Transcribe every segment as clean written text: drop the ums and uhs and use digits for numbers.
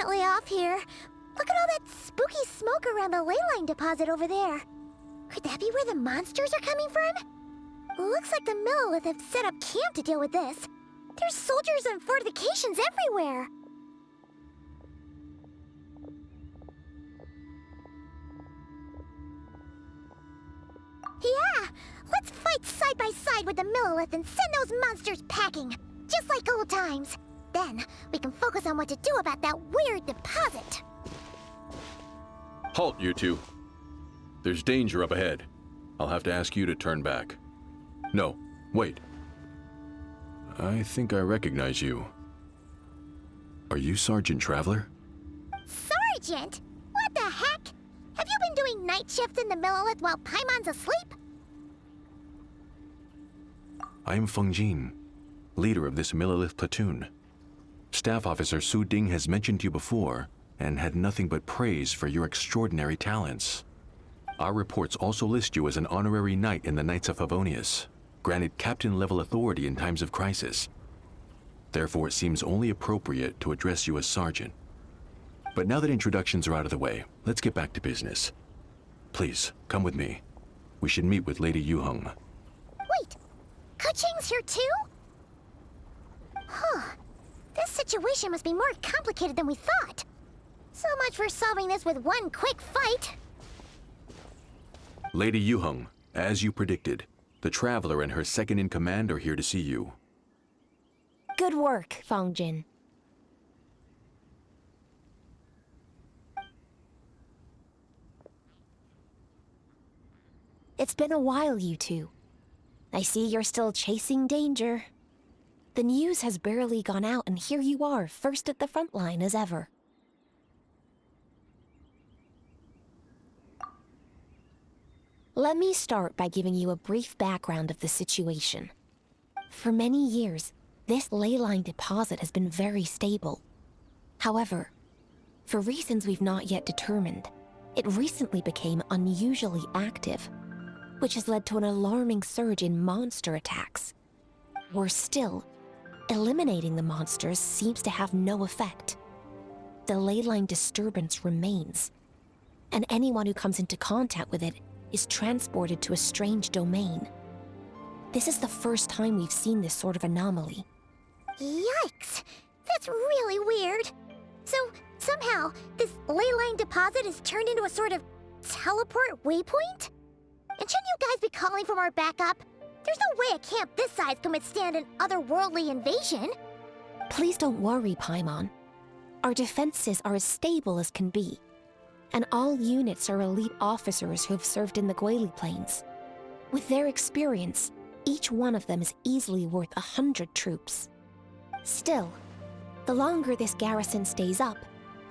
definitely off here. Look at all that spooky smoke around the ley line deposit over there. Could that be where the monsters are coming from? Looks like the Millelith have set up camp to deal with this. There's soldiers and fortifications everywhere. Yeah, let's fight side by side with the Millelith and send those monsters packing, just like old times. Then, we can focus on what to do about that weird deposit. Halt, you two. There's danger up ahead. I'll have to ask you to turn back. No, wait. I think I recognize you. Are you Sergeant Traveler? Sergeant? What the heck? Have you been doing night shifts in the Millelith while Paimon's asleep? I'm Feng Jin, leader of this Millelith platoon. Staff Officer Su Ding has mentioned you before and had nothing but praise for your extraordinary talents. Our reports also list you as an honorary knight in the Knights of Favonius, granted captain-level authority in times of crisis. Therefore, it seems only appropriate to address you as Sergeant. But now that introductions are out of the way, let's get back to business. Please, come with me. We should meet with Lady Yuheng. Wait, Keqing's here too? Huh. This situation must be more complicated than we thought. So much for solving this with one quick fight. Lady Yuheng, as you predicted, the Traveler and her second-in-command are here to see you. Good work, Feng Jin. It's been a while, you two. I see you're still chasing danger. The news has barely gone out, and here you are, first at the front line as ever. Let me start by giving you a brief background of the situation. For many years, this ley line deposit has been very stable. However, for reasons we've not yet determined, it recently became unusually active, which has led to an alarming surge in monster attacks. Worse still, eliminating the monsters seems to have no effect. The ley line disturbance remains, and anyone who comes into contact with it is transported to a strange domain. This is the first time we've seen this sort of anomaly. Yikes! That's really weird. So, somehow, this ley line deposit is turned into a sort of teleport waypoint? And shouldn't you guys be calling for more backup? There's no way a camp this size can withstand an otherworldly invasion. Please don't worry, Paimon. Our defenses are as stable as can be, and all units are elite officers who have served in the Guili Plains. With their experience, each one of them is easily worth 100 troops. Still, the longer this garrison stays up,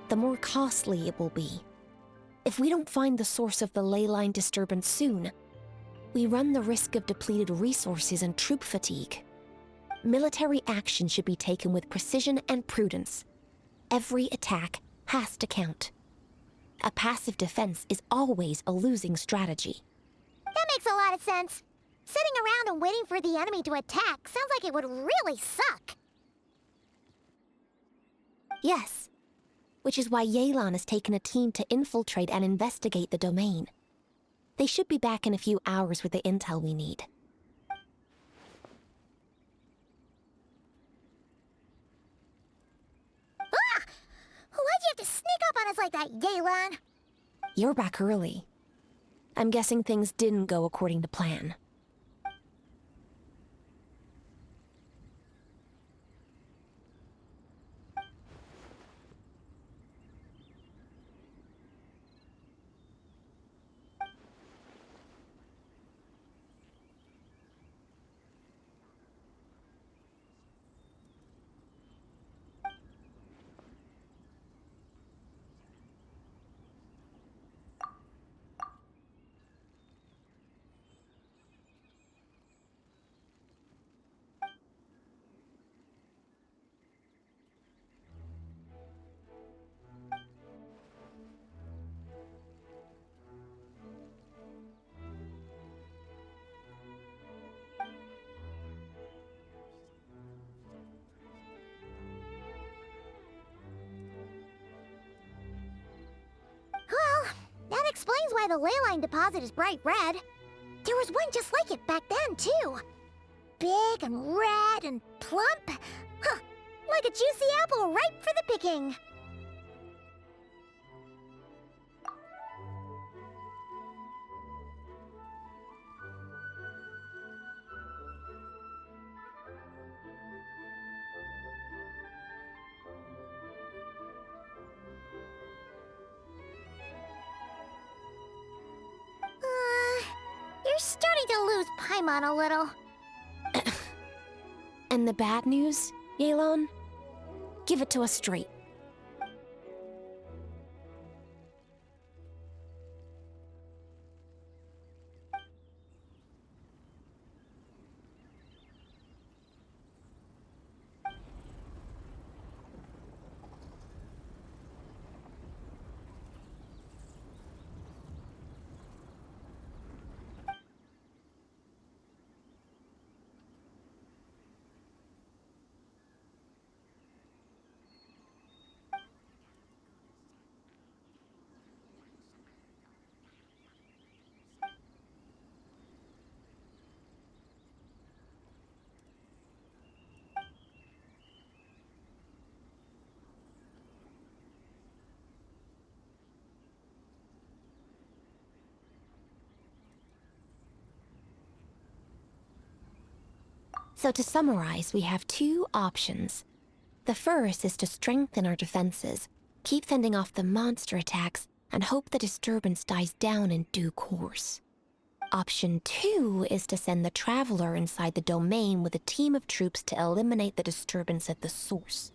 the more costly it will be. If we don't find the source of the ley line disturbance soon, we run the risk of depleted resources and troop fatigue. Military action should be taken with precision and prudence. Every attack has to count. A passive defense is always a losing strategy. That makes a lot of sense. Sitting around and waiting for the enemy to attack sounds like it would really suck. Yes, which is why Yelan has taken a team to infiltrate and investigate the domain. They should be back in a few hours with the intel we need. Ah! Why'd you have to sneak up on us like that, Yelan? You're back early. I'm guessing things didn't go according to plan. why the leyline deposit is bright red. There was one just like it back then, too. Big and red and plump. Huh, like a juicy apple ripe for the picking. You're starting to lose Paimon a little. And the bad news, Yelan? Give it to us straight. So to summarize, we have two options. The first is to strengthen our defenses, keep fending off the monster attacks, and hope the disturbance dies down in due course. Option 2 is to send the Traveler inside the domain with a team of troops to eliminate the disturbance at the source.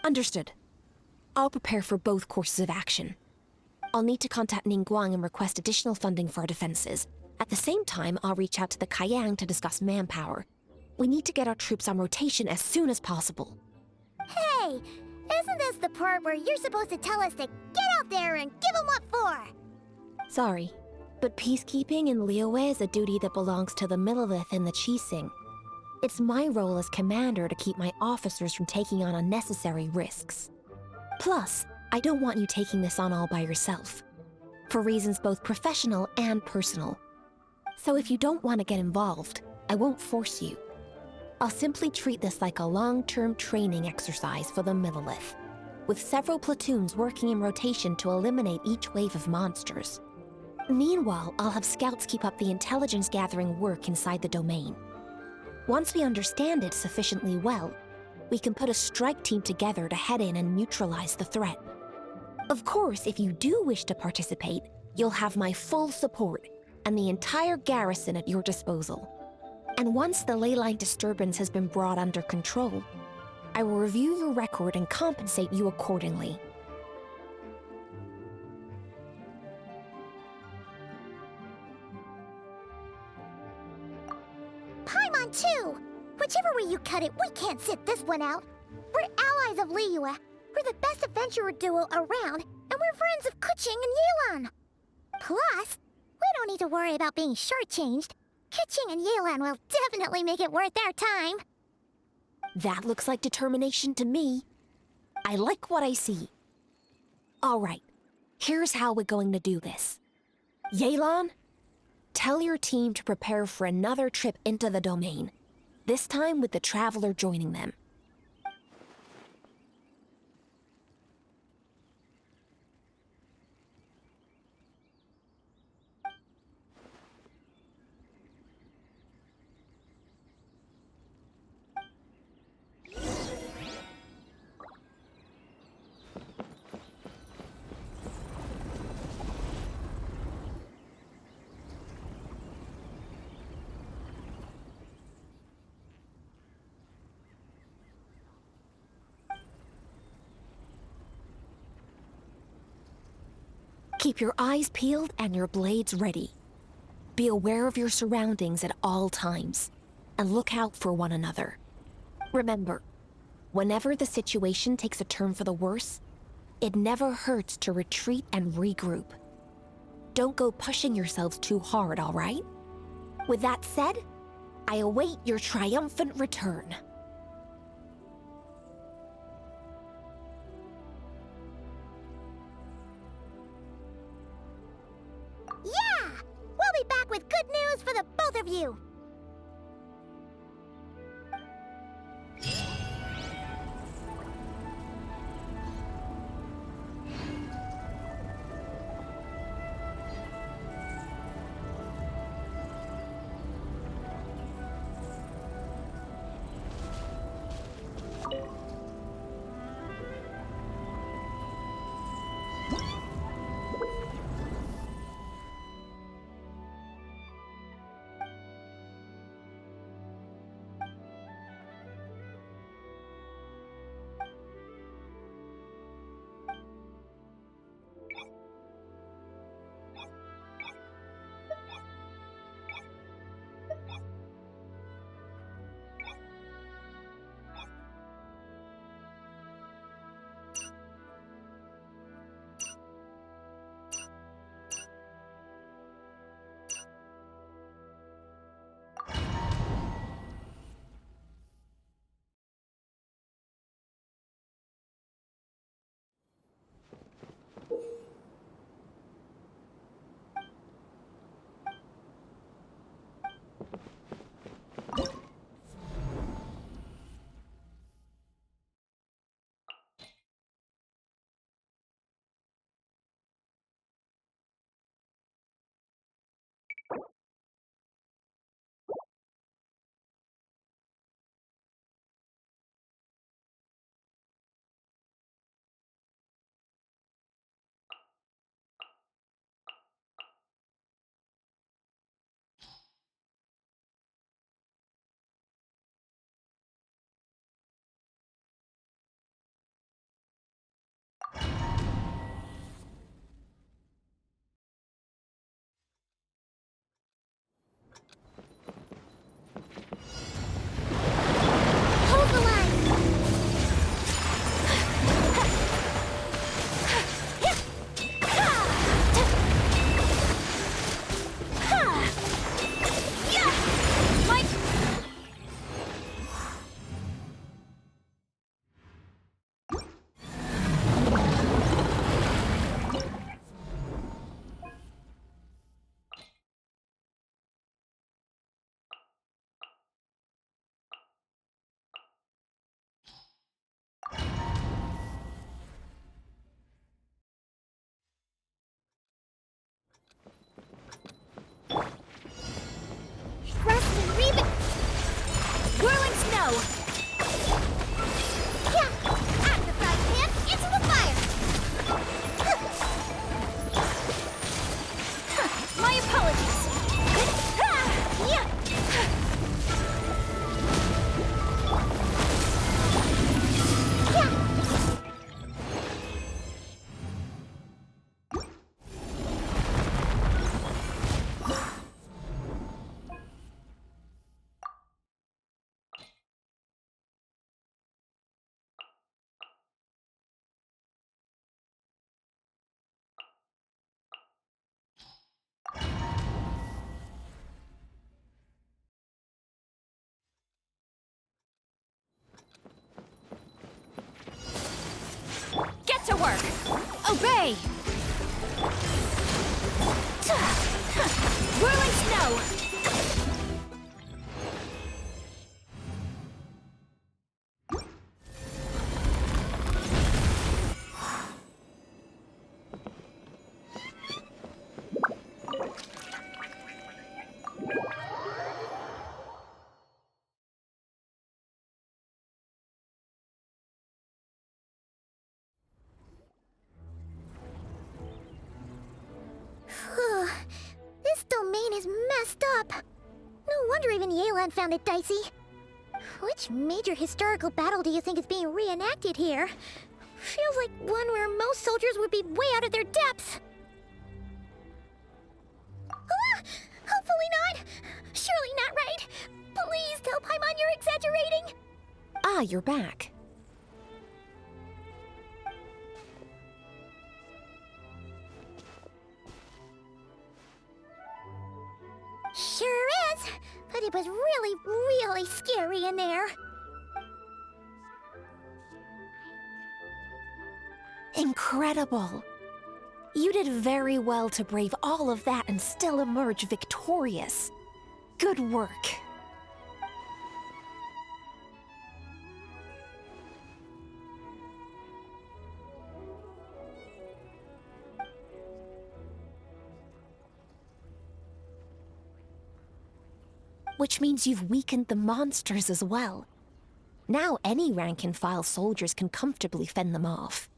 Understood. I'll prepare for both courses of action. I'll need to contact Ningguang and request additional funding for our defenses. At the same time, I'll reach out to the Kayang to discuss manpower. We need to get our troops on rotation as soon as possible. Hey, isn't this the part where you're supposed to tell us to get out there and give them what for? Sorry, but peacekeeping in Liyue is a duty that belongs to the Millelith and the Qixing. It's my role as commander to keep my officers from taking on unnecessary risks. Plus, I don't want you taking this on all by yourself, for reasons both professional and personal. So if you don't want to get involved, I won't force you. I'll simply treat this like a long-term training exercise for the Millelith, with several platoons working in rotation to eliminate each wave of monsters. Meanwhile, I'll have scouts keep up the intelligence-gathering work inside the domain. Once we understand it sufficiently well, we can put a strike team together to head in and neutralize the threat. Of course, if you do wish to participate, you'll have my full support and the entire garrison at your disposal. And once the leyline disturbance has been brought under control, I will review your record and compensate you accordingly. Paimon too! Whichever way you cut it, we can't sit this one out. We're allies of Liyue. We're the best adventurer duo around, and we're friends of Keqing and Yelan. Plus, we don't need to worry about being shortchanged. Keqing and Yelan will definitely make it worth our time. That looks like determination to me. I like what I see. All right, here's how we're going to do this. Yelan, tell your team to prepare for another trip into the domain, this time with the Traveler joining them. Keep your eyes peeled and your blades ready. Be aware of your surroundings at all times, and look out for one another. Remember, whenever the situation takes a turn for the worse, it never hurts to retreat and regroup. Don't go pushing yourselves too hard, all right? With that said, I await your triumphant return. of you. Hold the line! Rust and reboot! Whirling snow! Yeah! Out of the frying pan, into the fire! My apologies! Yeah! Get to work! Obey! Whirling snow! This domain is messed up. No wonder even Yelan found it dicey. Which major historical battle do you think is being reenacted here? Feels like one where most soldiers would be way out of their depths. Ah, hopefully not. Surely not right. Please tell Paimon you're exaggerating. Ah, you're back. Sure is, but it was really, really scary in there. Incredible. You did very well to brave all of that and still emerge victorious. Good work. Which means you've weakened the monsters as well. Now any rank-and-file soldiers can comfortably fend them off.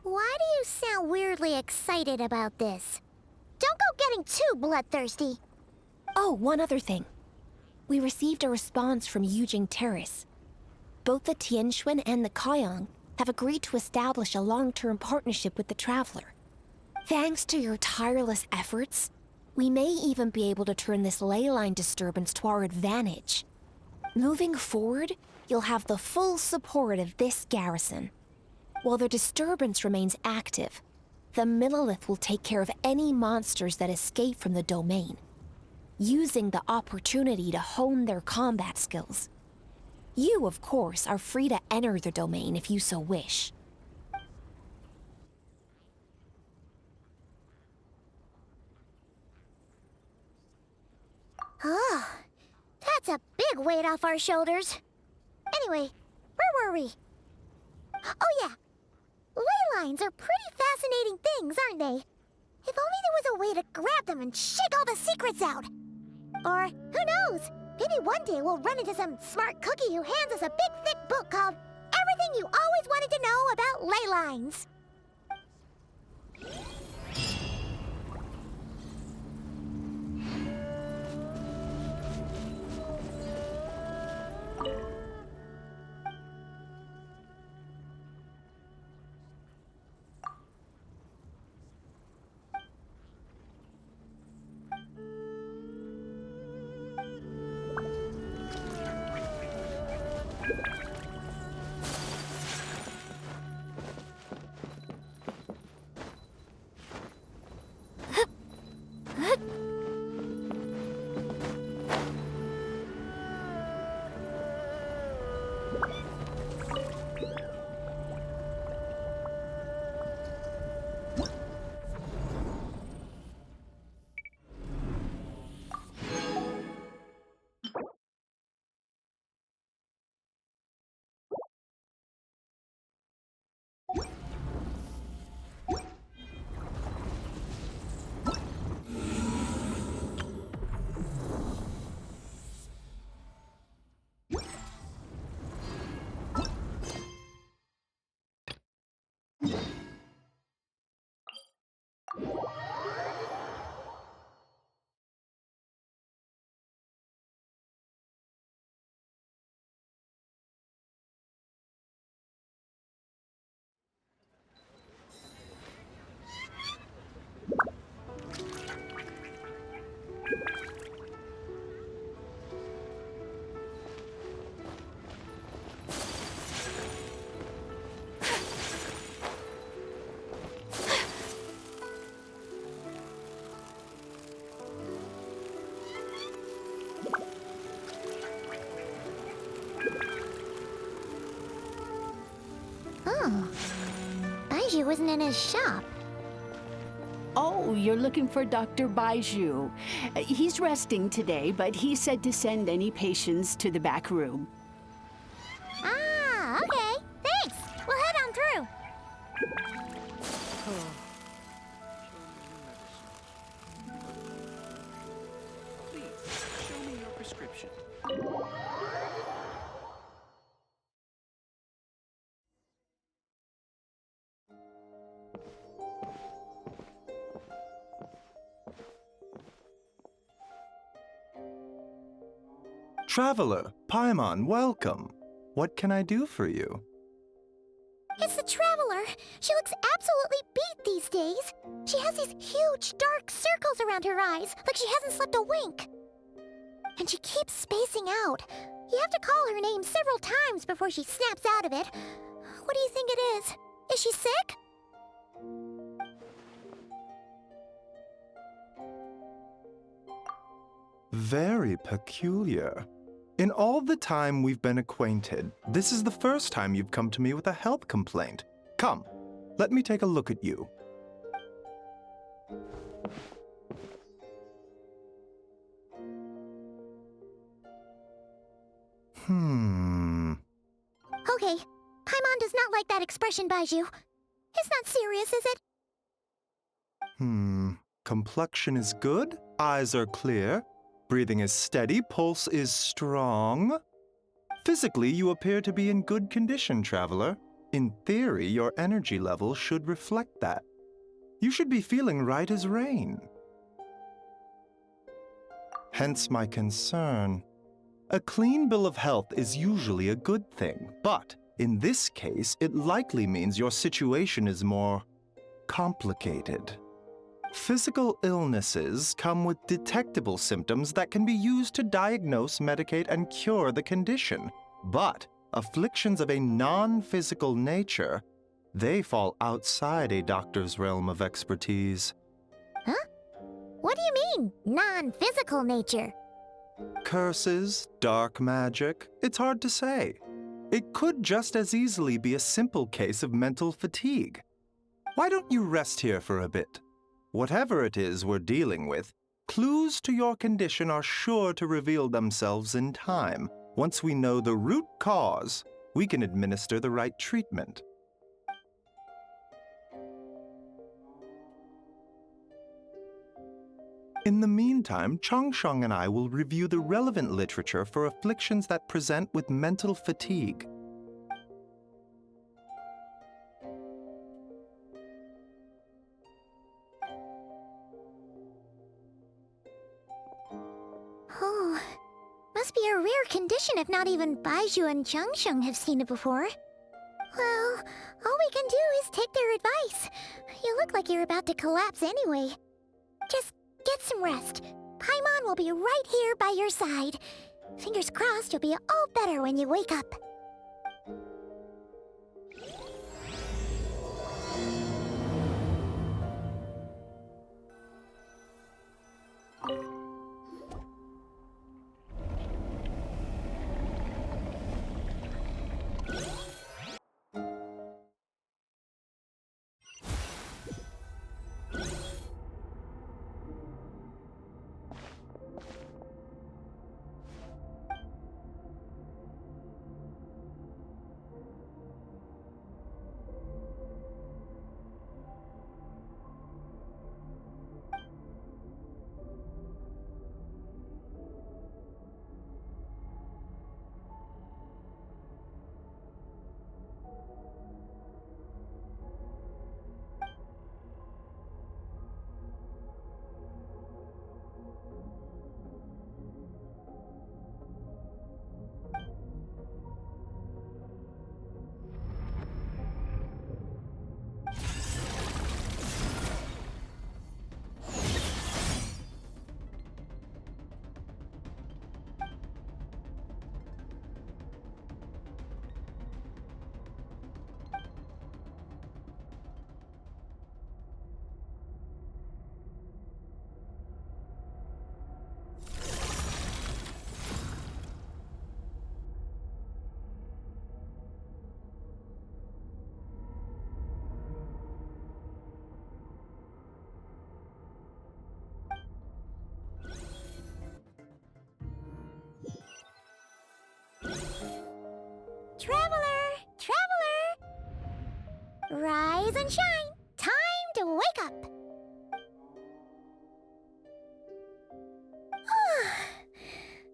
Why do you sound weirdly excited about this? Don't go getting too bloodthirsty. Oh, one other thing. We received a response from Yujing Terrace. Both the Tianxuan and the Kaiyang have agreed to establish a long-term partnership with the Traveler. Thanks to your tireless efforts, we may even be able to turn this ley line disturbance to our advantage. Moving forward, you'll have the full support of this garrison. While the disturbance remains active, the Millelith will take care of any monsters that escape from the domain, using the opportunity to hone their combat skills. You, of course, are free to enter the domain if you so wish. Oh, that's a big weight off our shoulders. Anyway, where were we? Oh yeah, ley lines are pretty fascinating things, aren't they? If only there was a way to grab them and shake all the secrets out. Or, who knows, maybe one day we'll run into some smart cookie who hands us a big thick book called Everything You Always Wanted to Know About Ley Lines. Oh, Baiju wasn't in his shop. Oh, you're looking for Dr. Baiju. He's resting today, but he said to send any patients to the back room. Ah, okay. Thanks. We'll head on through. Please, show me your prescription. Traveler, Paimon, welcome. What can I do for you? It's the Traveler. She looks absolutely beat these days. She has these huge, dark circles around her eyes, like she hasn't slept a wink. And she keeps spacing out. You have to call her name several times before she snaps out of it. What do you think it is? Is she sick? Very peculiar. In all the time we've been acquainted, this is the first time you've come to me with a health complaint. Come, let me take a look at you. Okay, Paimon does not like that expression, Baiju. It's not serious, is it? Complexion is good, eyes are clear, breathing is steady, pulse is strong. Physically, you appear to be in good condition, traveler. In theory, your energy level should reflect that. You should be feeling right as rain. Hence my concern. A clean bill of health is usually a good thing, but in this case, it likely means your situation is more complicated. Physical illnesses come with detectable symptoms that can be used to diagnose, medicate, and cure the condition. But afflictions of a non-physical nature, they fall outside a doctor's realm of expertise. Huh? What do you mean, non-physical nature? Curses, dark magic, it's hard to say. It could just as easily be a simple case of mental fatigue. Why don't you rest here for a bit? Whatever it is we're dealing with, clues to your condition are sure to reveal themselves in time. Once we know the root cause, we can administer the right treatment. In the meantime, Changsheng and I will review the relevant literature for afflictions that present with mental fatigue. Oh, must be a rare condition if not even Baiju and Changsheng have seen it before. Well, all we can do is take their advice. You look like you're about to collapse anyway. Just get some rest. Paimon will be right here by your side. Fingers crossed you'll be all better when you wake up. Traveler! Traveler! Rise and shine! Time to wake up!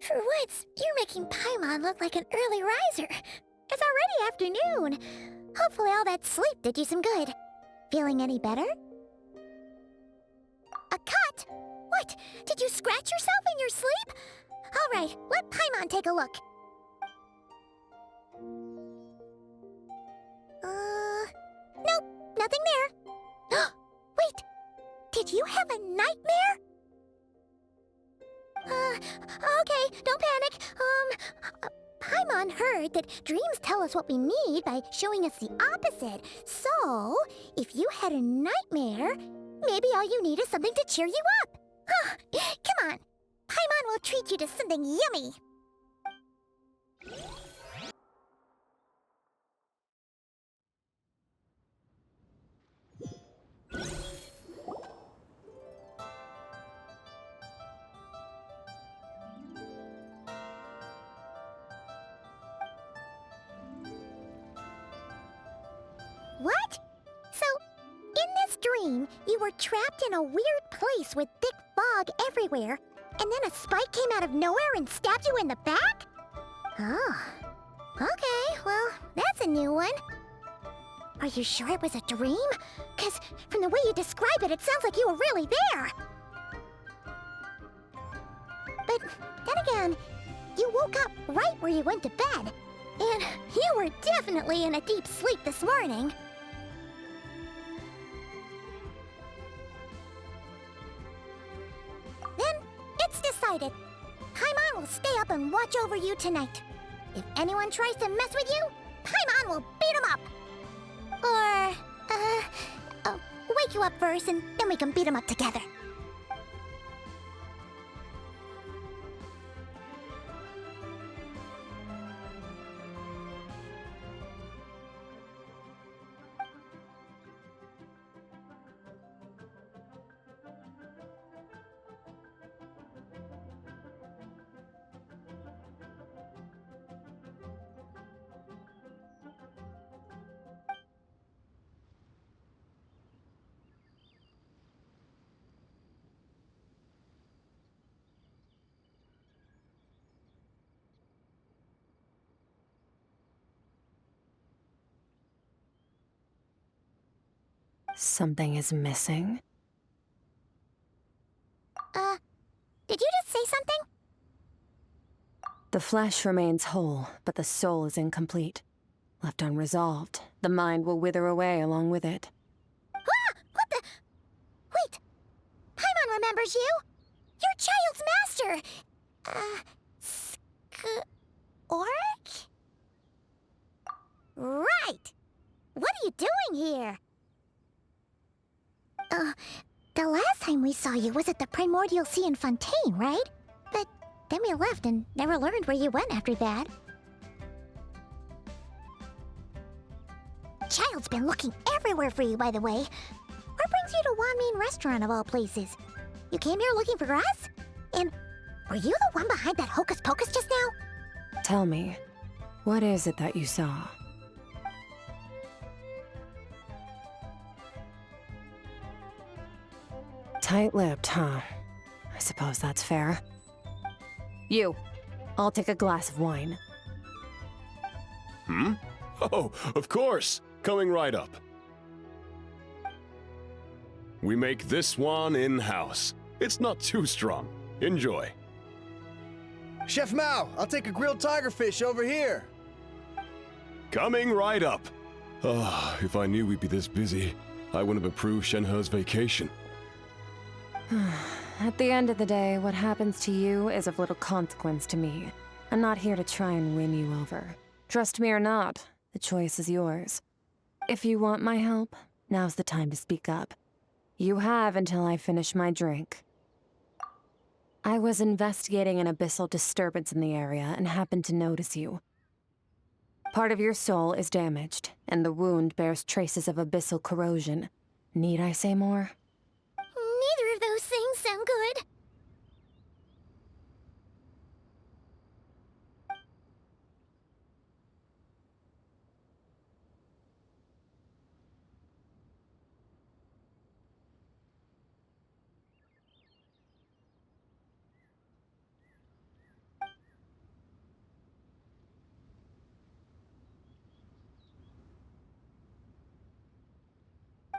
For once, you're making Paimon look like an early riser. It's already afternoon. Hopefully all that sleep did you some good. Feeling any better? A cut? What? Did you scratch yourself in your sleep? All right, let Paimon take a look. Nope, nothing there. Wait, did you have a nightmare? Okay, don't panic. Paimon heard that dreams tell us what we need by showing us the opposite. So, if you had a nightmare, maybe all you need is something to cheer you up. Come on, Paimon will treat you to something yummy. What? So, in this dream, you were trapped in a weird place with thick fog everywhere, and then a spike came out of nowhere and stabbed you in the back? Oh. Okay, well, that's a new one. Are you sure it was a dream? 'Cause from the way you describe it, it sounds like you were really there. But then again, you woke up right where you went to bed. And you were definitely in a deep sleep this morning. Then, it's decided. Paimon will stay up and watch over you tonight. If anyone tries to mess with you, Paimon will beat him up. Or, wake you up first and then we can beat him up together. Something is missing? Did you just say something? The flesh remains whole, but the soul is incomplete. Left unresolved, the mind will wither away along with it. Ah! What the? Wait! Paimon remembers you! Your child's master! Skirk? Right! What are you doing here? The last time we saw you was at the Primordial Sea in Fontaine, right? But then we left and never learned where you went after that. Child's been looking everywhere for you, by the way. What brings you to Wanmin Restaurant of all places? You came here looking for us? And were you the one behind that hocus pocus just now? Tell me, what is it that you saw? Tight-lipped, huh? I suppose that's fair. You, I'll take a glass of wine. Hmm? Oh, of course! Coming right up. We make this one in-house. It's not too strong. Enjoy. Chef Mao, I'll take a grilled tigerfish over here. Coming right up. Ah, if I knew we'd be this busy, I wouldn't have approved Shenhe's vacation. At the end of the day, what happens to you is of little consequence to me. I'm not here to try and win you over. Trust me or not, the choice is yours. If you want my help, now's the time to speak up. You have until I finish my drink. I was investigating an abyssal disturbance in the area and happened to notice you. Part of your soul is damaged, and the wound bears traces of abyssal corrosion. Need I say more? Neither of those things sound good.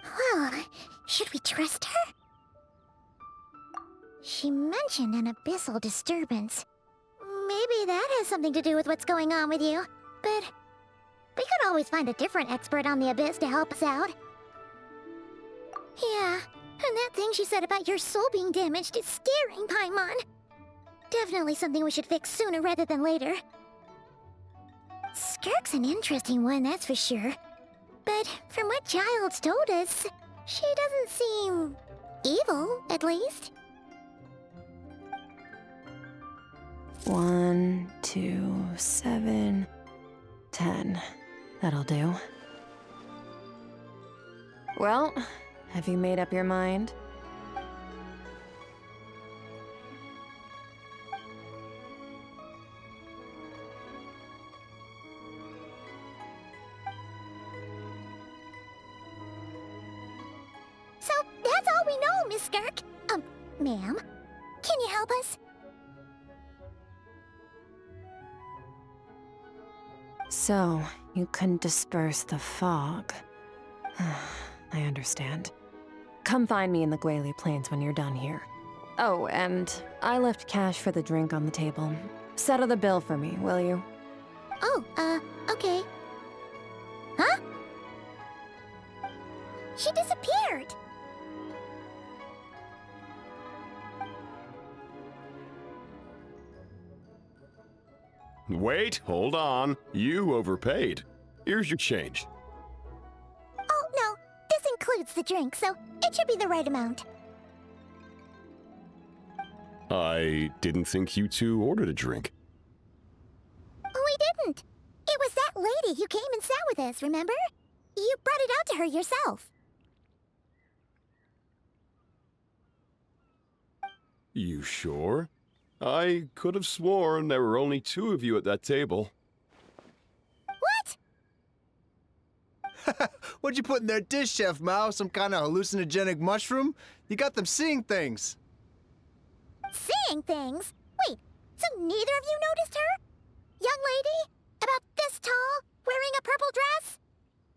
Well, should we trust her? She mentioned an abyssal disturbance. Maybe that has something to do with what's going on with you. But we could always find a different expert on the abyss to help us out. Yeah, and that thing she said about your soul being damaged is scaring, Paimon. Definitely something we should fix sooner rather than later. Skirk's an interesting one, that's for sure. But from what Child's told us, she doesn't seem evil, at least. 1, 2, 7, 10. That'll do. Well, have you made up your mind? we know, Miss Skirk. Ma'am, can you help us? So, you couldn't disperse the fog. I understand. Come find me in the Gwali Plains when you're done here. Oh, and I left cash for the drink on the table. Settle the bill for me, will you? Oh, okay. Huh? She disappeared. Wait, hold on. You overpaid. Here's your change. Oh, no. This includes the drink, so it should be the right amount. I didn't think you two ordered a drink. We didn't. It was that lady who came and sat with us, remember? You brought it out to her yourself. You sure? I could have sworn there were only 2 of you at that table. What? What'd you put in their dish, Chef Mao? Some kind of hallucinogenic mushroom? You got them seeing things. Seeing things? Wait, so neither of you noticed her? Young lady? About this tall? Wearing a purple dress?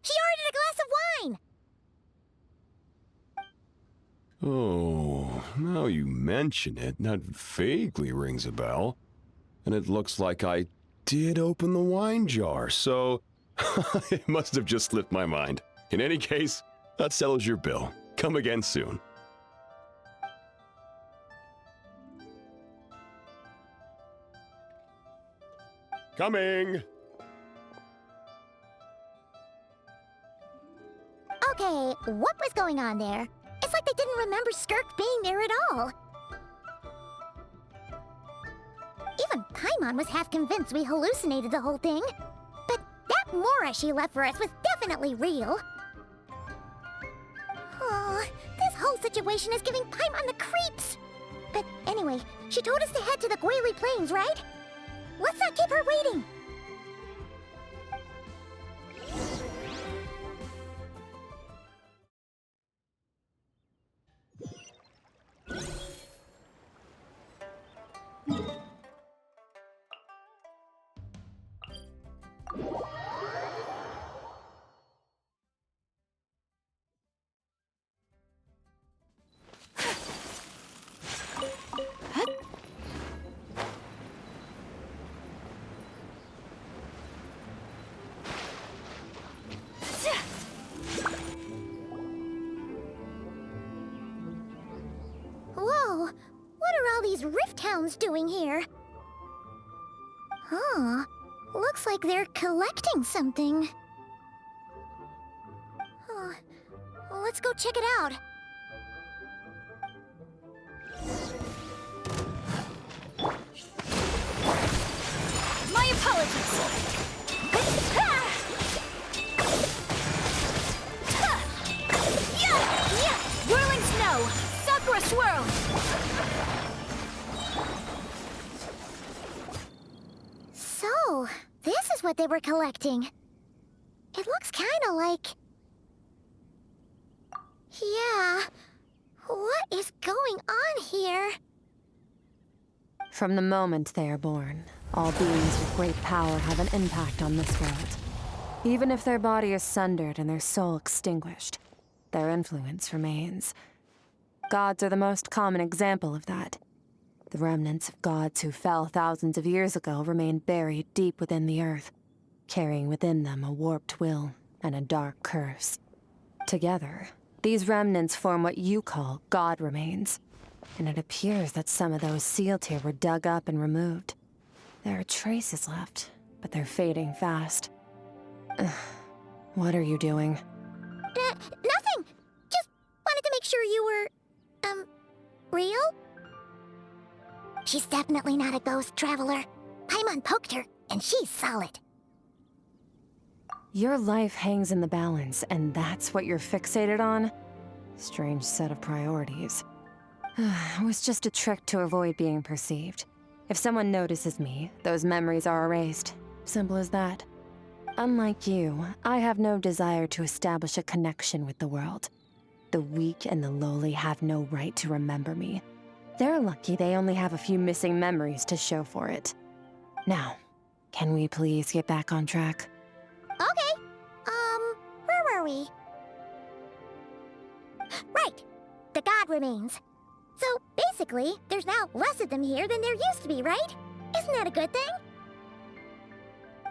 She ordered a glass of wine! Oh, now you mention it, that vaguely rings a bell. And it looks like I did open the wine jar, so it must have just slipped my mind. In any case, that settles your bill. Come again soon. Coming! Okay, what was going on there? It's like they didn't remember Skirk being there at all. Even Paimon was half convinced we hallucinated the whole thing. But that Mora she left for us was definitely real. Oh, this whole situation is giving Paimon the creeps. But anyway, she told us to head to the Gwali Plains, right? Let's not keep her waiting. Whoa, what are all these rift hounds doing here? Huh, looks like they're collecting something. Huh. Let's go check it out. My apologies. Whirling snow! Sakura swirl! So, this is what they were collecting. It looks kinda like... Yeah... What is going on here? From the moment they are born, all beings with great power have an impact on this world. Even if their body is sundered and their soul extinguished, their influence remains. Gods are the most common example of that. The remnants of gods who fell thousands of years ago remain buried deep within the earth, carrying within them a warped will and a dark curse. Together, these remnants form what you call god remains, and it appears that some of those sealed here were dug up and removed. There are traces left, but they're fading fast. What are you doing? Nothing! Just wanted to make sure you were... real? She's definitely not a ghost traveler. Paimon poked her, and she's solid. Your life hangs in the balance, and that's what you're fixated on? Strange set of priorities. It was just a trick to avoid being perceived. If someone notices me, those memories are erased. Simple as that. Unlike you, I have no desire to establish a connection with the world. The weak and the lowly have no right to remember me. They're lucky they only have a few missing memories to show for it. Now, can we please get back on track? Okay. Where were we? Right. The god remains. So, basically, there's now less of them here than there used to be, right? Isn't that a good thing?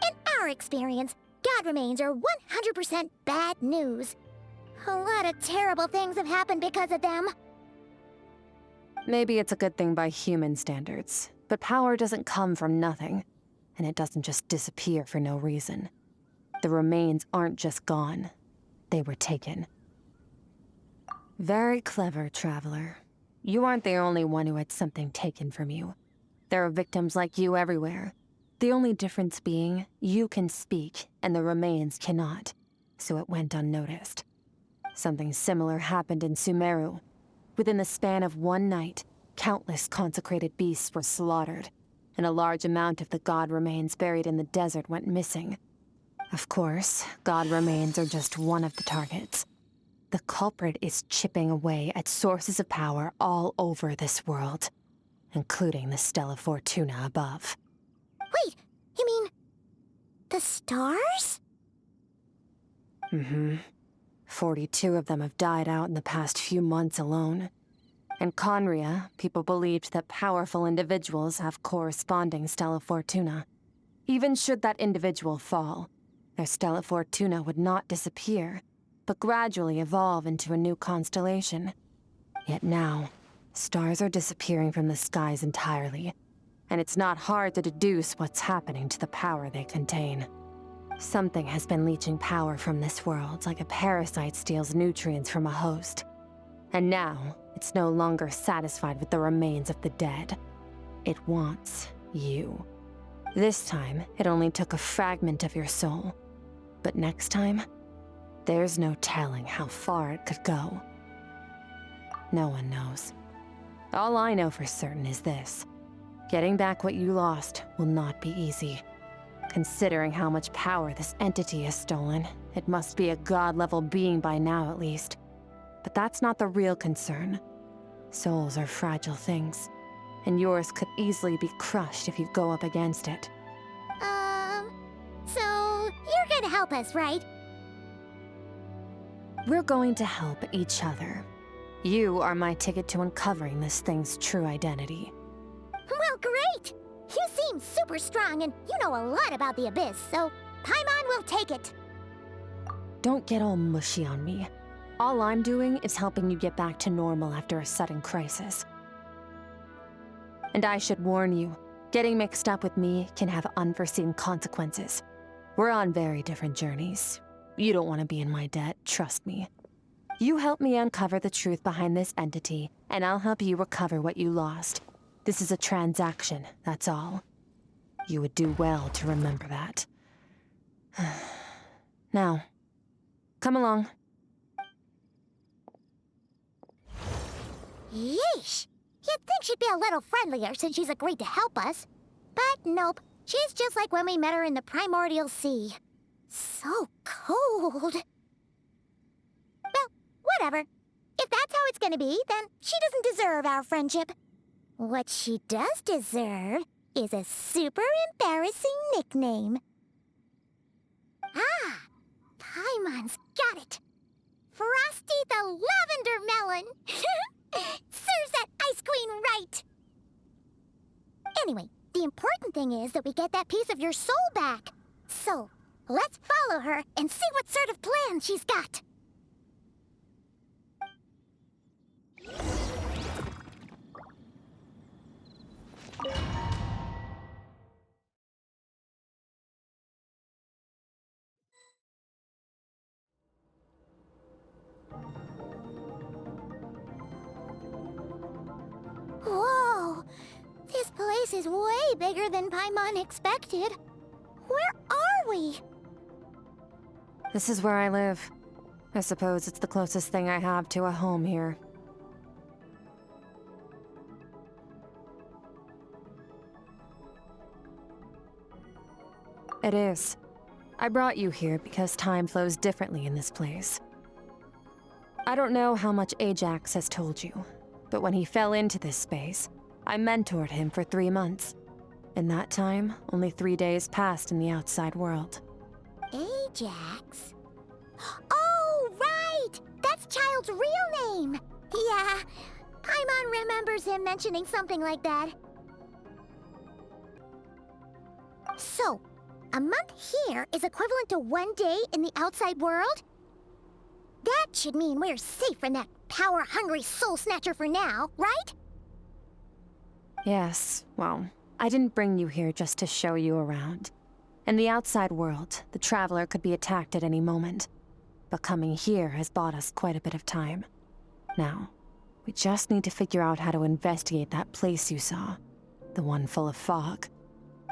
In our experience, god remains are 100% bad news. A lot of terrible things have happened because of them. Maybe it's a good thing by human standards, but power doesn't come from nothing, and it doesn't just disappear for no reason. The remains aren't just gone, they were taken. Very clever, Traveler. You aren't the only one who had something taken from you. There are victims like you everywhere. The only difference being, you can speak, and the remains cannot, so it went unnoticed. Something similar happened in Sumeru. Within the span of one night, countless consecrated beasts were slaughtered, and a large amount of the god remains buried in the desert went missing. Of course, god remains are just one of the targets. The culprit is chipping away at sources of power all over this world, including the Stella Fortuna above. Wait, you mean... the stars? Mm-hmm. 42 of them have died out in the past few months alone. In Conria, people believed that powerful individuals have corresponding Stella Fortuna. Even should that individual fall, their Stella Fortuna would not disappear, but gradually evolve into a new constellation. Yet now, stars are disappearing from the skies entirely, and it's not hard to deduce what's happening to the power they contain. Something has been leeching power from this world like a parasite steals nutrients from a host. And now, it's no longer satisfied with the remains of the dead. It wants you. This time, it only took a fragment of your soul. But next time, there's no telling how far it could go. No one knows. All I know for certain is this. Getting back what you lost will not be easy. Considering how much power this entity has stolen, it must be a god-level being by now at least. But that's not the real concern. Souls are fragile things, and yours could easily be crushed if you go up against it. So you're gonna help us, right? We're going to help each other. You are my ticket to uncovering this thing's true identity. Well, great! You seem super strong, and you know a lot about the Abyss, so Paimon will take it. Don't get all mushy on me. All I'm doing is helping you get back to normal after a sudden crisis. And I should warn you, getting mixed up with me can have unforeseen consequences. We're on very different journeys. You don't want to be in my debt, trust me. You help me uncover the truth behind this entity, and I'll help you recover what you lost. This is a transaction, that's all. You would do well to remember that. Now, come along. Yeesh! You'd think she'd be a little friendlier since she's agreed to help us. But nope, she's just like when we met her in the Primordial Sea. So cold. Well, whatever. If that's how it's gonna be, then she doesn't deserve our friendship. What she does deserve is a super embarrassing nickname. Ah! Paimon's got it. Frosty the Lavender Melon! Serves that Ice Queen right! Anyway, the important thing is that we get that piece of your soul back. So, let's follow her and see what sort of plan she's got. Whoa! This place is way bigger than Paimon expected. Where are we? This is where I live. I suppose it's the closest thing I have to a home here. It is. I brought you here because time flows differently in this place. I don't know how much Ajax has told you, but when he fell into this space, I mentored him for 3 months. In that time, only 3 days passed in the outside world. Ajax? Oh, right! That's Child's real name! Yeah, Paimon remembers him mentioning something like that. So, a month here is equivalent to 1 day in the outside world? That should mean we're safe from that power-hungry soul snatcher for now, right? Yes, well, I didn't bring you here just to show you around. In the outside world, the Traveler could be attacked at any moment. But coming here has bought us quite a bit of time. Now, we just need to figure out how to investigate that place you saw. The one full of fog.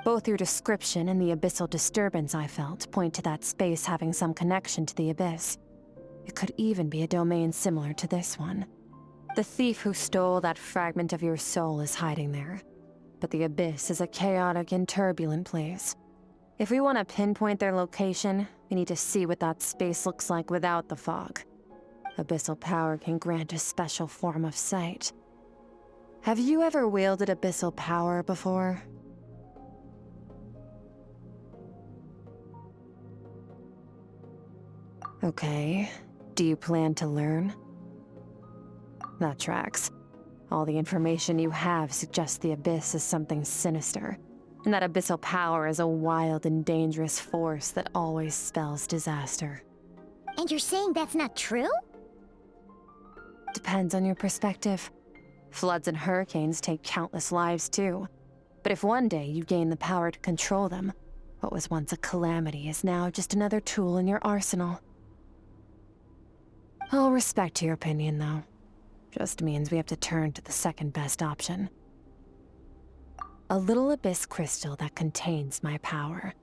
Both your description and the abyssal disturbance I felt point to that space having some connection to the abyss. It could even be a domain similar to this one. The thief who stole that fragment of your soul is hiding there. But the abyss is a chaotic and turbulent place. If we want to pinpoint their location, we need to see what that space looks like without the fog. Abyssal power can grant a special form of sight. Have you ever wielded abyssal power before? Okay. Do you plan to learn? That tracks. All the information you have suggests the abyss is something sinister, and that abyssal power is a wild and dangerous force that always spells disaster. And you're saying that's not true? Depends on your perspective. Floods and hurricanes take countless lives too. But if one day you gain the power to control them, what was once a calamity is now just another tool in your arsenal. I'll respect your opinion, though. Just means we have to turn to the second best option. A little abyss crystal that contains my power.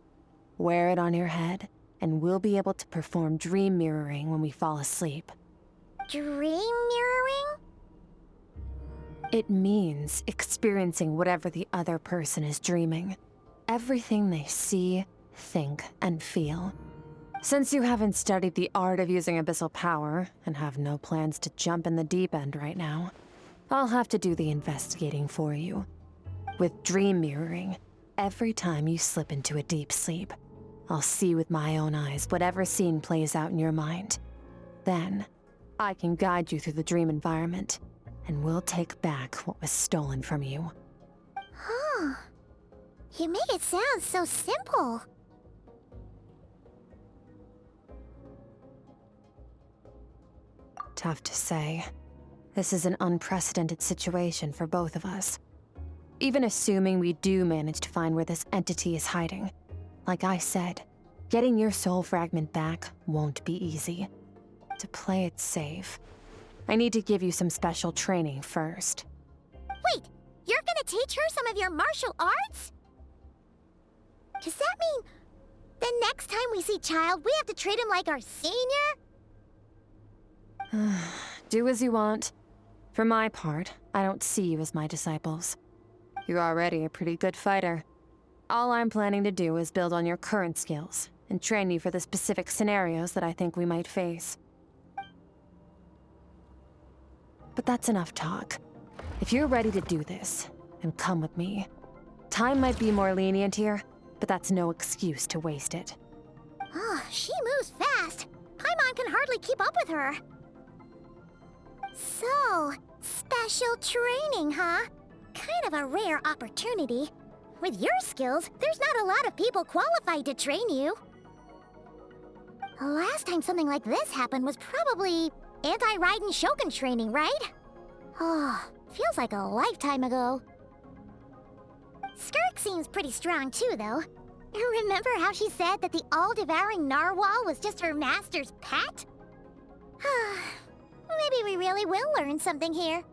Wear it on your head, and we'll be able to perform dream mirroring when we fall asleep. Dream mirroring? It means experiencing whatever the other person is dreaming. Everything they see, think, and feel. Since you haven't studied the art of using abyssal power, and have no plans to jump in the deep end right now, I'll have to do the investigating for you. With dream mirroring, every time you slip into a deep sleep, I'll see with my own eyes whatever scene plays out in your mind. Then, I can guide you through the dream environment, and we'll take back what was stolen from you. Huh. You make it sound so simple. Tough to say. This is an unprecedented situation for both of us. Even assuming we do manage to find where this entity is hiding, like I said, getting your soul fragment back won't be easy. To play it safe, I need to give you some special training first. Wait, you're gonna teach her some of your martial arts? Does that mean the next time we see Child, we have to treat him like our senior? Do as you want. For my part, I don't see you as my disciples. You're already a pretty good fighter. All I'm planning to do is build on your current skills and train you for the specific scenarios that I think we might face. But that's enough talk. If you're ready to do this, then come with me. Time might be more lenient here, but that's no excuse to waste it. Oh, she moves fast. Paimon can hardly keep up with her. So, special training, huh? Kind of a rare opportunity. With your skills, there's not a lot of people qualified to train you. The last time something like this happened was probably anti-Raiden Shogun training, right? Oh, feels like a lifetime ago. Skirk seems pretty strong too, though. Remember how she said that the all-devouring narwhal was just her master's pet? Maybe we really will learn something here.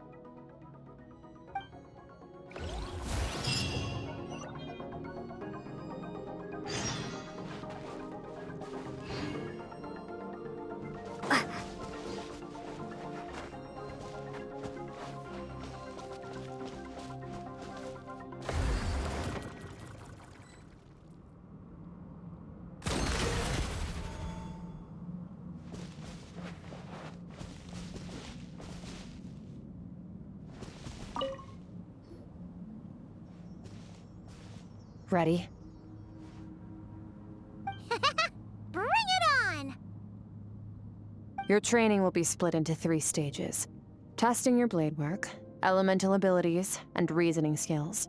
Ready? Bring it on! Your training will be split into 3 stages. Testing your blade work, elemental abilities, and reasoning skills.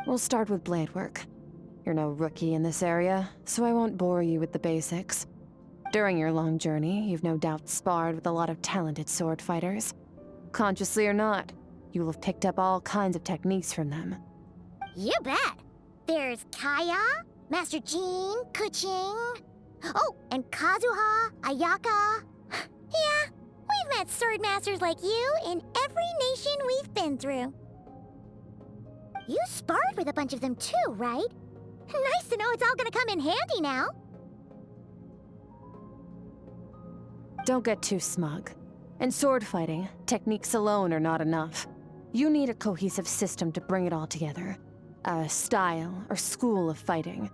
We'll start with blade work. You're no rookie in this area, so I won't bore you with the basics. During your long journey, you've no doubt sparred with a lot of talented sword fighters. Consciously or not, you will have picked up all kinds of techniques from them. You bet! There's Kaya, Master Jean, Kuching... Oh, and Kazuha, Ayaka... Yeah, we've met sword masters like you in every nation we've been through. You sparred with a bunch of them too, right? Nice to know it's all gonna come in handy now. Don't get too smug. In sword fighting, techniques alone are not enough. You need a cohesive system to bring it all together. A style or school of fighting.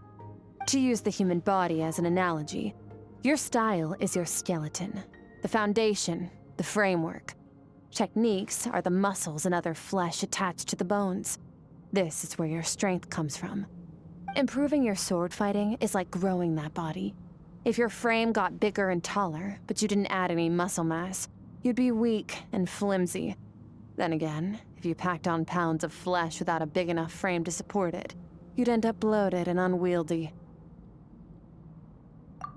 To use the human body as an analogy, your style is your skeleton, the foundation, the framework. Techniques are the muscles and other flesh attached to the bones. This is where your strength comes from. Improving your sword fighting is like growing that body. If your frame got bigger and taller, but you didn't add any muscle mass, you'd be weak and flimsy. Then again, if you packed on pounds of flesh without a big enough frame to support it, you'd end up bloated and unwieldy.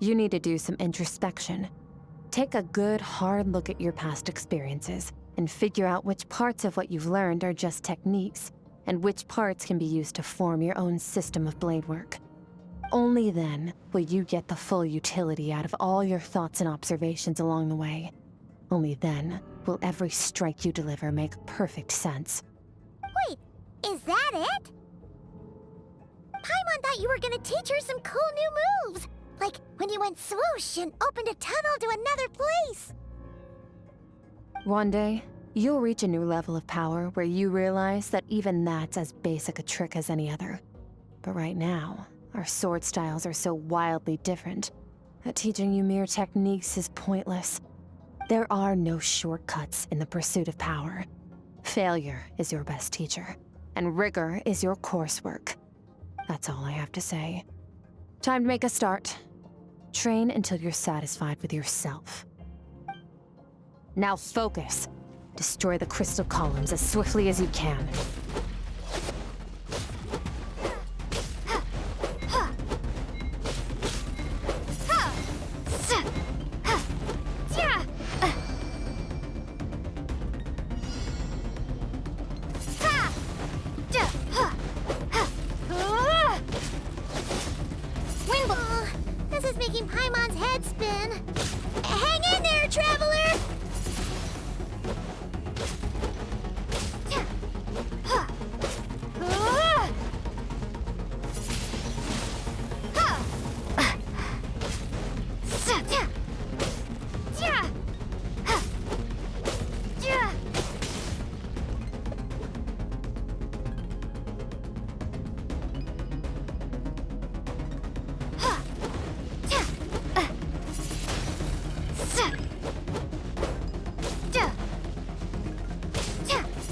You need to do some introspection. Take a good, hard look at your past experiences and figure out which parts of what you've learned are just techniques, and which parts can be used to form your own system of blade work. Only then will you get the full utility out of all your thoughts and observations along the way. Only then will every strike you deliver make perfect sense. Wait, is that it? Paimon thought you were gonna teach her some cool new moves, like when you went swoosh and opened a tunnel to another place. One day, you'll reach a new level of power where you realize that even that's as basic a trick as any other. But right now, our sword styles are so wildly different that teaching you mere techniques is pointless. There are no shortcuts in the pursuit of power. Failure is your best teacher, and rigor is your coursework. That's all I have to say. Time to make a start. Train until you're satisfied with yourself. Now focus. Destroy the crystal columns as swiftly as you can. This is making Paimon's head spin. Hang in there, traveler!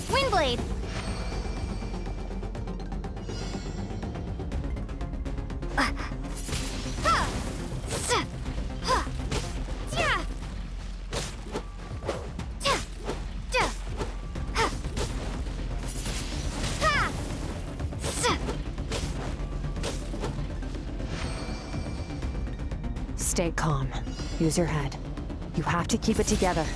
Windblade! Stay calm. Use your head. You have to keep it together.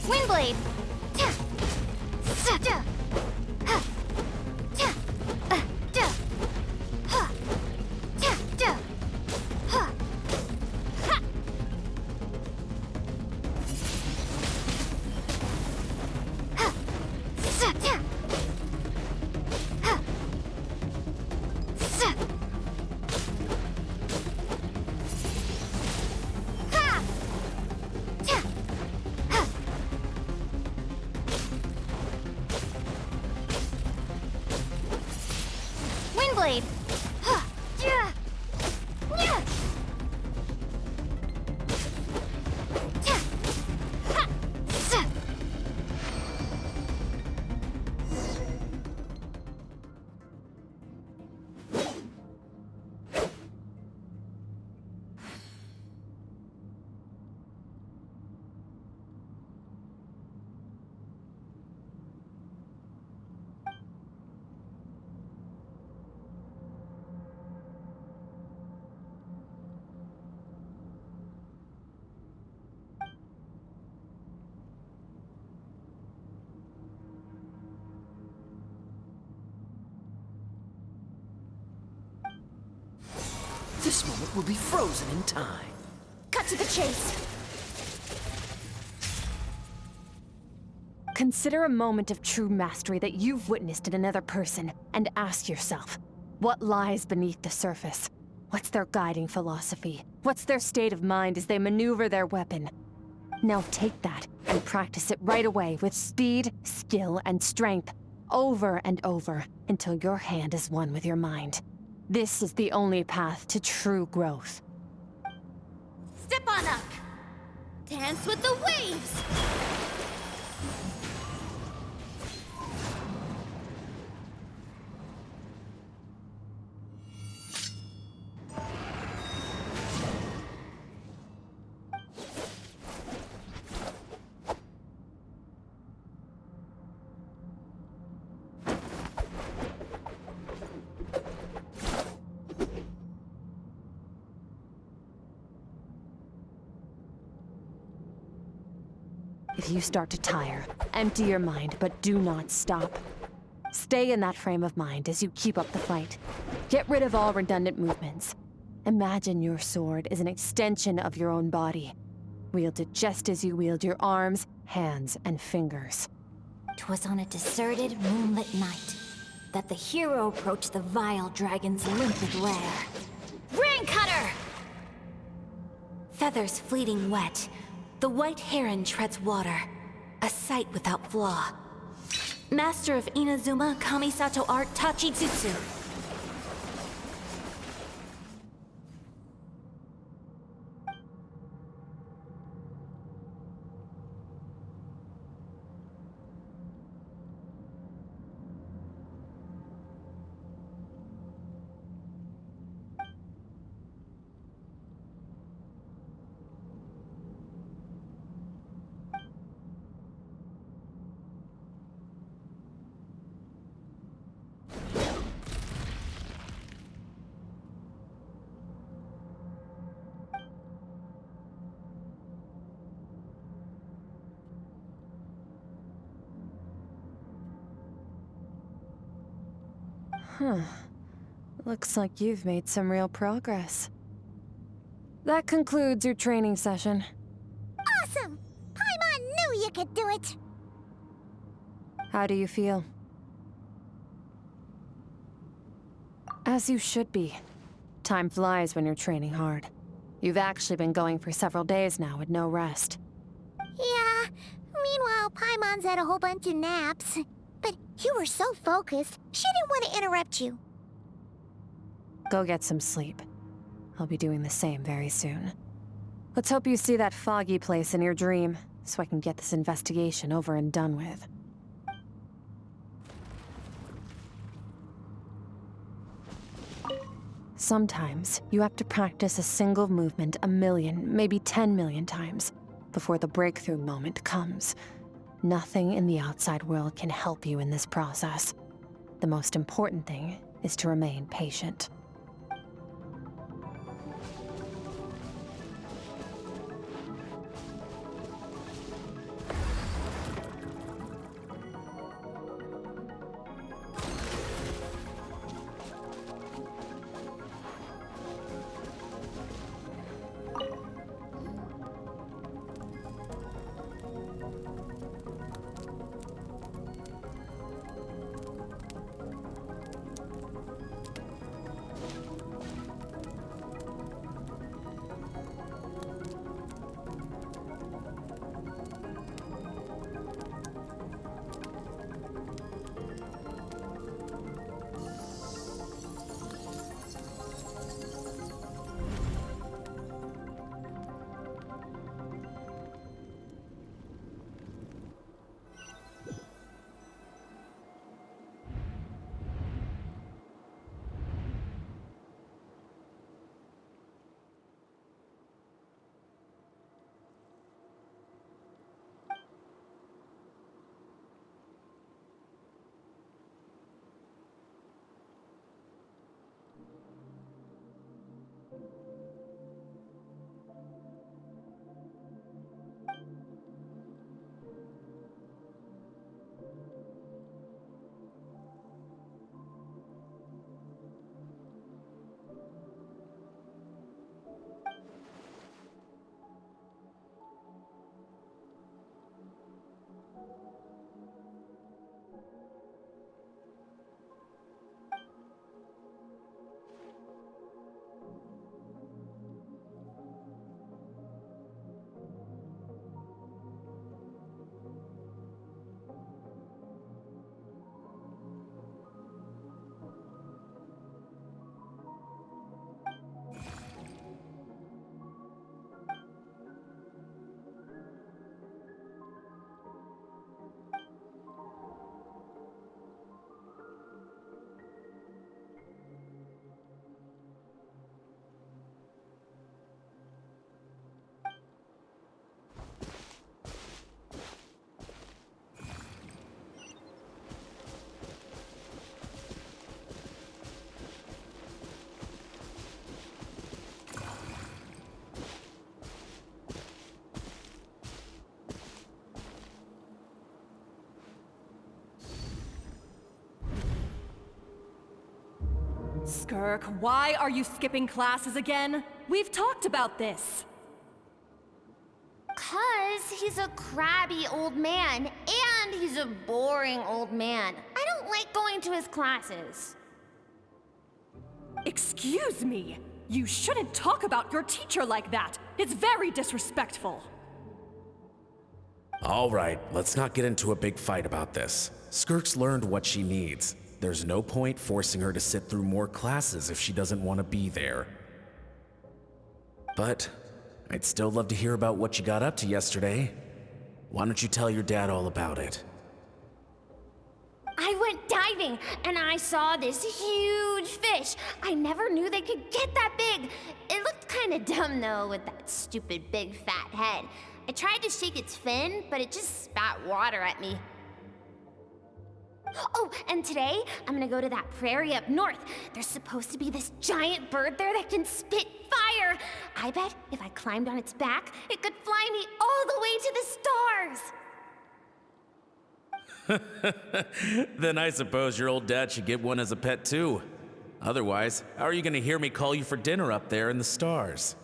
Windblade! blade. This moment will be frozen in time. Cut to the chase. Consider a moment of true mastery that you've witnessed in another person, and ask yourself, what lies beneath the surface? What's their guiding philosophy? What's their state of mind as they maneuver their weapon? Now take that and practice it right away with speed, skill, and strength, over and over, until your hand is one with your mind. This is the only path to true growth. Step on up. Dance with the waves. If you start to tire, empty your mind, but do not stop. Stay in that frame of mind as you keep up the fight. Get rid of all redundant movements. Imagine your sword is an extension of your own body. Wield it just as you wield your arms, hands, and fingers. 'Twas on a deserted, moonlit night that the hero approached the vile dragon's limpid lair. Rain Cutter! Feathers fleeting wet, the white heron treads water, a sight without flaw. Master of Inazuma Kamisato art Tachijutsu. Looks like you've made some real progress. That concludes your training session. Awesome! Paimon knew you could do it! How do you feel? As you should be. Time flies when you're training hard. You've actually been going for several days now with no rest. Yeah, meanwhile Paimon's had a whole bunch of naps. But you were so focused, she didn't want to interrupt you. Go get some sleep. I'll be doing the same very soon. Let's hope you see that foggy place in your dream, so I can get this investigation over and done with. Sometimes, you have to practice a single movement 1 million, maybe 10 million times, before the breakthrough moment comes. Nothing in the outside world can help you in this process. The most important thing is to remain patient. Skirk, why are you skipping classes again? We've talked about this. 'Cause he's a crabby old man, and he's a boring old man. I don't like going to his classes. Excuse me. You shouldn't talk about your teacher like that. It's very disrespectful. All right, let's not get into a big fight about this. Skirk's learned what she needs. There's no point forcing her to sit through more classes if she doesn't want to be there. But I'd still love to hear about what you got up to yesterday. Why don't you tell your dad all about it? I went diving, and I saw this huge fish. I never knew they could get that big. It looked kind of dumb, though, with that stupid big fat head. I tried to shake its fin, but it just spat water at me. Oh, and today, I'm gonna go to that prairie up north. There's supposed to be this giant bird there that can spit fire. I bet if I climbed on its back, it could fly me all the way to the stars. Then I suppose your old dad should get one as a pet too. Otherwise, how are you gonna hear me call you for dinner up there in the stars?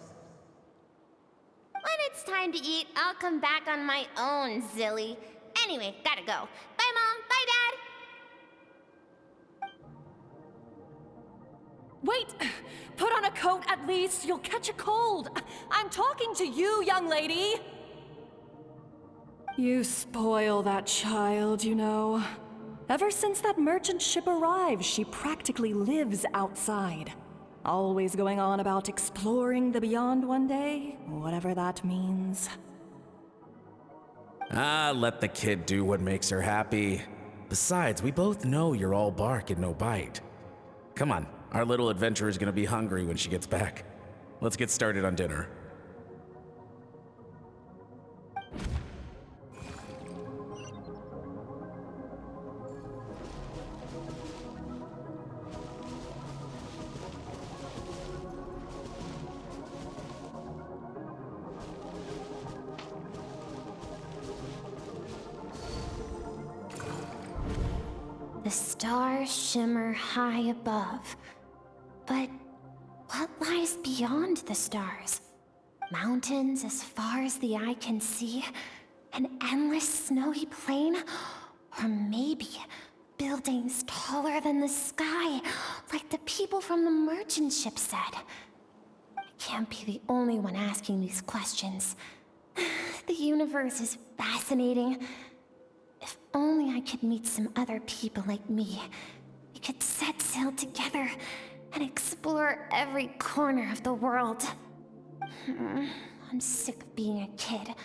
When it's time to eat, I'll come back on my own, Zilly. Anyway, gotta go. Bye, Mom. Bye, Dad. Wait! Put on a coat at least. You'll catch a cold. I'm talking to you, young lady. You spoil that child, you know. Ever since that merchant ship arrived, she practically lives outside. Always going on about exploring the beyond one day, whatever that means. Let the kid do what makes her happy. Besides, we both know you're all bark and no bite. Come on, our little adventurer's gonna be hungry when she gets back. Let's get started on dinner. The stars shimmer high above. But what lies beyond the stars? Mountains as far as the eye can see? An endless snowy plain? Or maybe buildings taller than the sky, like the people from the merchant ship said? I can't be the only one asking these questions. The universe is fascinating. If only I could meet some other people like me. We could set sail together and explore every corner of the world. I'm sick of being a kid.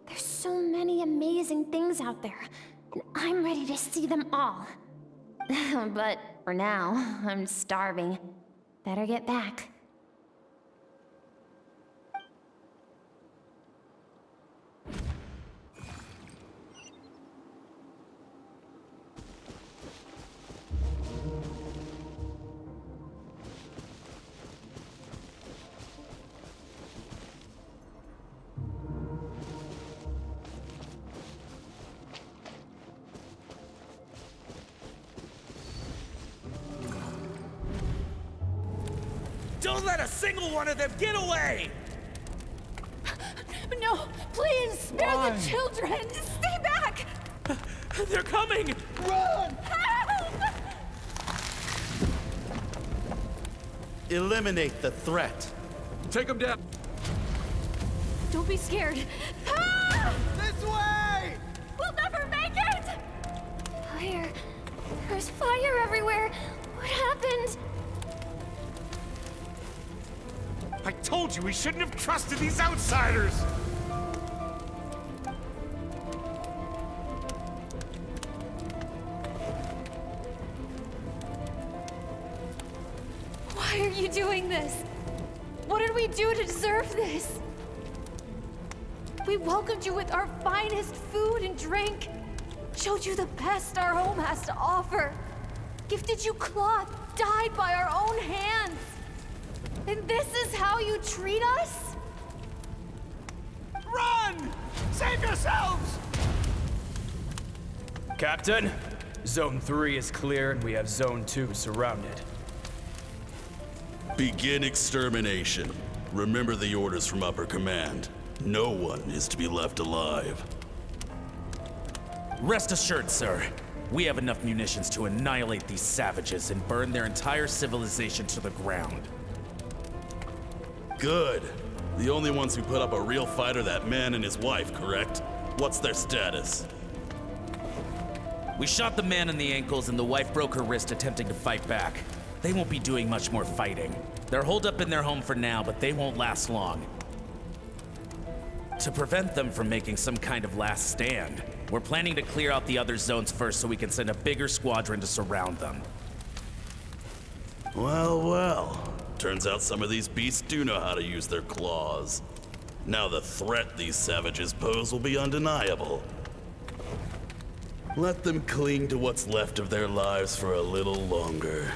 There's so many amazing things out there, and I'm ready to see them all. But for now, I'm starving. Better get back. Don't let a single one of them get away! No, please, spare the children! Stay back! They're coming! Run! Help! Eliminate the threat. Take them down! Don't be scared. This way! We'll never make it! Fire. There's fire everywhere. What happened? I told you we shouldn't have trusted these outsiders! Why are you doing this? What did we do to deserve this? We welcomed you with our finest food and drink, showed you the best our home has to offer, gifted you cloth dyed by our own hands. And this is how you treat us? Run! Save yourselves! Captain, Zone 3 is clear and we have Zone 2 surrounded. Begin extermination. Remember the orders from upper command. No one is to be left alive. Rest assured, sir. We have enough munitions to annihilate these savages and burn their entire civilization to the ground. Good. The only ones who put up a real fight are that man and his wife, correct? What's their status? We shot the man in the ankles and the wife broke her wrist attempting to fight back. They won't be doing much more fighting. They're holed up in their home for now, but they won't last long. To prevent them from making some kind of last stand, we're planning to clear out the other zones first so we can send a bigger squadron to surround them. Well, well. Turns out some of these beasts do know how to use their claws. Now the threat these savages pose will be undeniable. Let them cling to what's left of their lives for a little longer.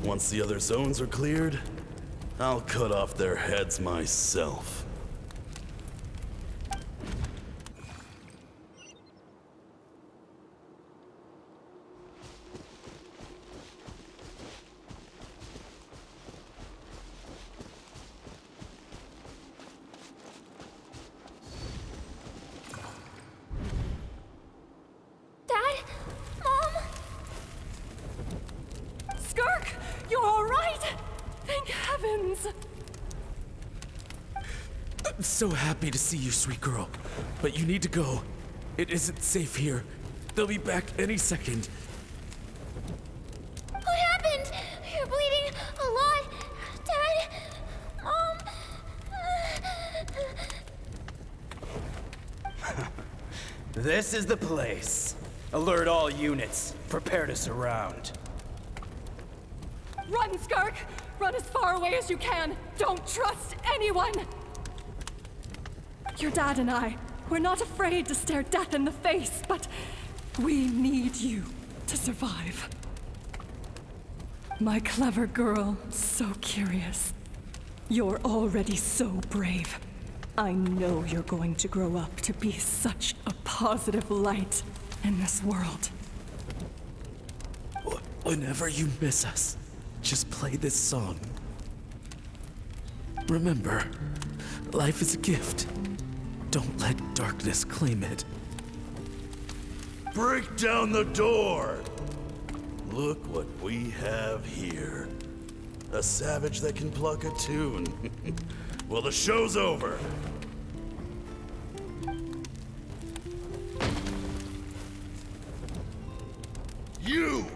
Once the other zones are cleared, I'll cut off their heads myself. Dad? Mom? Skirk, you're all right? Thank heavens. I'm so happy to see you, sweet girl. But you need to go. It isn't safe here. They'll be back any second. What happened? You're bleeding a lot. Dad? Mom? This is the place. Alert all units. Prepare to surround. Run, Skirk! Run as far away as you can. Don't trust anyone. Your dad and I, we're not afraid to stare death in the face, but we need you to survive. My clever girl, so curious. You're already so brave. I know you're going to grow up to be such a positive light in this world. Whenever you miss us, just play this song. Remember, life is a gift. Don't let darkness claim it. Break down the door! Look what we have here. A savage that can pluck a tune. Well, the show's over. You!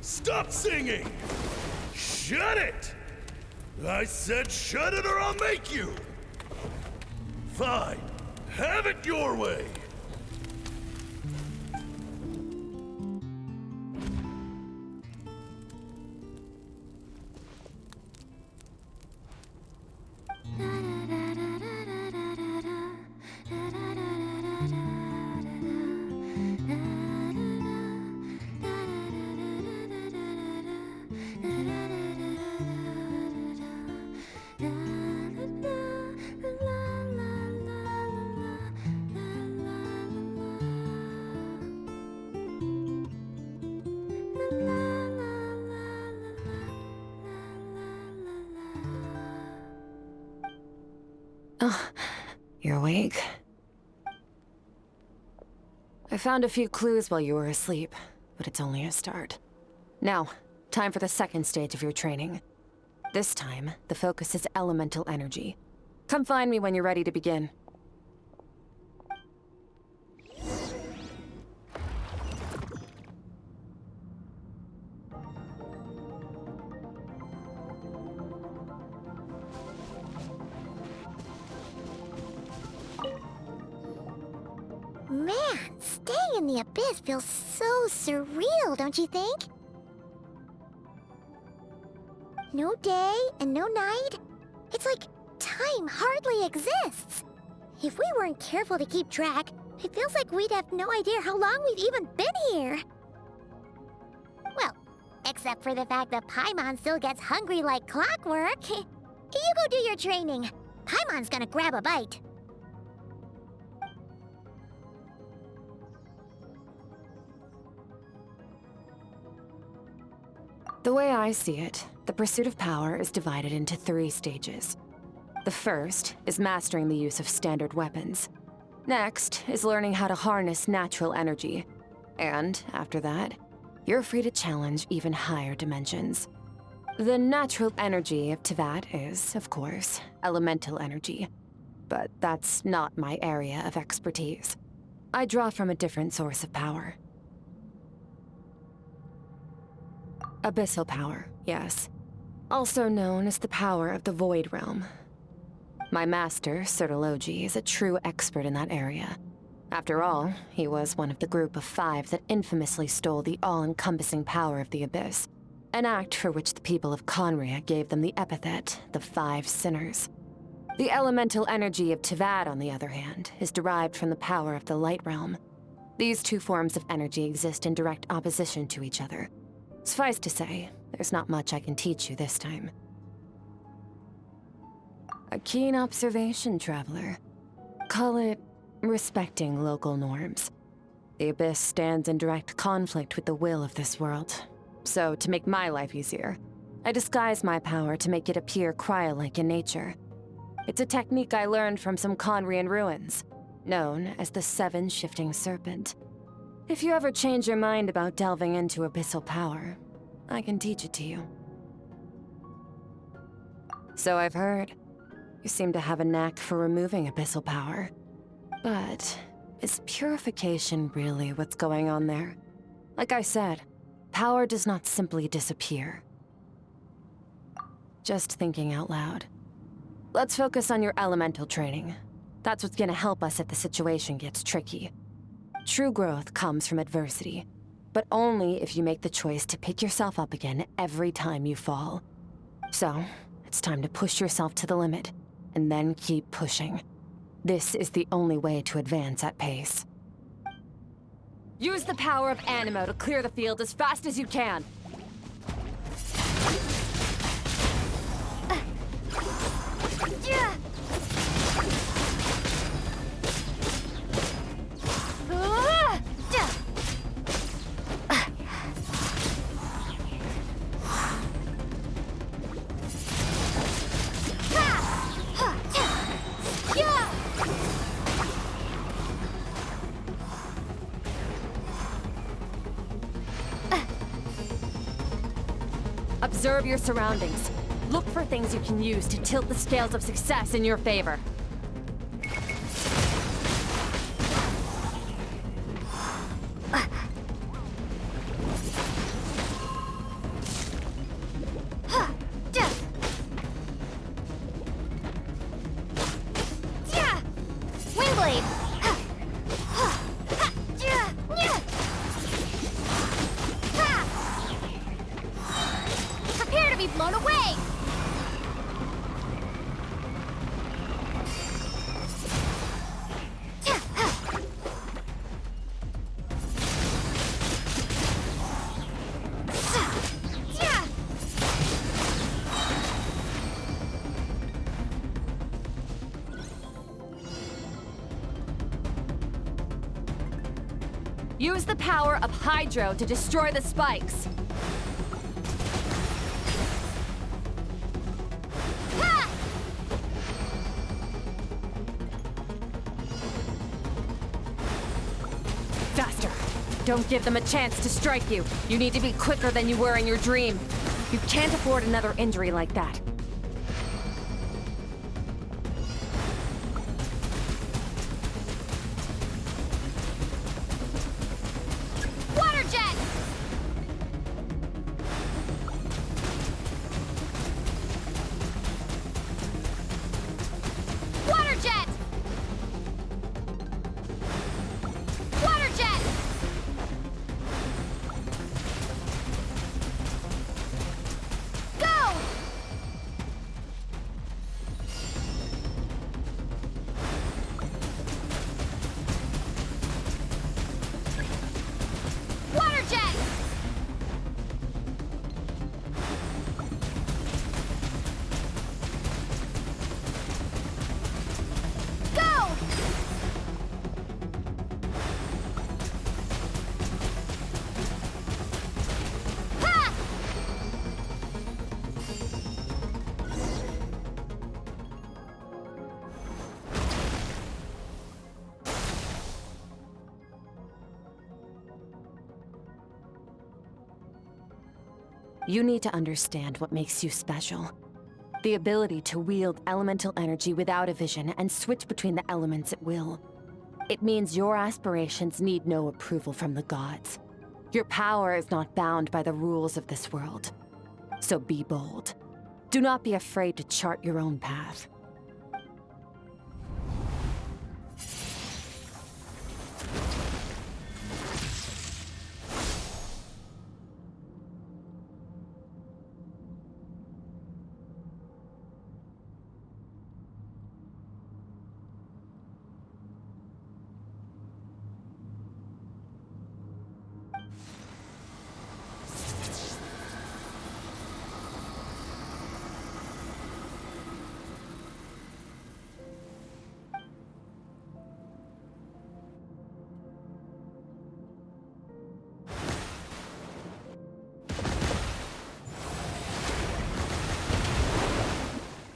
Stop singing! Shut it! I said shut it or I'll make you! Fine. Have it your way! Oh, you're awake? I found a few clues while you were asleep, but it's only a start. Now, time for the second stage of your training. This time, the focus is elemental energy. Come find me when you're ready to begin. Man, staying in the abyss feels so surreal, don't you think? No day and no night. It's like time hardly exists. If we weren't careful to keep track, it feels like we'd have no idea how long we've even been here. Well, except for the fact that Paimon still gets hungry like clockwork. You go do your training. Paimon's gonna grab a bite. The way I see it, The pursuit of power is divided into 3 stages. The first is mastering the use of standard weapons. Next is learning how to harness natural energy. And after that, you're free to challenge even higher dimensions. The natural energy of Teyvat is, of course, elemental energy. But that's not my area of expertise. I draw from a different source of power. Abyssal power, yes. Also known as the power of the Void Realm. My master, Sertologi, is a true expert in that area. After all, he was one of the group of 5 that infamously stole the all-encompassing power of the Abyss, an act for which the people of Conria gave them the epithet, the 5 Sinners. The elemental energy of Teyvat, on the other hand, is derived from the power of the Light Realm. These 2 forms of energy exist in direct opposition to each other. Suffice to say, there's not much I can teach you this time. A keen observation, traveler. Call it respecting local norms. The Abyss stands in direct conflict with the will of this world. So, to make my life easier, I disguise my power to make it appear cryo-like in nature. It's a technique I learned from some Conrian ruins, known as the 7 Shifting Serpent. If you ever change your mind about delving into abyssal power, I can teach it to you. So I've heard. You seem to have a knack for removing abyssal power. But is purification really what's going on there? Like I said, power does not simply disappear. Just thinking out loud. Let's focus on your elemental training. That's what's gonna help us if the situation gets tricky. True growth comes from adversity, but only if you make the choice to pick yourself up again every time you fall. So, it's time to push yourself to the limit, and then keep pushing. This is the only way to advance at pace. Use the power of Animo to clear the field as fast as you can. Observe your surroundings. Look for things you can use to tilt the scales of success in your favor. Use the power of Hydro to destroy the spikes. Ha! Faster. Don't give them a chance to strike you. You need to be quicker than you were in your dream. You can't afford another injury like that. You need to understand what makes you special. The ability to wield elemental energy without a vision and switch between the elements at will. It means your aspirations need no approval from the gods. Your power is not bound by the rules of this world. So be bold. Do not be afraid to chart your own path.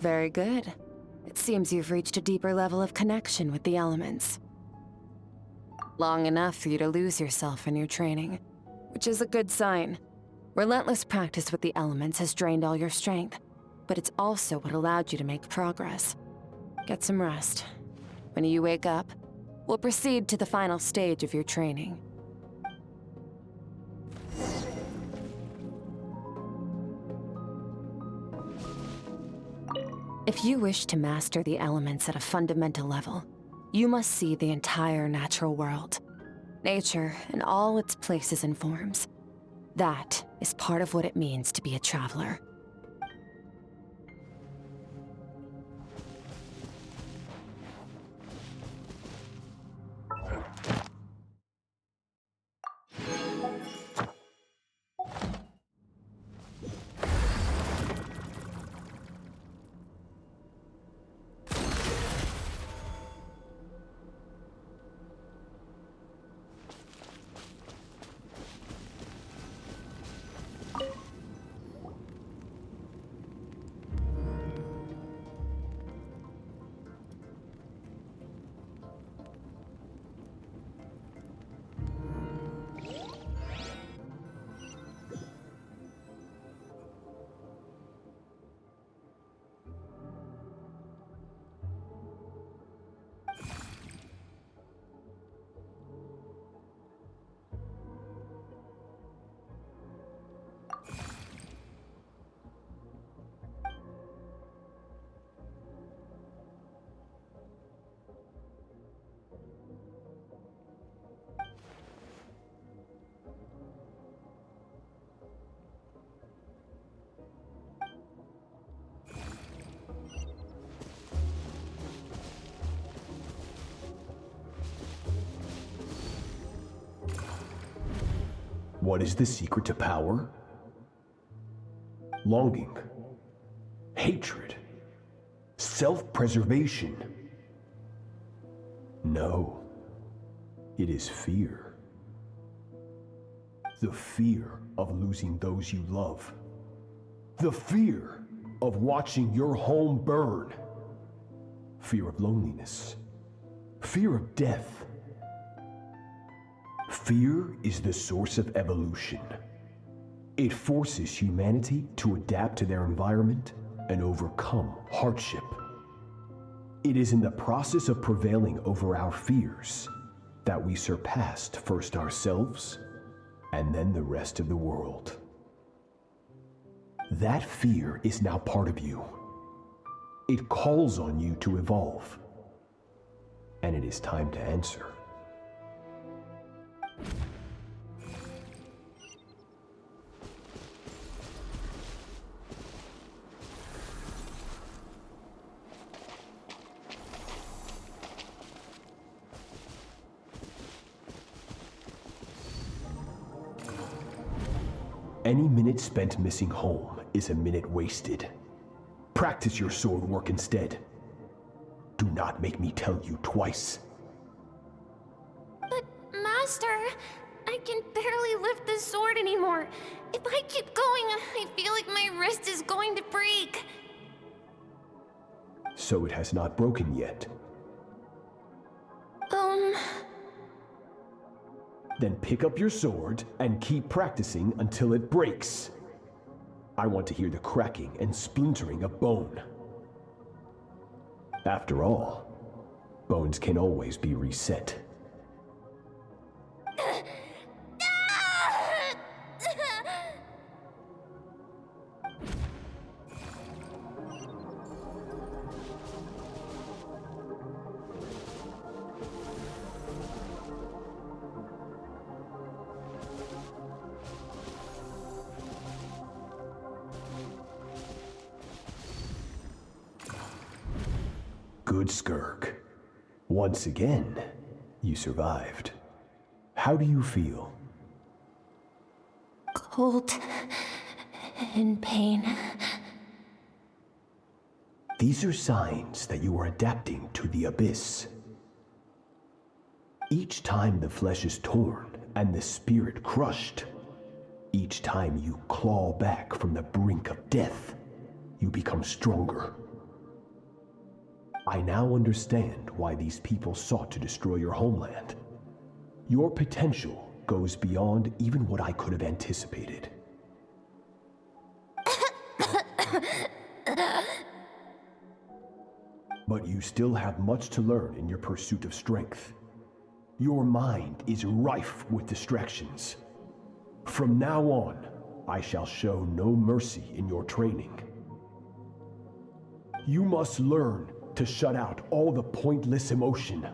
Very good. It seems you've reached a deeper level of connection with the elements. Long enough for you to lose yourself in your training, which is a good sign. Relentless practice with the elements has drained all your strength, but it's also what allowed you to make progress. Get some rest. When you wake up, we'll proceed to the final stage of your training. If you wish to master the elements at a fundamental level, you must see the entire natural world. Nature in all its places and forms. That is part of what it means to be a traveler. What is the secret to power? Longing, hatred, self-preservation. No, it is fear. The fear of losing those you love. The fear of watching your home burn. Fear of loneliness. Fear of death. Fear is the source of evolution. It forces humanity to adapt to their environment and overcome hardship. It is in the process of prevailing over our fears that we surpassed first ourselves and then the rest of the world. That fear is now part of you. It calls on you to evolve. And it is time to answer. Any minute spent missing home is a minute wasted. Practice your sword work instead. Do not make me tell you twice. But, Master, I can barely lift the sword anymore. If I keep going, I feel like my wrist is going to break. So it has not broken yet. Then pick up your sword and keep practicing until it breaks. I want to hear the cracking and splintering of bone. After all, bones can always be reset. Good Skirk. Once again, you survived. How do you feel? Cold and pain. These are signs that you are adapting to the abyss. Each time the flesh is torn and the spirit crushed, each time you claw back from the brink of death, you become stronger. I now understand why these people sought to destroy your homeland. Your potential goes beyond even what I could have anticipated. But you still have much to learn in your pursuit of strength. Your mind is rife with distractions. From now on, I shall show no mercy in your training. You must learn to shut out all the pointless emotion,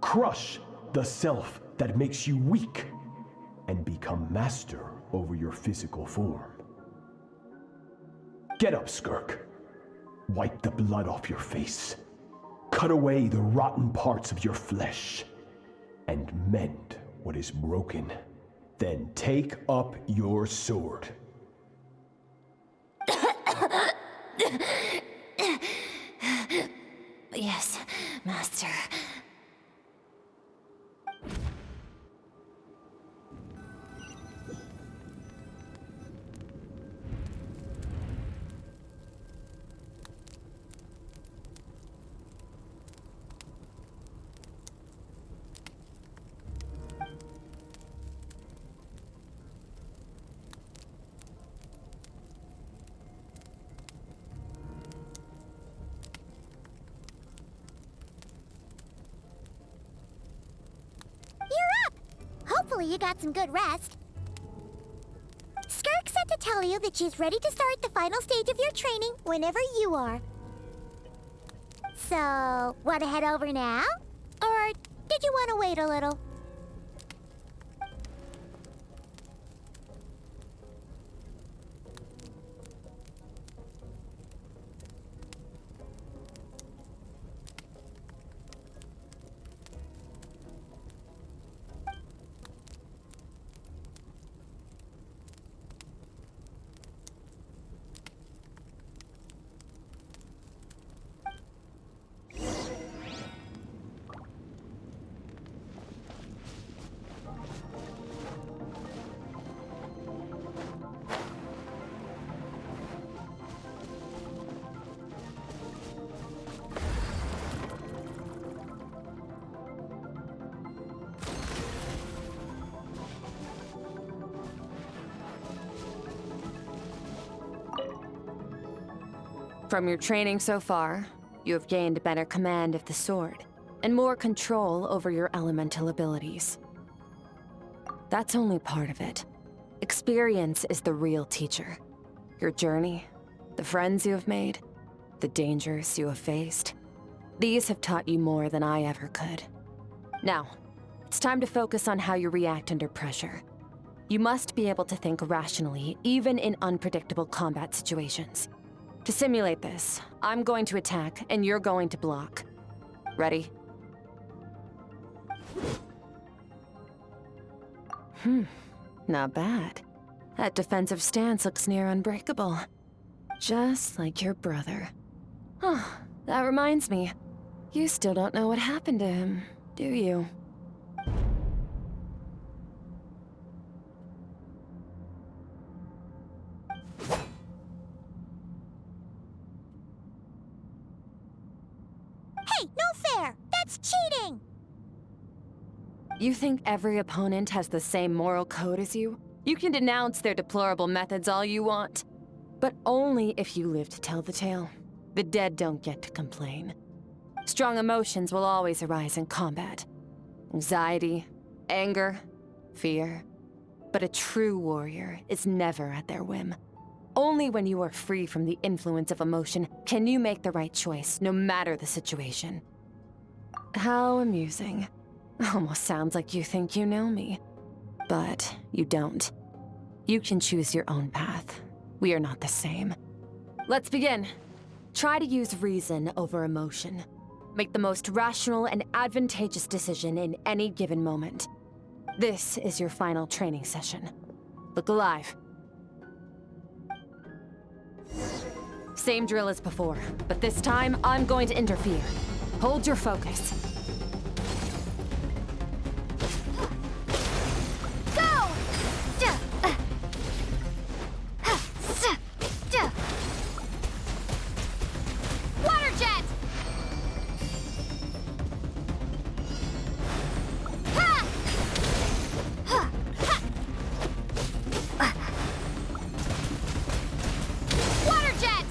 crush the self that makes you weak, and become master over your physical form. Get up, Skirk. Wipe the blood off your face. Cut away the rotten parts of your flesh, and mend what is broken. Then take up your sword. Yes, Master. Hopefully you got some good rest. Skirk said to tell you that she's ready to start the final stage of your training whenever you are. So, want to head over now? Or did you want to wait a little? From your training so far, you have gained better command of the sword, and more control over your elemental abilities. That's only part of it. Experience is the real teacher. Your journey, the friends you have made, the dangers you have faced. These have taught you more than I ever could. Now, it's time to focus on how you react under pressure. You must be able to think rationally, even in unpredictable combat situations. To simulate this, I'm going to attack, and you're going to block. Ready? Not bad. That defensive stance looks near unbreakable. Just like your brother. Oh, that reminds me. You still don't know what happened to him, do you? Hey, no fair! That's cheating! You think every opponent has the same moral code as you? You can denounce their deplorable methods all you want. But only if you live to tell the tale. The dead don't get to complain. Strong emotions will always arise in combat. Anxiety, anger, fear. But a true warrior is never at their whim. Only when you are free from the influence of emotion can you make the right choice, no matter the situation. How amusing. Almost sounds like you think you know me. But you don't. You can choose your own path. We are not the same. Let's begin. Try to use reason over emotion. Make the most rational and advantageous decision in any given moment. This is your final training session. Look alive. Same drill as before, but this time I'm going to interfere. Hold your focus. Go! Water jet! Water jet!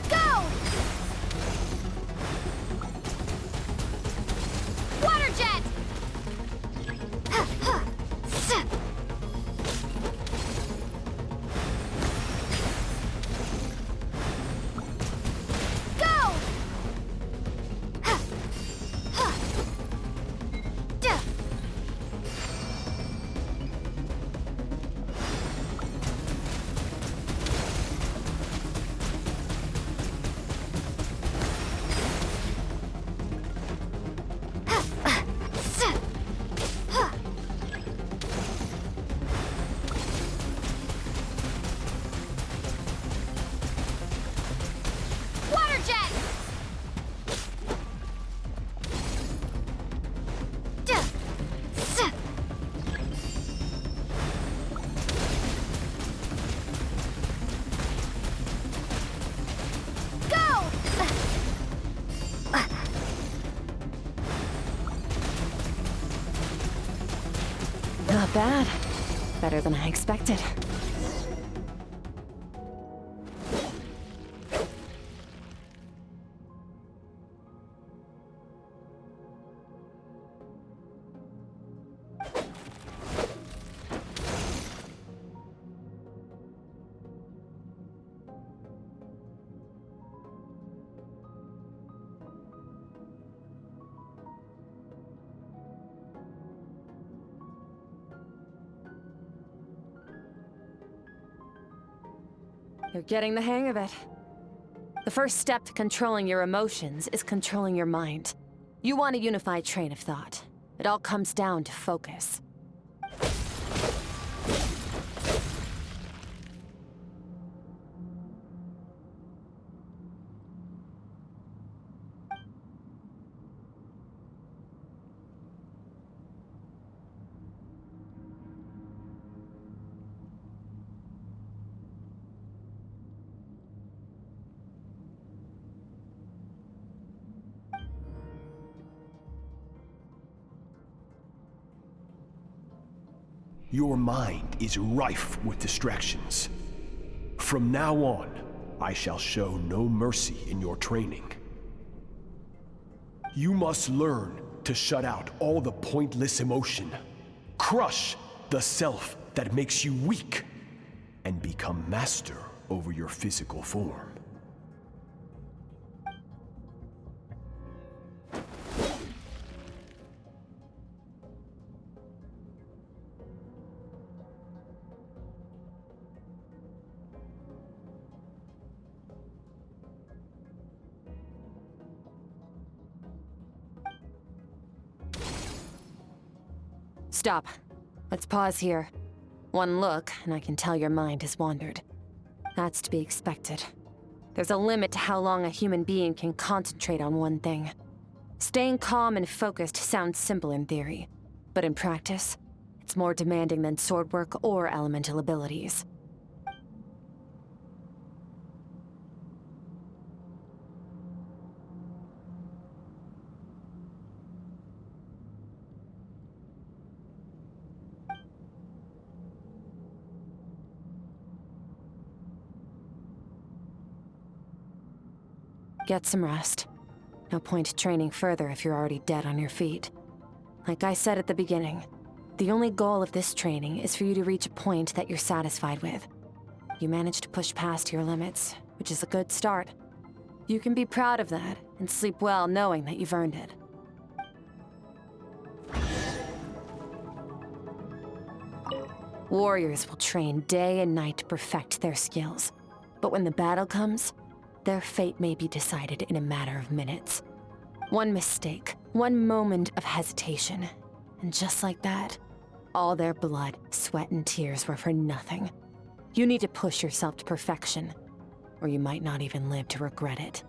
Go! Water jet! Go! Water jet! Go! Not bad. Better than I expected. You're getting the hang of it. The first step to controlling your emotions is controlling your mind. You want a unified train of thought. It all comes down to focus. Your mind is rife with distractions. From now on, I shall show no mercy in your training. You must learn to shut out all the pointless emotion, crush the self that makes you weak, and become master over your physical form. Stop. Let's pause here. One look, and I can tell your mind has wandered. That's to be expected. There's a limit to how long a human being can concentrate on one thing. Staying calm and focused sounds simple in theory, but in practice, it's more demanding than sword work or elemental abilities. Get some rest. No point training further if you're already dead on your feet. Like I said at the beginning, the only goal of this training is for you to reach a point that you're satisfied with. You managed to push past your limits, which is a good start. You can be proud of that and sleep well knowing that you've earned it. Warriors will train day and night to perfect their skills, but when the battle comes, their fate may be decided in a matter of minutes. One mistake, one moment of hesitation, and just like that, all their blood, sweat, and tears were for nothing. You need to push yourself to perfection, or you might not even live to regret it.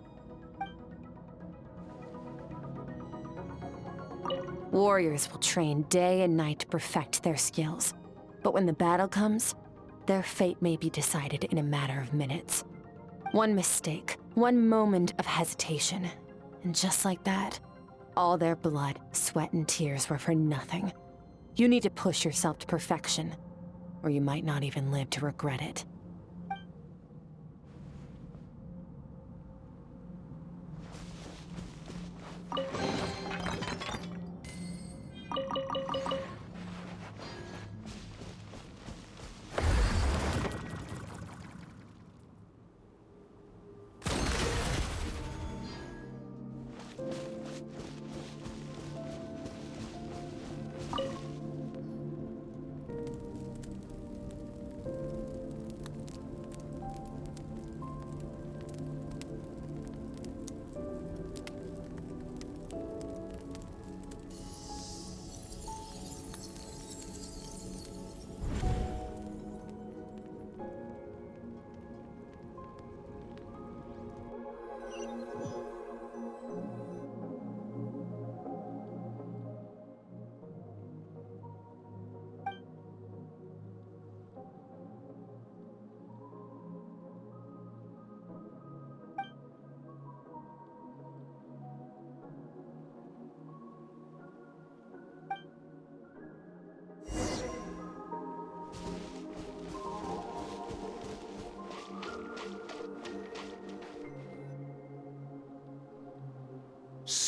Warriors will train day and night to perfect their skills, but when the battle comes, their fate may be decided in a matter of minutes. One mistake, one moment of hesitation, and just like that, all their blood, sweat, and tears were for nothing. You need to push yourself to perfection, or you might not even live to regret it.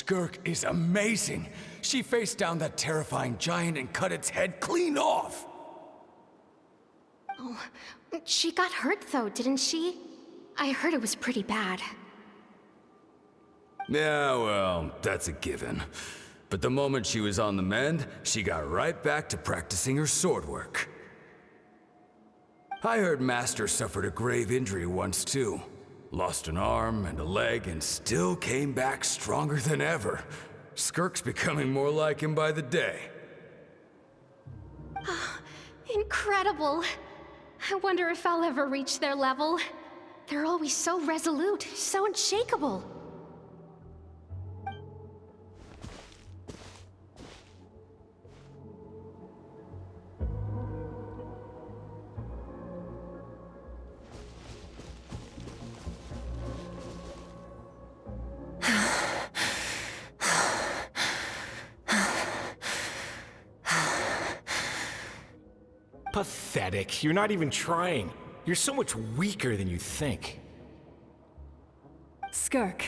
Skirk is amazing. She faced down that terrifying giant and cut its head clean off. Oh, she got hurt though, didn't she? I heard it was pretty bad. Yeah, well, that's a given. But the moment she was on the mend, she got right back to practicing her sword work. I heard Master suffered a grave injury once too. Lost an arm and a leg and still came back stronger than ever. Skirk's becoming more like him by the day. Incredible. I wonder if I'll ever reach their level. They're always so resolute, so unshakable. Pathetic. You're not even trying. You're so much weaker than you think. Skirk,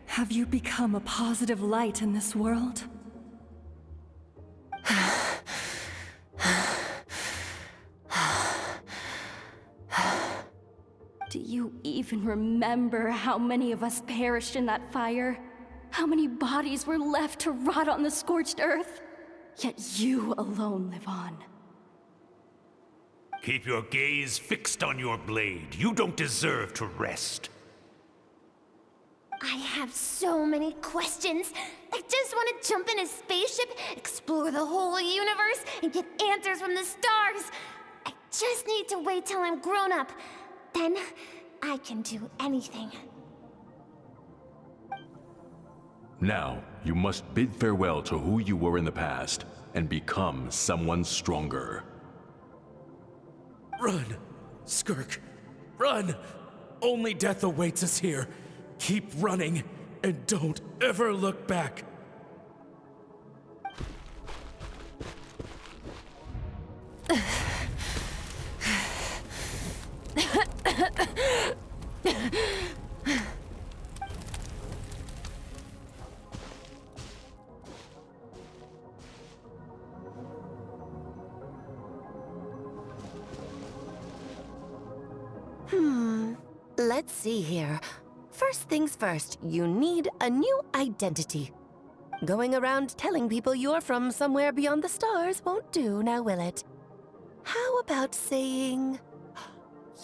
have you become a positive light in this world? Do you even remember how many of us perished in that fire? How many bodies were left to rot on the scorched earth? Yet you alone live on. Keep your gaze fixed on your blade. You don't deserve to rest. I have so many questions. I just want to jump in a spaceship, explore the whole universe, and get answers from the stars. I just need to wait till I'm grown up. Then I can do anything. Now, you must bid farewell to who you were in the past and become someone stronger. Run, Skirk, run! Only death awaits us here. Keep running, and don't ever look back. Let's see here. First things first, you need a new identity. Going around telling people you're from somewhere beyond the stars won't do, now will it? How about saying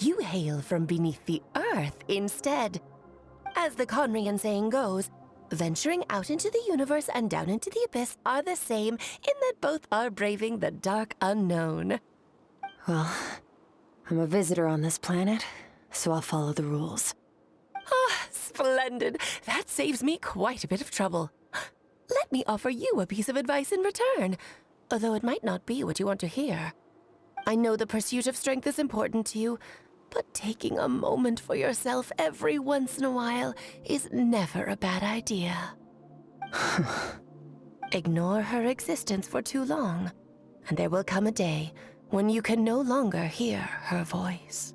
you hail from beneath the earth instead? As the Conrian saying goes, venturing out into the universe and down into the abyss are the same in that both are braving the dark unknown. Well, I'm a visitor on this planet, so I'll follow the rules. Ah, splendid. That saves me quite a bit of trouble. Let me offer you a piece of advice in return, although it might not be what you want to hear. I know the pursuit of strength is important to you, but taking a moment for yourself every once in a while is never a bad idea. Ignore her existence for too long, and there will come a day when you can no longer hear her voice.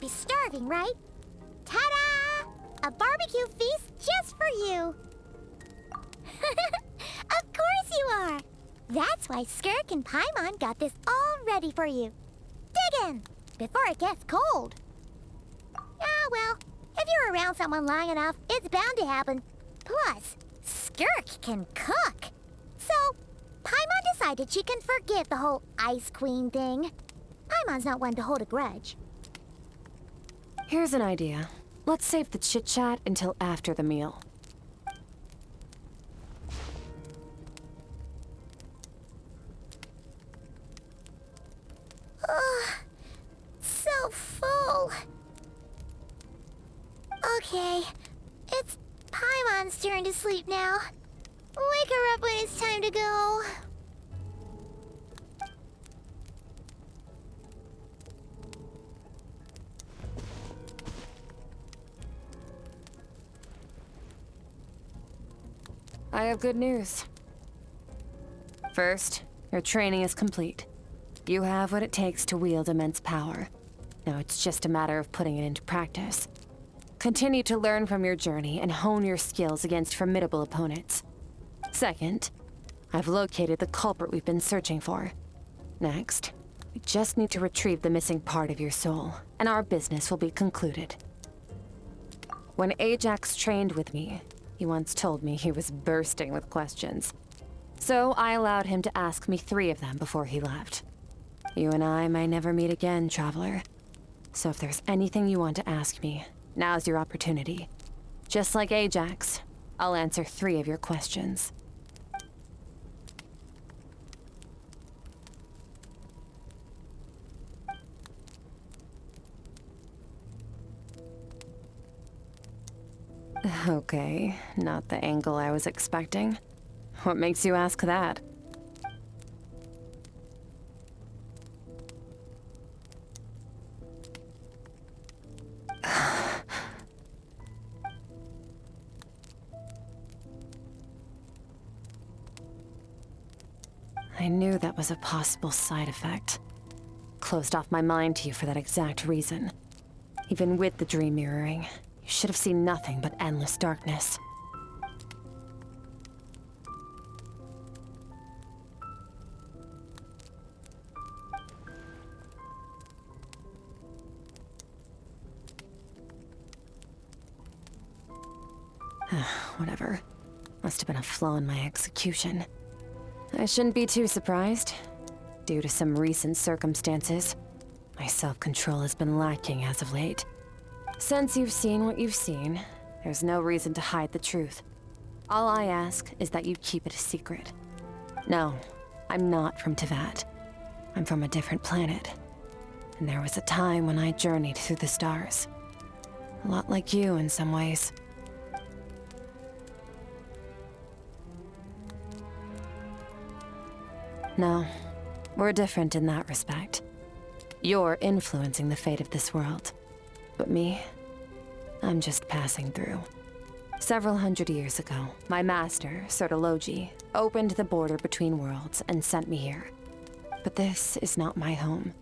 Be starving, right? Ta-da! A barbecue feast just for you! Of course you are! That's why Skirk and Paimon got this all ready for you. Dig in, before it gets cold. Ah, well, if you're around someone long enough, it's bound to happen. Plus, Skirk can cook. So, Paimon decided she can forget the whole Ice Queen thing. Paimon's not one to hold a grudge. Here's an idea. Let's save the chit-chat until after the meal. Ugh, so full. Okay, it's Paimon's turn to sleep now. Wake her up when it's time to go. I have good news. First, your training is complete. You have what it takes to wield immense power. Now it's just a matter of putting it into practice. Continue to learn from your journey and hone your skills against formidable opponents. Second, I've located the culprit we've been searching for. Next, we just need to retrieve the missing part of your soul, and our business will be concluded. When Ajax trained with me, he once told me he was bursting with questions. So I allowed him to ask me 3 of them before he left. You and I may never meet again, Traveler. So if there's anything you want to ask me, now's your opportunity. Just like Ajax, I'll answer 3 of your questions. Okay, not the angle I was expecting. What makes you ask that? I knew that was a possible side effect. Closed off my mind to you for that exact reason. Even with the dream mirroring, you should have seen nothing but endless darkness. Whatever. Must have been a flaw in my execution. I shouldn't be too surprised. Due to some recent circumstances, my self-control has been lacking as of late. Since you've seen what you've seen, there's no reason to hide the truth. All I ask is that you keep it a secret. No, I'm not from Teyvat. I'm from a different planet. And there was a time when I journeyed through the stars. A lot like you in some ways. No, we're different in that respect. You're influencing the fate of this world. But me, I'm just passing through. Several hundred years ago, my master, Sertologi, opened the border between worlds and sent me here. But this is not my home.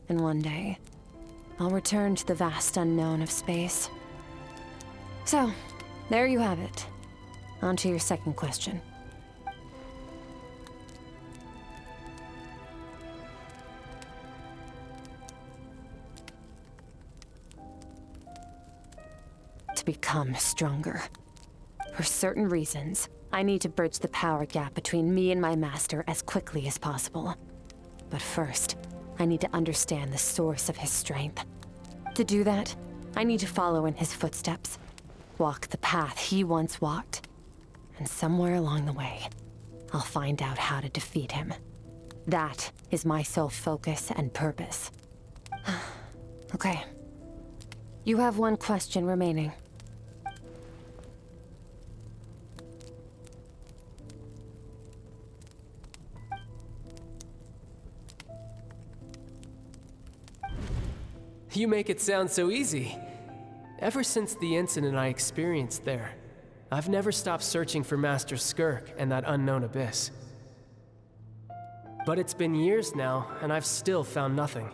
And one day, I'll return to the vast unknown of space. So, there you have it. On to your second question. To become stronger. For certain reasons, I need to bridge the power gap between me and my master as quickly as possible. But first, I need to understand the source of his strength. To do that, I need to follow in his footsteps, walk the path he once walked, and somewhere along the way, I'll find out how to defeat him. That is my sole focus and purpose. Okay. You have one question remaining. You make it sound so easy. Ever since the incident I experienced there, I've never stopped searching for Master Skirk and that unknown abyss. But it's been years now, and I've still found nothing.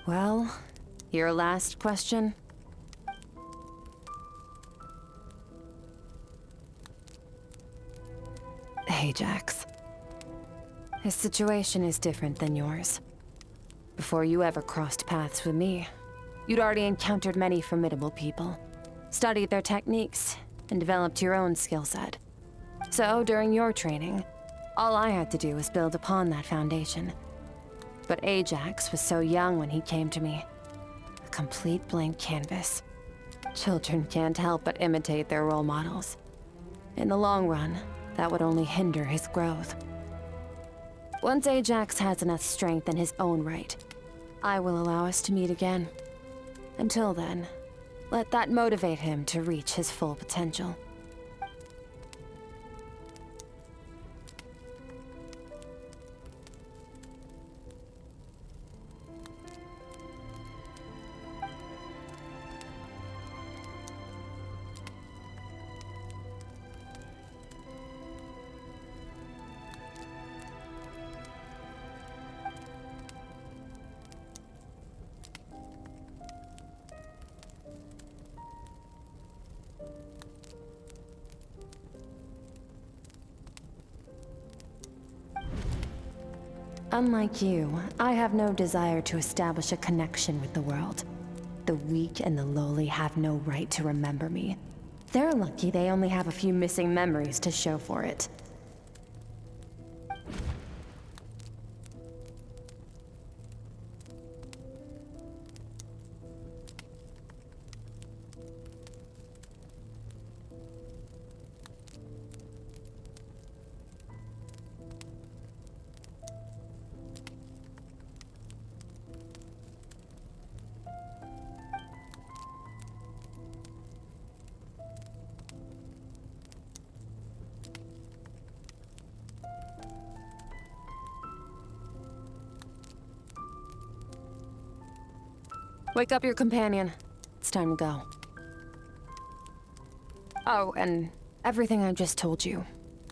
Well, your last question? Ajax. His situation is different than yours. Before you ever crossed paths with me, you'd already encountered many formidable people, studied their techniques, and developed your own skill set. So, during your training, all I had to do was build upon that foundation. But Ajax was so young when he came to me. A complete blank canvas. Children can't help but imitate their role models. In the long run, that would only hinder his growth. Once Ajax has enough strength in his own right, I will allow us to meet again. Until then, let that motivate him to reach his full potential. Unlike you, I have no desire to establish a connection with the world. The weak and the lowly have no right to remember me. They're lucky they only have a few missing memories to show for it. Wake up your companion. It's time to go. Oh, and everything I just told you,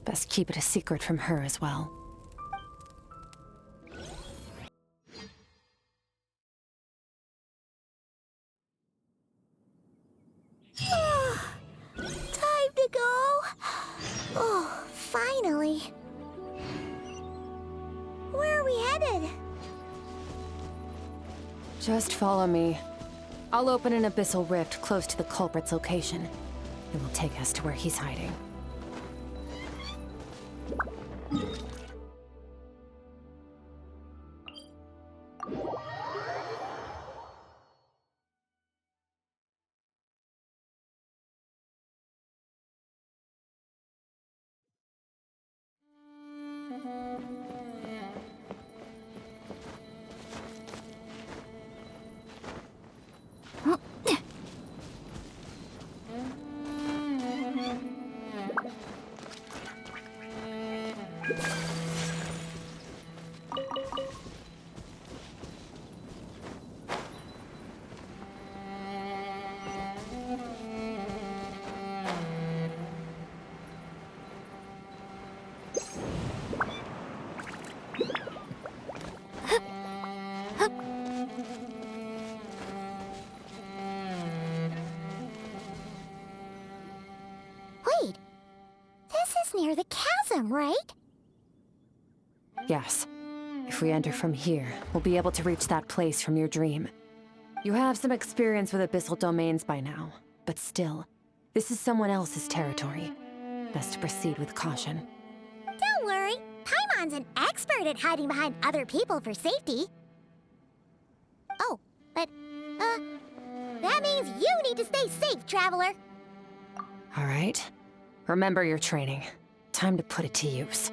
best keep it a secret from her as well. Time to go. Oh, finally. Where are we headed? Just follow me. I'll open an abyssal rift close to the culprit's location. It will take us to where he's hiding. is near the chasm, right? Yes. If we enter from here, we'll be able to reach that place from your dream. You have some experience with abyssal domains by now, but still, this is someone else's territory. Best to proceed with caution. Don't worry. Paimon's an expert at hiding behind other people for safety. Oh, but, that means you need to stay safe, Traveler. All right. Remember your training. Time to put it to use.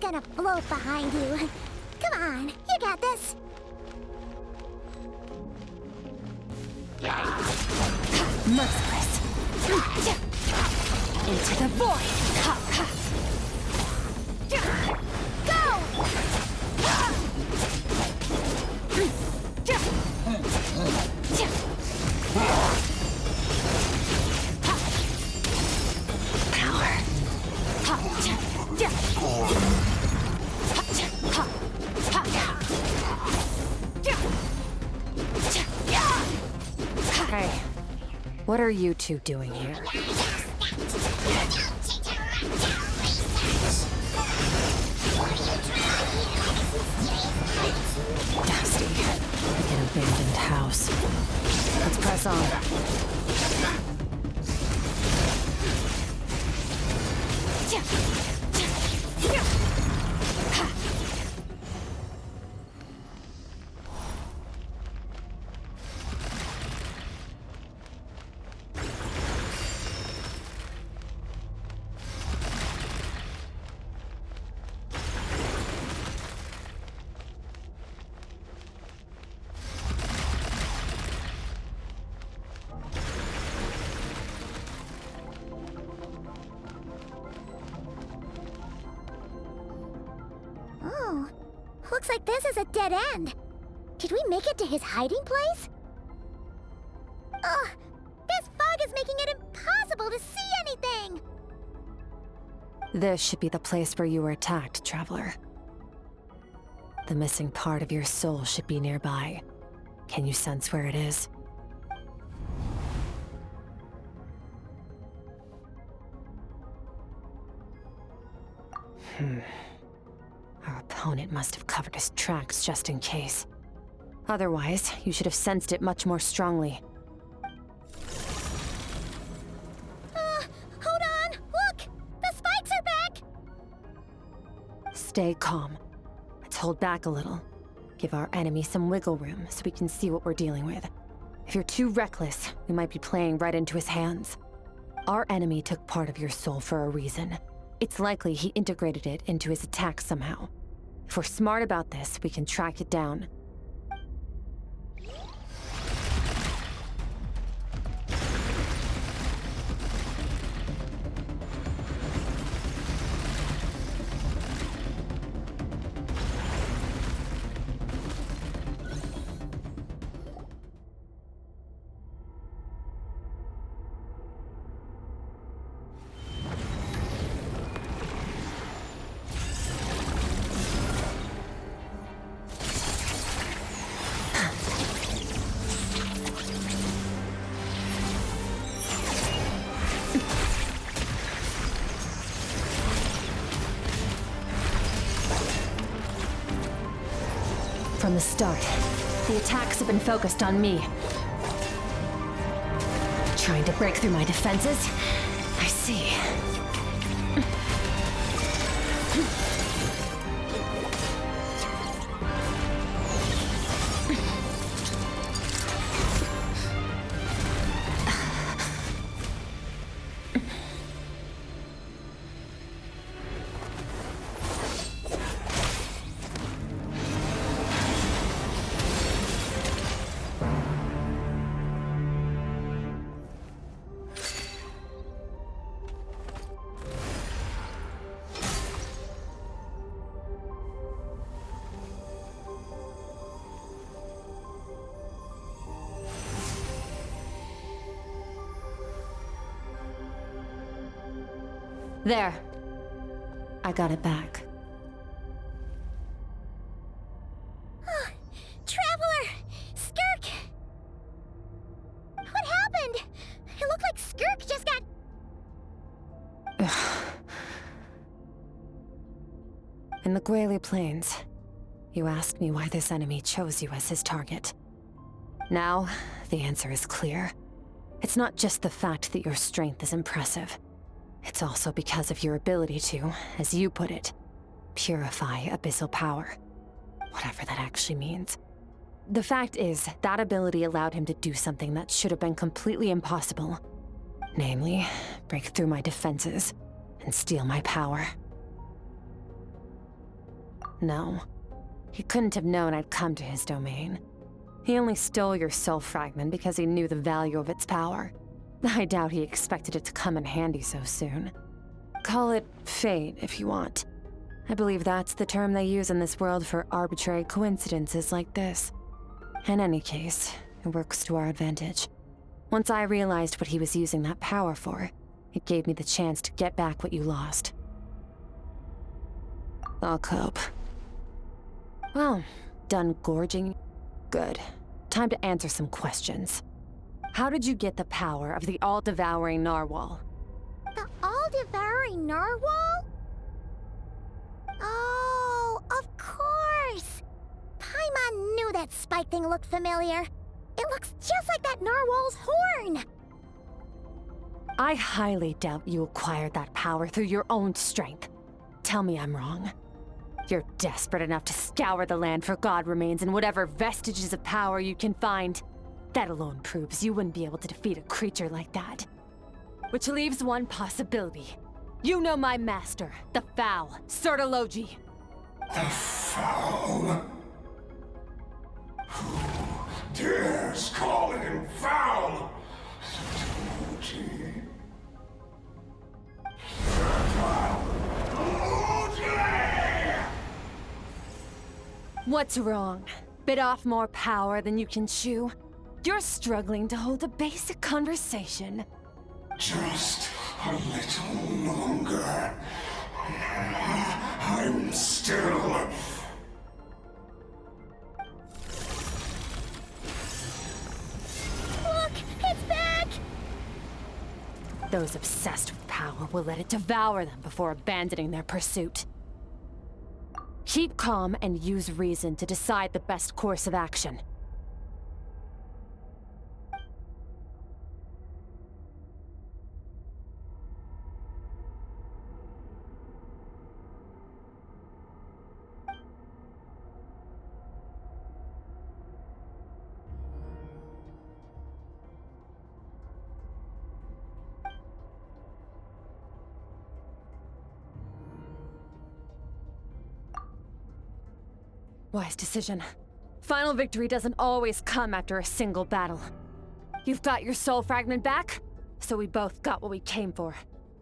Gonna float behind you. Come on, you got this. Merciless. Into the void. Hey, what are you two doing here? Dusty, like an abandoned house. Let's press on. Oh, looks like this is a dead end. Did we make it to his hiding place? Ugh, this fog is making it impossible to see anything! This should be the place where you were attacked, Traveler. The missing part of your soul should be nearby. Can you sense where it is? Our opponent must have covered his tracks just in case. Otherwise, you should have sensed it much more strongly. Hold on! Look! The spikes are back! Stay calm. Let's hold back a little. Give our enemy some wiggle room so we can see what we're dealing with. If you're too reckless, we might be playing right into his hands. Our enemy took part of your soul for a reason. It's likely he integrated it into his attack somehow. If we're smart about this, we can track it down. From the start, the attacks have been focused on me. Trying to break through my defenses? I see. There. I got it back. Traveler! Skirk! What happened? It looked like Skirk just got... In the Gwali Plains, you asked me why this enemy chose you as his target. Now, the answer is clear. It's not just the fact that your strength is impressive. It's also because of your ability to, as you put it, purify abyssal power. Whatever that actually means. The fact is, that ability allowed him to do something that should have been completely impossible. Namely, break through my defenses and steal my power. No, he couldn't have known I'd come to his domain. He only stole your soul fragment because he knew the value of its power. I doubt he expected it to come in handy so soon. Call it fate, if you want. I believe that's the term they use in this world for arbitrary coincidences like this. In any case, it works to our advantage. Once I realized what he was using that power for, it gave me the chance to get back what you lost. I'll cope. Well, done gorging? Good. Time to answer some questions. How did you get the power of the all-devouring narwhal? The all-devouring narwhal? Oh, of course! Paimon knew that spike thing looked familiar. It looks just like that narwhal's horn! I highly doubt you acquired that power through your own strength. Tell me I'm wrong. You're desperate enough to scour the land for god remains and whatever vestiges of power you can find. That alone proves you wouldn't be able to defeat a creature like that. Which leaves one possibility. You know my master, the Foul, Sertologi. The Foul? Who dares call him Foul? Sertologi. What's wrong? Bit off more power than you can chew? You're struggling to hold a basic conversation. Just a little longer. I'm still... Look! It's back! Those obsessed with power will let it devour them before abandoning their pursuit. Keep calm and use reason to decide the best course of action. Wise decision. Final victory doesn't always come after a single battle. You've got your soul fragment back, so we both got what we came for.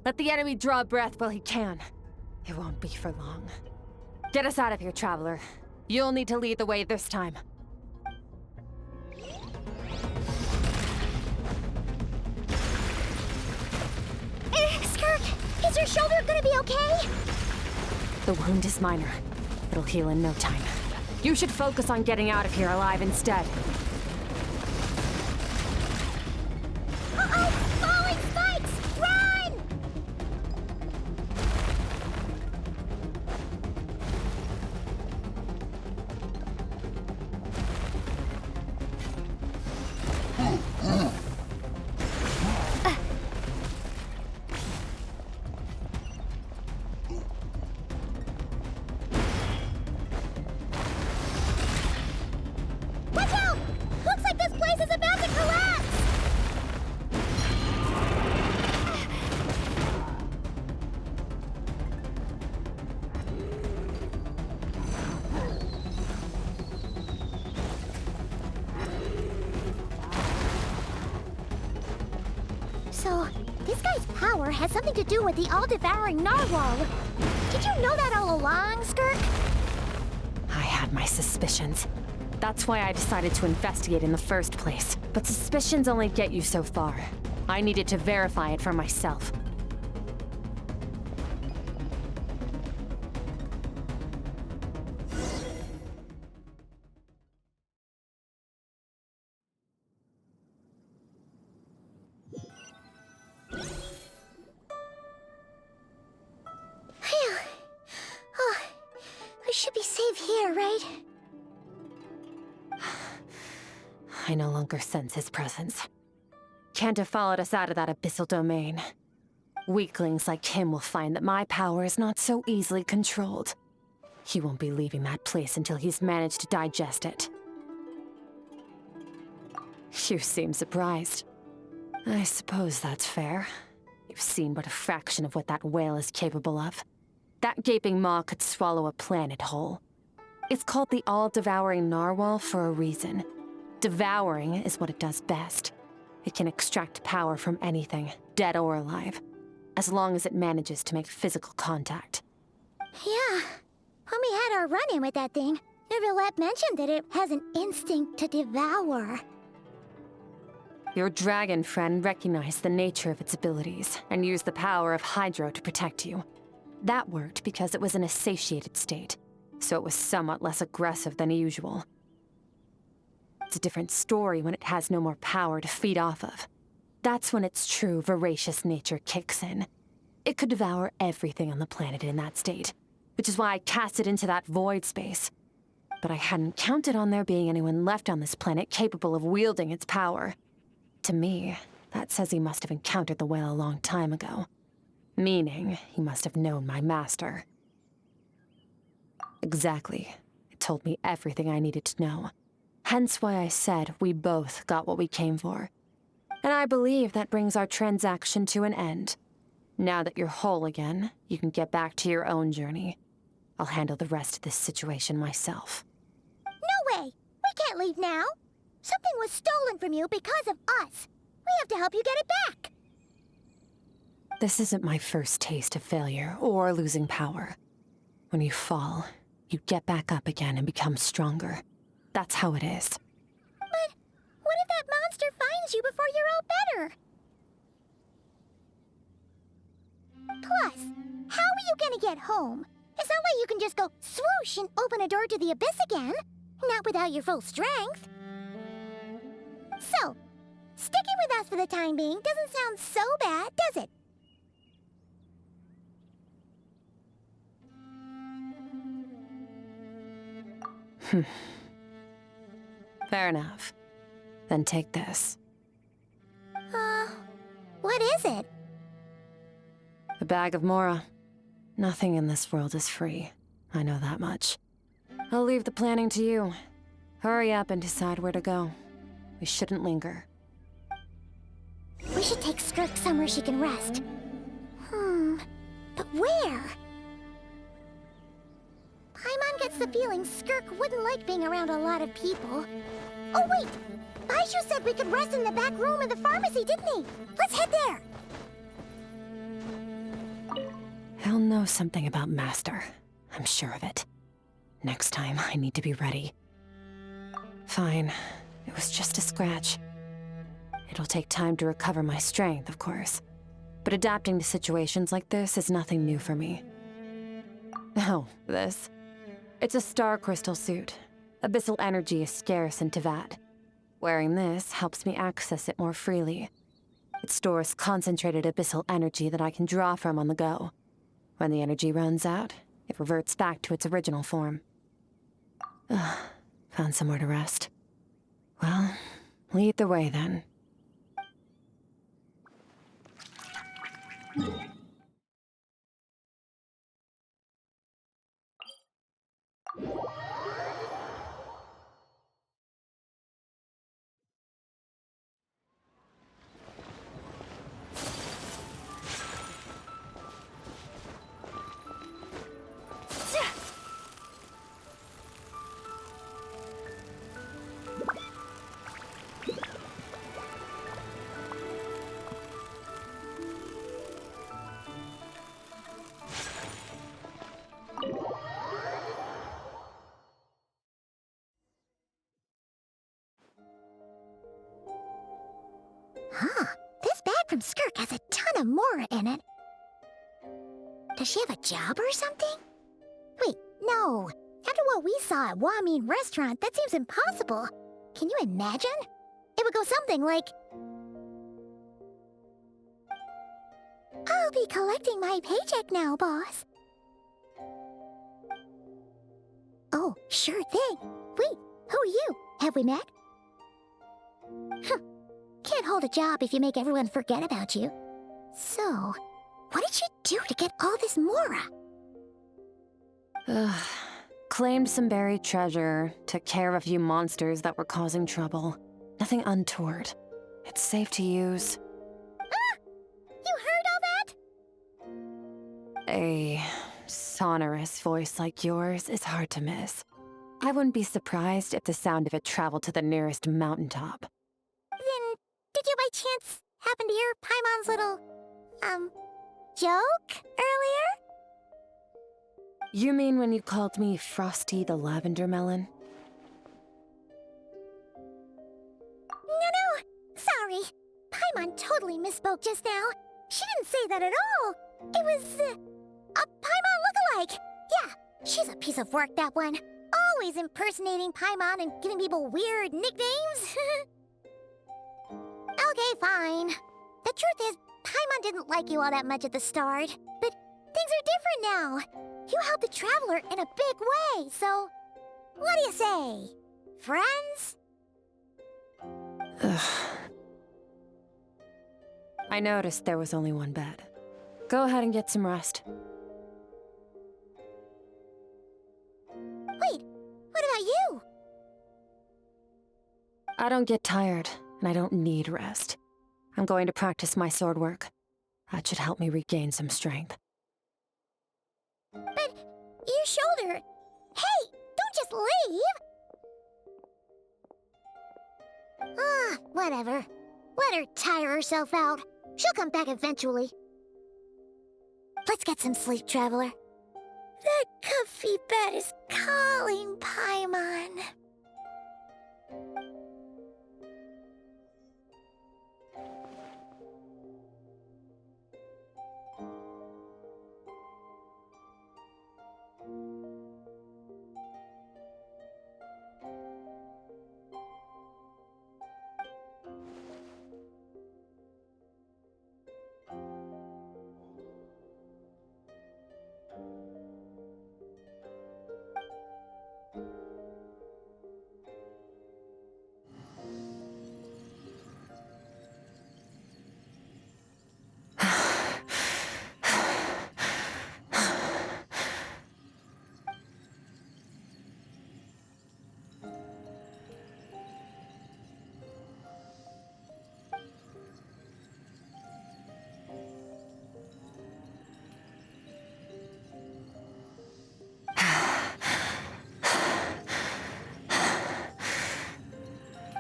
Let the enemy draw breath while he can. It won't be for long. Get us out of here, Traveler. You'll need to lead the way this time. Skirk, is your shoulder gonna be okay? The wound is minor. It'll heal in no time. You should focus on getting out of here alive instead. Uh-oh! Falling spikes! Run! This guy's power has something to do with the all-devouring narwhal. Did you know that all along, Skirk? I had my suspicions. That's why I decided to investigate in the first place. But suspicions only get you so far. I needed to verify it for myself. Phew. Oh, I should be safe here, right? I no longer sense his presence. Can't have followed us out of that abyssal domain. Weaklings like him will find that my power is not so easily controlled. He won't be leaving that place until he's managed to digest it. You seem surprised. I suppose that's fair. You've seen but a fraction of what that whale is capable of. That gaping maw could swallow a planet whole. It's called the all-devouring narwhal for a reason. Devouring is what it does best. It can extract power from anything, dead or alive, as long as it manages to make physical contact. Yeah. When we had our run-in with that thing, Neverlet mentioned that it has an instinct to devour. Your dragon friend recognized the nature of its abilities and used the power of Hydro to protect you. That worked because it was in a satiated state, so it was somewhat less aggressive than usual. It's a different story when it has no more power to feed off of. That's when its true voracious nature kicks in. It could devour everything on the planet in that state, which is why I cast it into that void space. But I hadn't counted on there being anyone left on this planet capable of wielding its power. To me, that says he must have encountered the whale a long time ago. Meaning, he must have known my master. Exactly. It told me everything I needed to know. Hence why I said we both got what we came for. And I believe that brings our transaction to an end. Now that you're whole again, you can get back to your own journey. I'll handle the rest of this situation myself. No way! We can't leave now! Something was stolen from you because of us. We have to help you get it back. This isn't my first taste of failure or losing power. When you fall, you get back up again and become stronger. That's how it is. But what if that monster finds you before you're all better? Plus, how are you gonna get home? It's not like you can just go swoosh and open a door to the abyss again. Not without your full strength. So, sticking with us for the time being doesn't sound so bad, does it? Fair enough. Then take this. What is it? A bag of Mora. Nothing in this world is free. I know that much. I'll leave the planning to you. Hurry up and decide where to go. We shouldn't linger. We should take Skirk somewhere she can rest. But where? Paimon gets the feeling Skirk wouldn't like being around a lot of people. Oh wait! Baizhu said we could rest in the back room of the pharmacy, didn't he? Let's head there! He'll know something about Master. I'm sure of it. Next time, I need to be ready. Fine. It was just a scratch. It'll take time to recover my strength, of course. But adapting to situations like this is nothing new for me. Oh, this. It's a star crystal suit. Abyssal energy is scarce in Tevat. Wearing this helps me access it more freely. It stores concentrated abyssal energy that I can draw from on the go. When the energy runs out, it reverts back to its original form. Found somewhere to rest. Well, lead the way then. Huh. This bag from Skirk has a ton of Mora in it. Does she have a job or something? Wait, no. After what we saw at Wamin Restaurant, that seems impossible. Can you imagine? It would go something like... I'll be collecting my paycheck now, boss. Oh, sure thing. Wait, who are you? Have we met? Huh. Can't hold a job if you make everyone forget about you. So, what did you do to get all this Mora? Claimed some buried treasure, took care of a few monsters that were causing trouble. Nothing untoward. It's safe to use. Ah! You heard all that? A sonorous voice like yours is hard to miss. I wouldn't be surprised if the sound of it traveled to the nearest mountaintop. Then, did you by chance happen to hear Paimon's little, joke earlier? You mean when you called me Frosty the Lavender Melon? No, sorry. Paimon totally misspoke just now. She didn't say that at all. It was, a Paimon lookalike. Yeah, she's a piece of work, that one. Always impersonating Paimon and giving people weird nicknames. Okay, fine. The truth is, Paimon didn't like you all that much at the start, but things are different now. You helped the Traveler in a big way, so what do you say? Friends? Ugh. I noticed there was only one bed. Go ahead and get some rest. Wait, what about you? I don't get tired, and I don't need rest. I'm going to practice my sword work. That should help me regain some strength. But your shoulder... Hey, don't just leave! Ah, whatever. Let her tire herself out. She'll come back eventually. Let's get some sleep, Traveler. That comfy bed is calling, Paimon.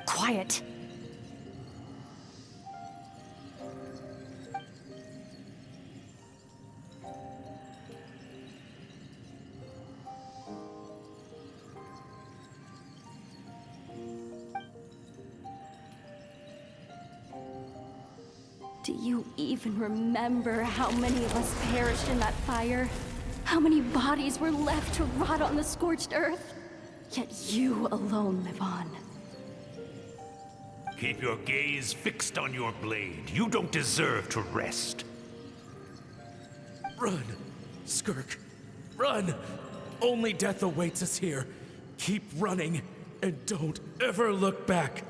Quiet. Do you even remember how many of us perished in that fire? How many bodies were left to rot on the scorched earth? Yet you alone live on. Keep your gaze fixed on your blade. You don't deserve to rest. Run, Skirk. Run! Only death awaits us here. Keep running, and don't ever look back.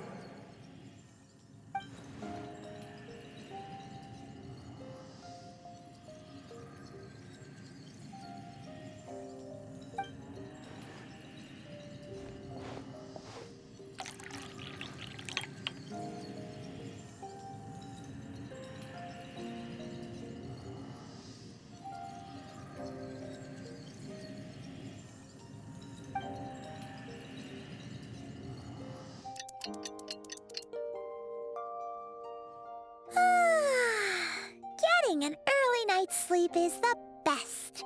Getting an early night's sleep is the best.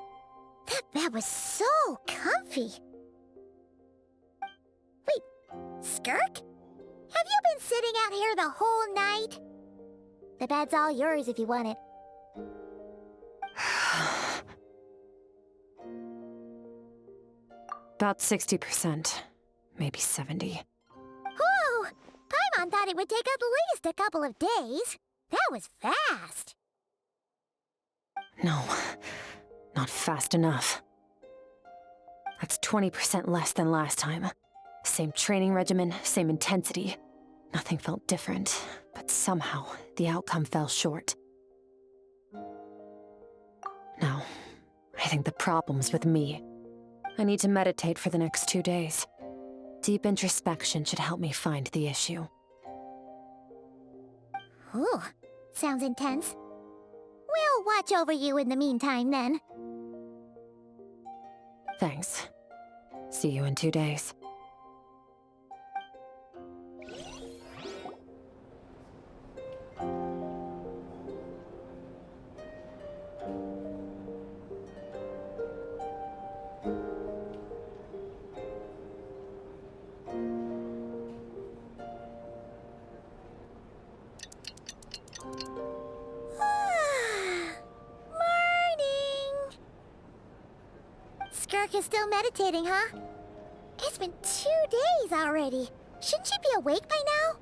That bed was so comfy. Wait, Skirk? Have you been sitting out here the whole night? The bed's all yours if you want it. About 60%, maybe 70. Whew! Paimon thought it would take at least a couple of days. That was fast. No, not fast enough. That's 20% less than last time. Same training regimen, same intensity. Nothing felt different, but somehow the outcome fell short. No, I think the problem's with me. I need to meditate for the next 2 days. Deep introspection should help me find the issue. Ooh, sounds intense. We'll watch over you in the meantime, then. Thanks. See you in 2 days. Skirk is still meditating, huh? It's been 2 days already. Shouldn't she be awake by now?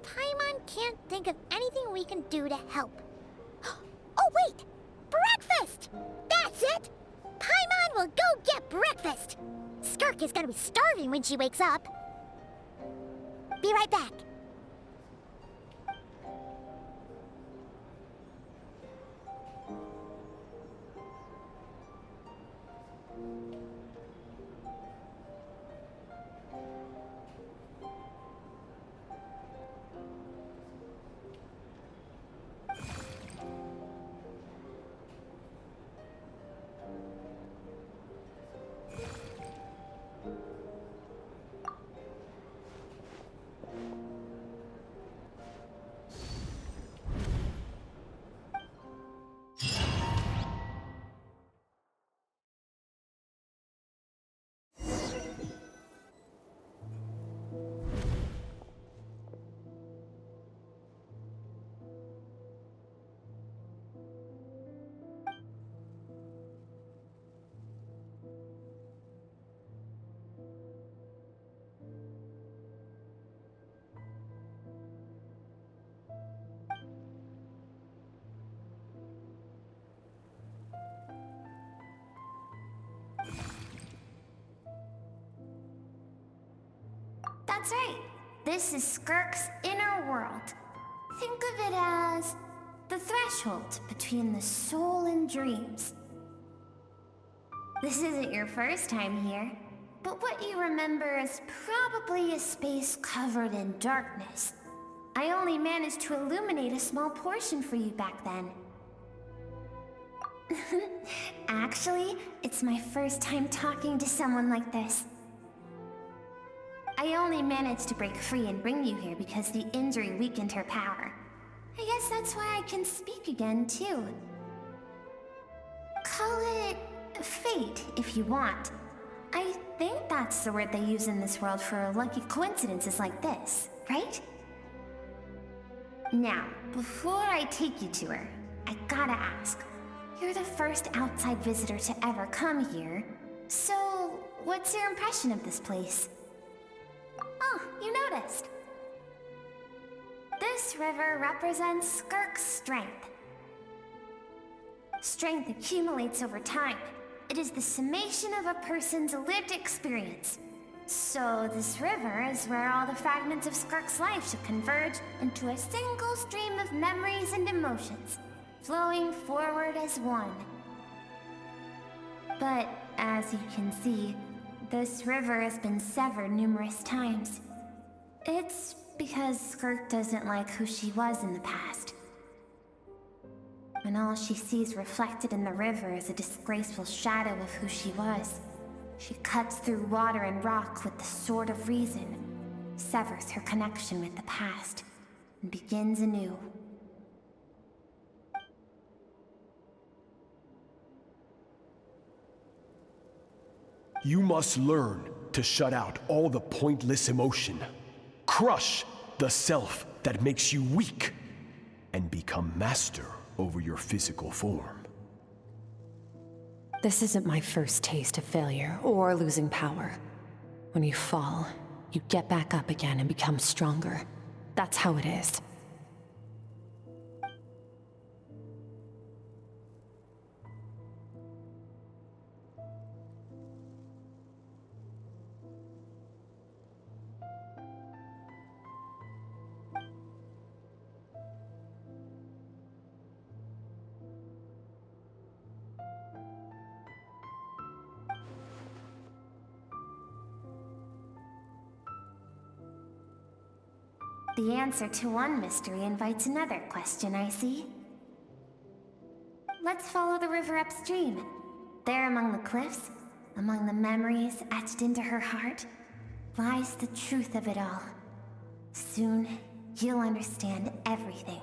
Paimon can't think of anything we can do to help. Oh, wait! Breakfast! That's it! Paimon will go get breakfast! Skirk is gonna be starving when she wakes up. Be right back. That's right. This is Skirk's inner world. Think of it as the threshold between the soul and dreams. This isn't your first time here, but what you remember is probably a space covered in darkness. I only managed to illuminate a small portion for you back then. Actually, it's my first time talking to someone like this. I only managed to break free and bring you here because the injury weakened her power. I guess that's why I can speak again, too. Call it fate, if you want. I think that's the word they use in this world for lucky coincidences like this, right? Now, before I take you to her, I gotta ask. You're the first outside visitor to ever come here, so what's your impression of this place? Oh, you noticed. This river represents Skirk's strength. Strength accumulates over time. It is the summation of a person's lived experience. So this river is where all the fragments of Skirk's life should converge into a single stream of memories and emotions, flowing forward as one. But as you can see, this river has been severed numerous times. It's because Skirk doesn't like who she was in the past. And all she sees reflected in the river is a disgraceful shadow of who she was. She cuts through water and rock with the sword of reason, severs her connection with the past, and begins anew. You must learn to shut out all the pointless emotion. Crush the self that makes you weak, and become master over your physical form. This isn't my first taste of failure or losing power. When you fall, you get back up again and become stronger. That's how it is. The answer to one mystery invites another question, I see. Let's follow the river upstream. There among the cliffs, among the memories etched into her heart, lies the truth of it all. Soon, you'll understand everything.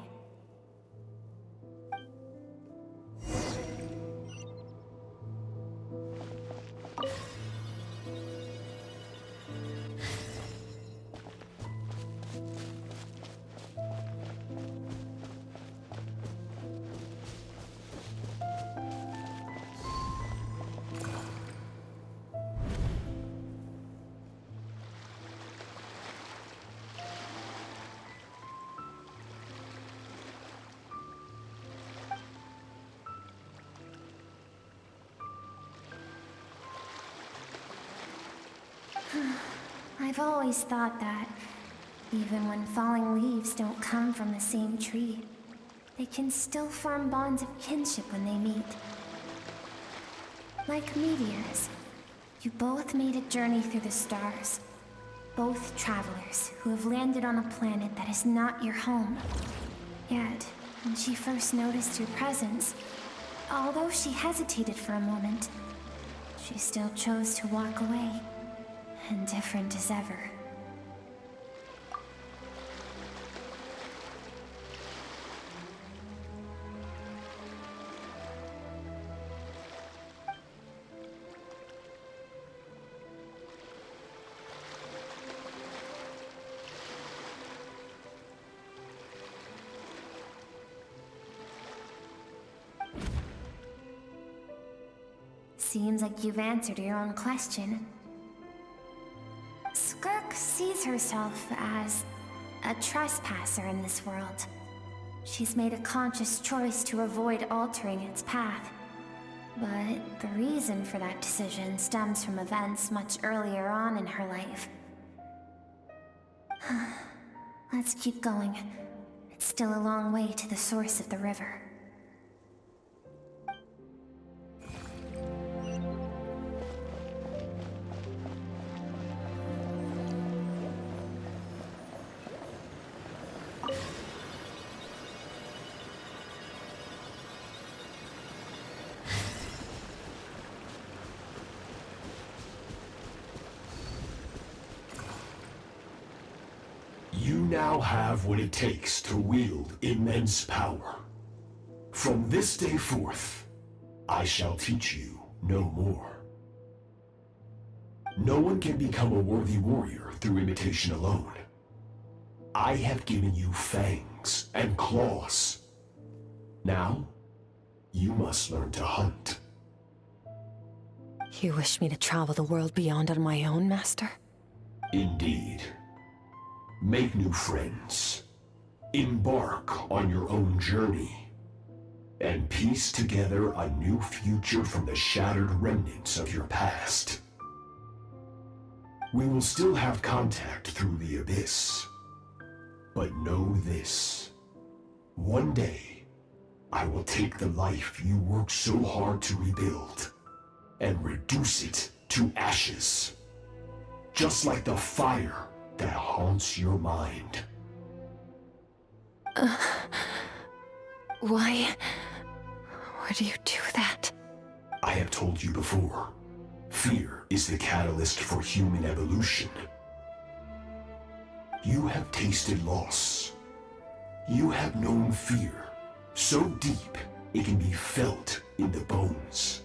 I've always thought that, even when falling leaves don't come from the same tree, they can still form bonds of kinship when they meet. Like meteors, you both made a journey through the stars. Both travelers who have landed on a planet that is not your home. Yet, when she first noticed your presence, although she hesitated for a moment, she still chose to walk away. Indifferent as ever. Seems like you've answered your own question. Skirk sees herself as a trespasser in this world. She's made a conscious choice to avoid altering its path. But the reason for that decision stems from events much earlier on in her life. Let's keep going. It's still a long way to the source of the river. You now have what it takes to wield immense power. From this day forth, I shall teach you no more. No one can become a worthy warrior through imitation alone. I have given you fangs and claws. Now, you must learn to hunt. You wish me to travel the world beyond on my own, Master? Indeed. Make new friends. Embark on your own journey. And piece together a new future from the shattered remnants of your past. We will still have contact through the abyss. But know this. One day, I will take the life you worked so hard to rebuild and reduce it to ashes. Just like the fire that haunts your mind. Why do you do that? I have told you before, fear is the catalyst for human evolution. You have tasted loss. You have known fear, so deep it can be felt in the bones.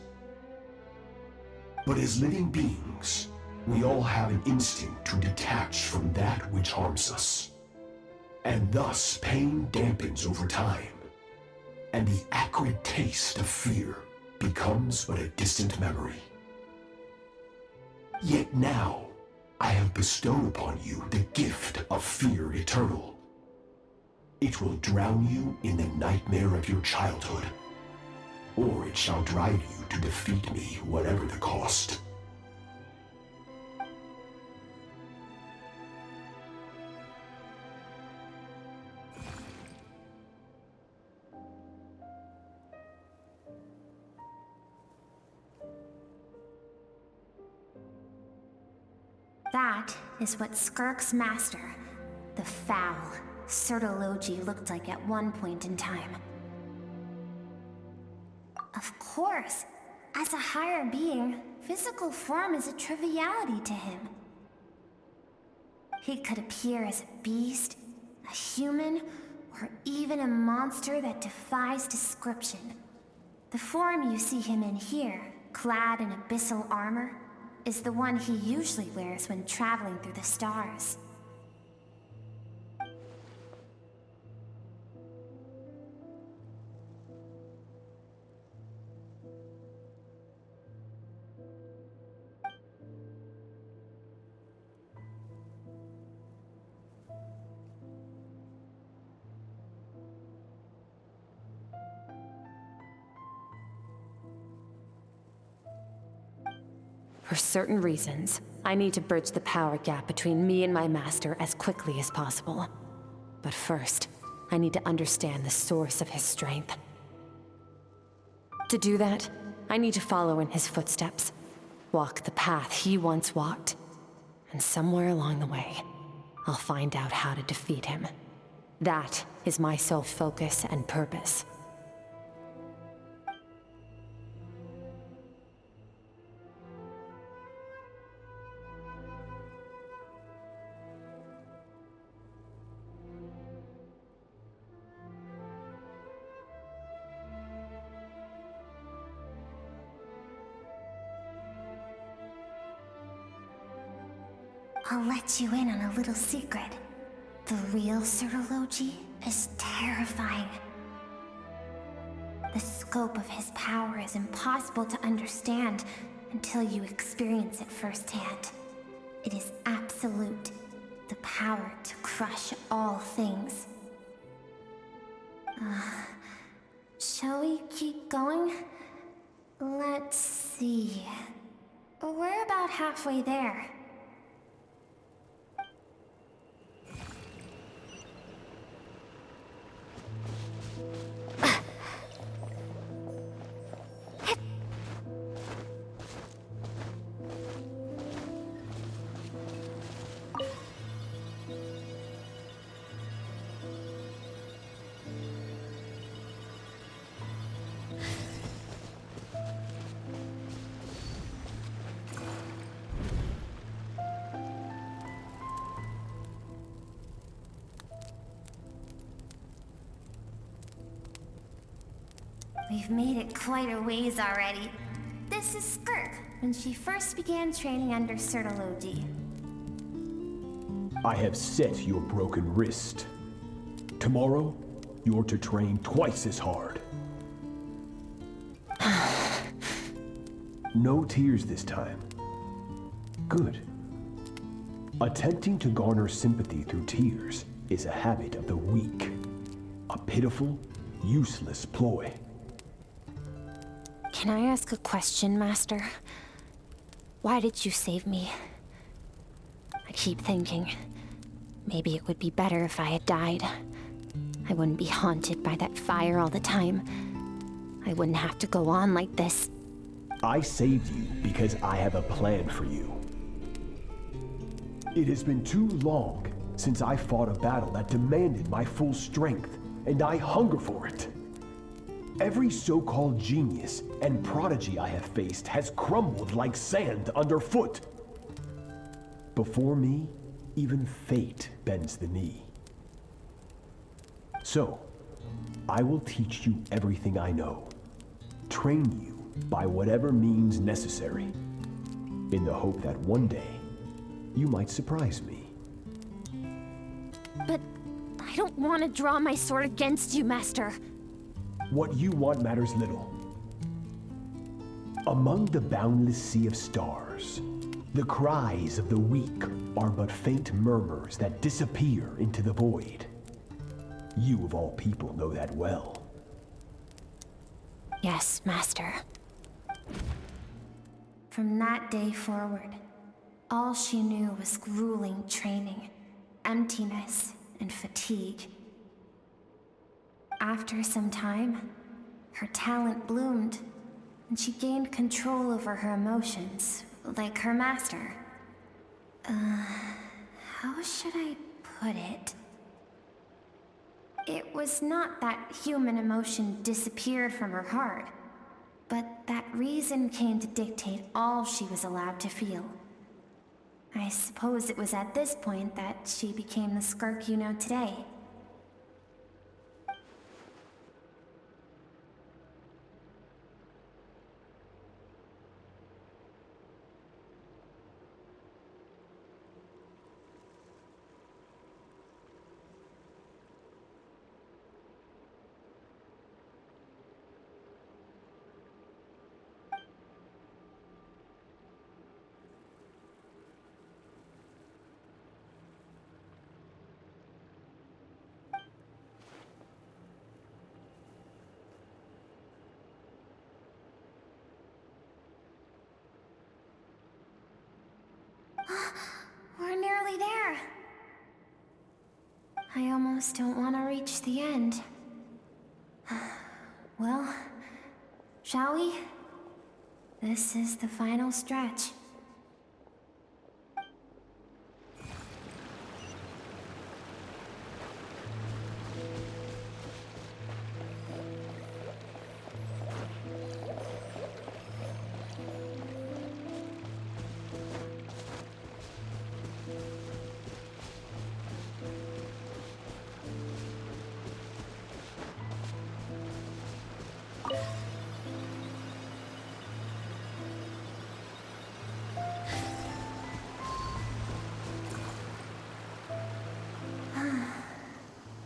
But as living beings, we all have an instinct to detach from that which harms us. and thus pain dampens over time, and the acrid taste of fear becomes but a distant memory. Yet now, I have bestowed upon you the gift of fear eternal. It will drown you in the nightmare of your childhood, or it shall drive you to defeat me, whatever the cost. That is what Skirk's master, the foul Sertologi, looked like at one point in time. Of course, as a higher being, physical form is a triviality to him. He could appear as a beast, a human, or even a monster that defies description. The form you see him in here, clad in abyssal armor, is the one he usually wears when traveling through the stars. For certain reasons, I need to bridge the power gap between me and my master as quickly as possible. But first, I need to understand the source of his strength. To do that, I need to follow in his footsteps, walk the path he once walked, and somewhere along the way, I'll find out how to defeat him. That is my sole focus and purpose. I'll let you in on a little secret. The real Sertologi is terrifying. The scope of his power is impossible to understand until you experience it firsthand. It is absolute, the power to crush all things. Shall we keep going? Let's see. We're about halfway there. We've made it quite a ways already. This is Skirk, when she first began training under Sertologi. I have set your broken wrist. Tomorrow, you're to train twice as hard. No tears this time. Good. Attempting to garner sympathy through tears is a habit of the weak. A pitiful, useless ploy. Can I ask a question, Master? Why did you save me? I keep thinking, maybe it would be better if I had died. I wouldn't be haunted by that fire all the time. I wouldn't have to go on like this. I saved you because I have a plan for you. It has been too long since I fought a battle that demanded my full strength, and I hunger for it. Every so-called genius and prodigy I have faced has crumbled like sand underfoot. Before me, even fate bends the knee. So, I will teach you everything I know, train you by whatever means necessary, in the hope that one day, you might surprise me. But I I don't want to draw my sword against you, Master. What you want matters little. Among the boundless sea of stars, the cries of the weak are but faint murmurs that disappear into the void. You of all people know that well. Yes, Master. From that day forward, all she knew was grueling training, emptiness, and fatigue. After some time, her talent bloomed, and she gained control over her emotions, like her master. How should I put it? It was not that human emotion disappeared from her heart, but that reason came to dictate all she was allowed to feel. I suppose it was at this point that she became the Skirk you know today. We're nearly there. I almost don't want to reach the end. Well, shall we? This is the final stretch.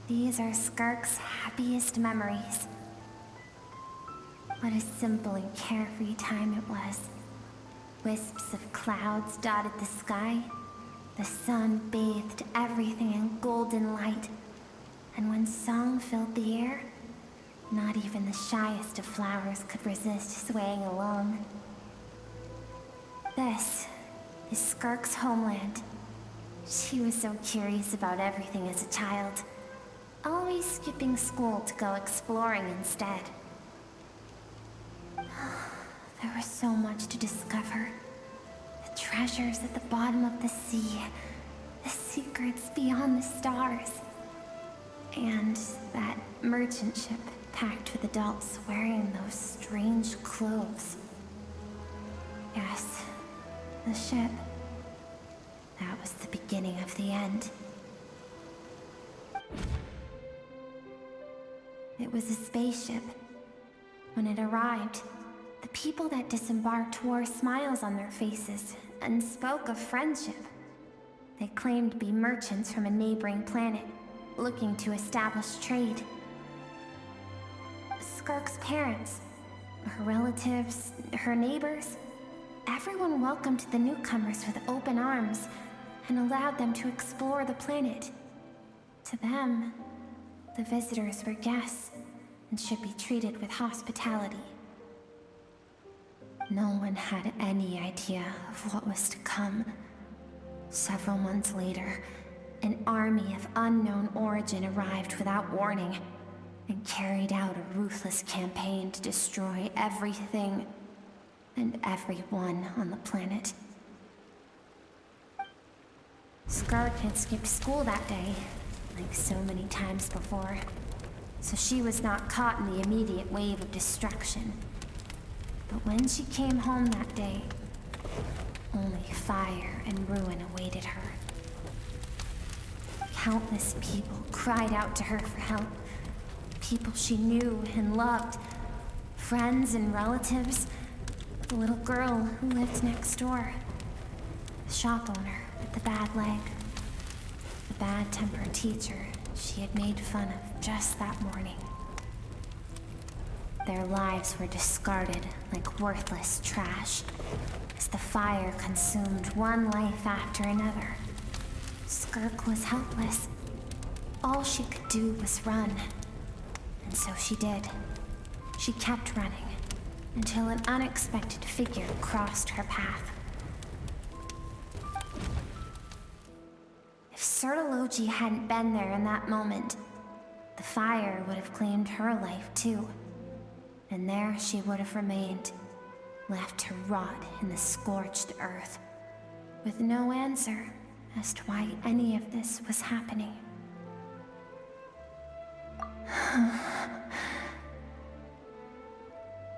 These are Skirk's happiest memories. What a simple and carefree time it was. Wisps of clouds dotted the sky. The sun bathed everything in golden light. And when song filled the air, not even the shyest of flowers could resist swaying along. This is Skirk's homeland. She was so curious about everything as a child, always skipping school to go exploring instead. There was so much to discover. The treasures at the bottom of the sea, the secrets beyond the stars, and that merchant ship packed with adults wearing those strange clothes. Yes, the ship. That was the beginning of the end. It was a spaceship. When it arrived, the people that disembarked wore smiles on their faces and spoke of friendship. They claimed to be merchants from a neighboring planet, looking to establish trade. Skirk's parents, her relatives, her neighbors, everyone welcomed the newcomers with open arms and allowed them to explore the planet. To them, the visitors were guests and should be treated with hospitality. No one had any idea of what was to come. Several months later, an army of unknown origin arrived without warning and carried out a ruthless campaign to destroy everything and everyone on the planet. Skirk had skipped school that day, like so many times before, so she was not caught in the immediate wave of destruction. But when she came home that day, only fire and ruin awaited her. Countless people cried out to her for help. People she knew and loved. Friends and relatives. The little girl who lived next door. The shop owner with the bad leg. The bad-tempered teacher she had made fun of just that morning. Their lives were discarded like worthless trash as the fire consumed one life after another. Skirk was helpless. All she could do was run. And so she did. She kept running until an unexpected figure crossed her path. If Sertology hadn't been there in that moment, the fire would have claimed her life too. And there she would have remained, left to rot in the scorched earth, with no answer as to why any of this was happening.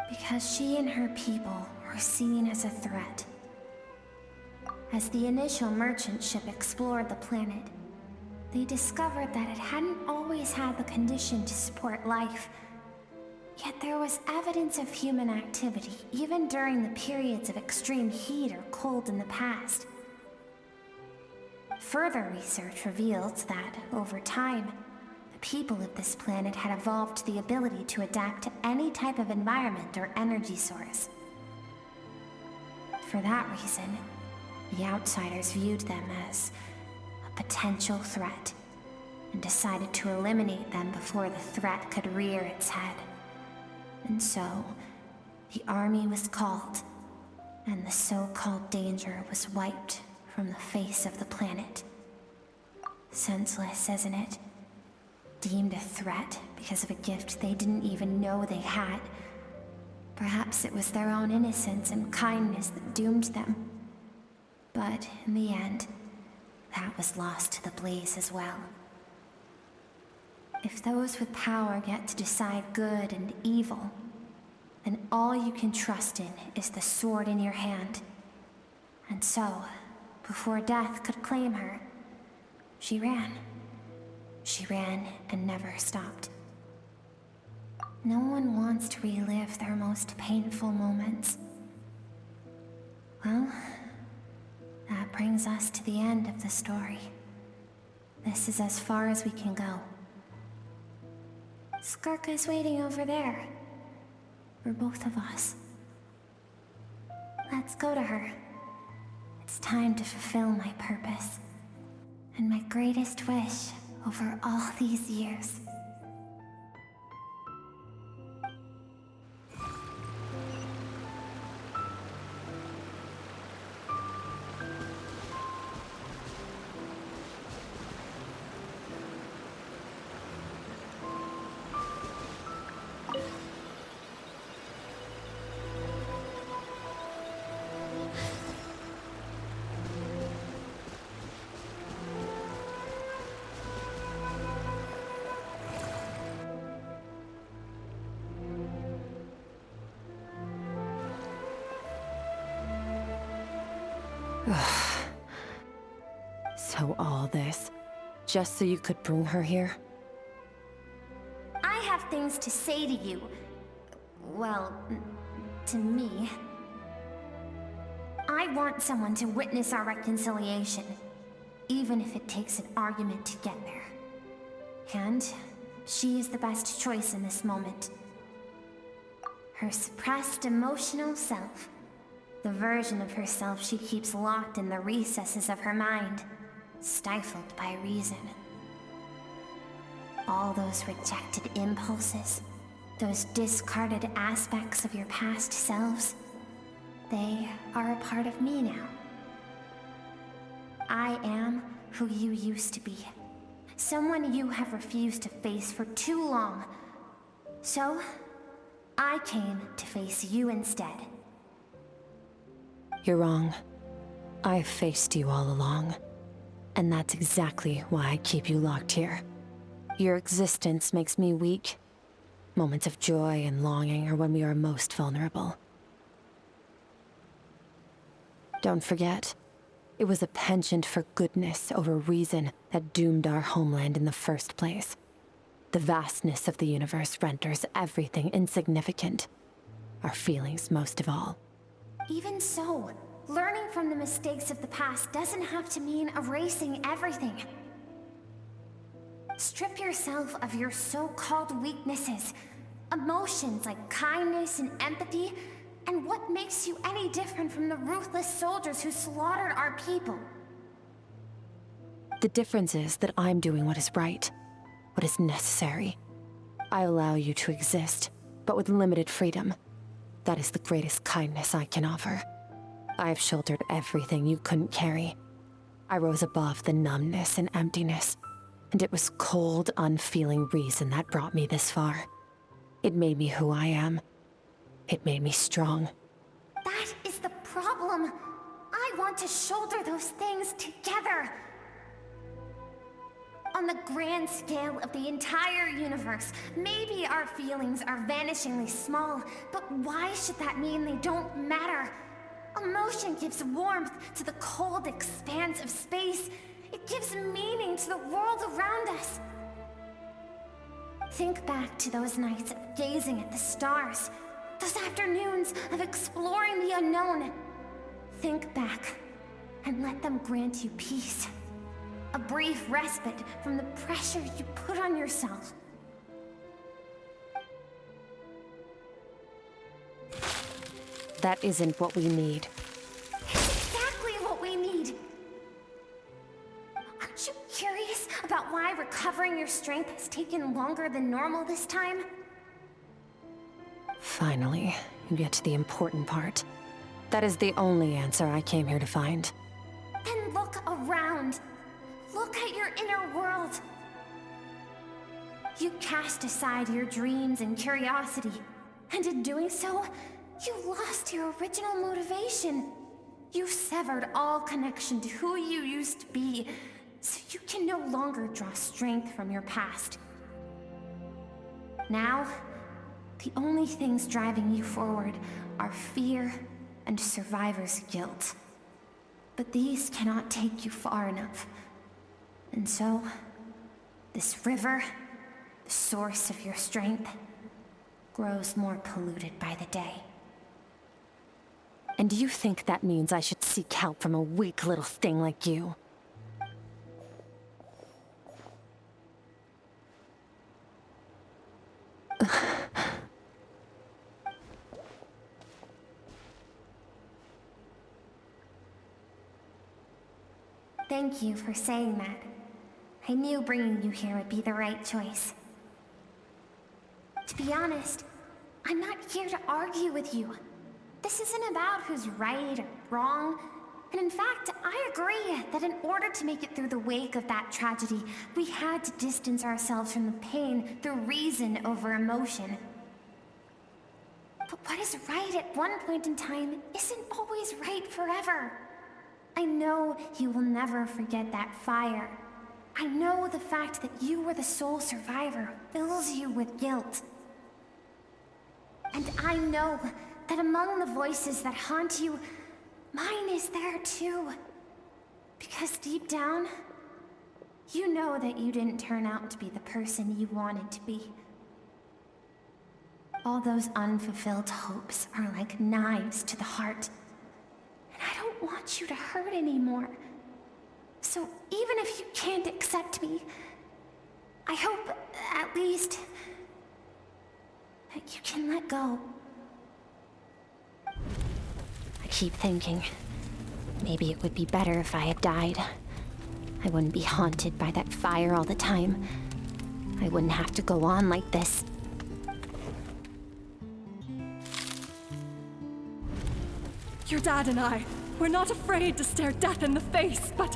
Because she and her people were seen as a threat. As the initial merchant ship explored the planet, they discovered that it hadn't always had the condition to support life. Yet there was evidence of human activity, even during the periods of extreme heat or cold in the past. Further research revealed that, over time, the people of this planet had evolved the ability to adapt to any type of environment or energy source. For that reason, the outsiders viewed them as a potential threat, and decided to eliminate them before the threat could rear its head. And so, the army was called, and the so-called danger was wiped from the face of the planet. Senseless, isn't it? Deemed a threat because of a gift they didn't even know they had. Perhaps it was their own innocence and kindness that doomed them. But in the end, that was lost to the blaze as well. If those with power get to decide good and evil, then all you can trust in is the sword in your hand. And so, before death could claim her, she ran. She ran and never stopped. No one wants to relive their most painful moments. Well, that brings us to the end of the story. This is as far as we can go. Skirk is waiting over there. For both of us. Let's go to her. It's time to fulfill my purpose. And my greatest wish over all these years. So all this, just so you could bring her here? I have things to say to you. Well, to me. I want someone to witness our reconciliation, even if it takes an argument to get there. And she is the best choice in this moment. Her suppressed emotional self. The version of herself she keeps locked in the recesses of her mind, stifled by reason. All those rejected impulses, those discarded aspects of your past selves, they are a part of me now. I am who you used to be. Someone you have refused to face for too long. So, I came to face you instead. You're wrong. I've faced you all along. And that's exactly why I keep you locked here. Your existence makes me weak. Moments of joy and longing are when we are most vulnerable. Don't forget, it was a penchant for goodness over reason that doomed our homeland in the first place. The vastness of the universe renders everything insignificant. Our feelings most of all. Even so, learning from the mistakes of the past doesn't have to mean erasing everything. Strip yourself of your so-called weaknesses, emotions like kindness and empathy, and what makes you any different from the ruthless soldiers who slaughtered our people? The difference is that I'm doing what is right, what is necessary. I allow you to exist, but with limited freedom. That is the greatest kindness I can offer. I have shouldered everything you couldn't carry. I rose above the numbness and emptiness, and it was cold, unfeeling reason that brought me this far. It made me who I am. It made me strong. That is the problem. I want to shoulder those things together. On the grand scale of the entire universe, maybe our feelings are vanishingly small, but why should that mean they don't matter? Emotion gives warmth to the cold expanse of space. It gives meaning to the world around us. Think back to those nights of gazing at the stars, those afternoons of exploring the unknown. Think back and let them grant you peace. A brief respite from the pressure you put on yourself. That isn't what we need. It's exactly what we need. Aren't you curious about why recovering your strength has taken longer than normal this time? Finally, you get to the important part. That is the only answer I came here to find. Then look around. Look at your inner world. You cast aside your dreams and curiosity, and in doing so, you lost your original motivation. You severed all connection to who you used to be, so you can no longer draw strength from your past. Now, the only things driving you forward are fear and survivor's guilt. But these cannot take you far enough. And so, this river, the source of your strength, grows more polluted by the day. And do you think that means I should seek help from a weak little thing like you? Thank you for saying that. I knew bringing you here would be the right choice. To be honest, I'm not here to argue with you. This isn't about who's right or wrong. And in fact, I agree that in order to make it through the wake of that tragedy, we had to distance ourselves from the pain through reason over emotion. But what is right at one point in time isn't always right forever. I know you will never forget that fire. I know the fact that you were the sole survivor fills you with guilt. And I know that among the voices that haunt you, mine is there too. Because deep down, you know that you didn't turn out to be the person you wanted to be. All those unfulfilled hopes are like knives to the heart. And I don't want you to hurt anymore. So even if you can't accept me, I hope, at least, that you can let go. I keep thinking, maybe it would be better if I had died. I wouldn't be haunted by that fire all the time. I wouldn't have to go on like this. Your dad and I, we're not afraid to stare death in the face, but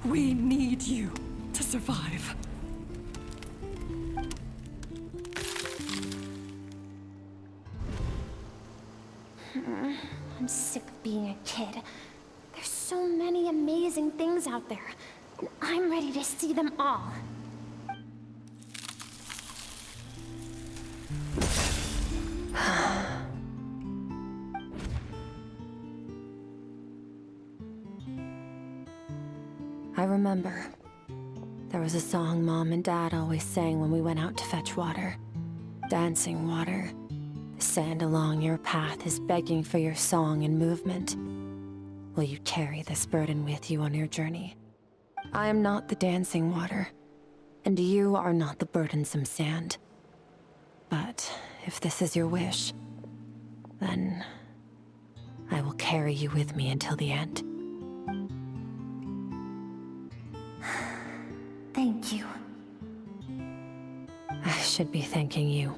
we need you to survive. I'm sick of being a kid. There's so many amazing things out there, and I'm ready to see them all. I remember. There was a song Mom and Dad always sang when we went out to fetch water. Dancing water. The sand along your path is begging for your song and movement. Will you carry this burden with you on your journey? I am not the dancing water. And you are not the burdensome sand. But if this is your wish, then I will carry you with me until the end. Thank you. I should be thanking you.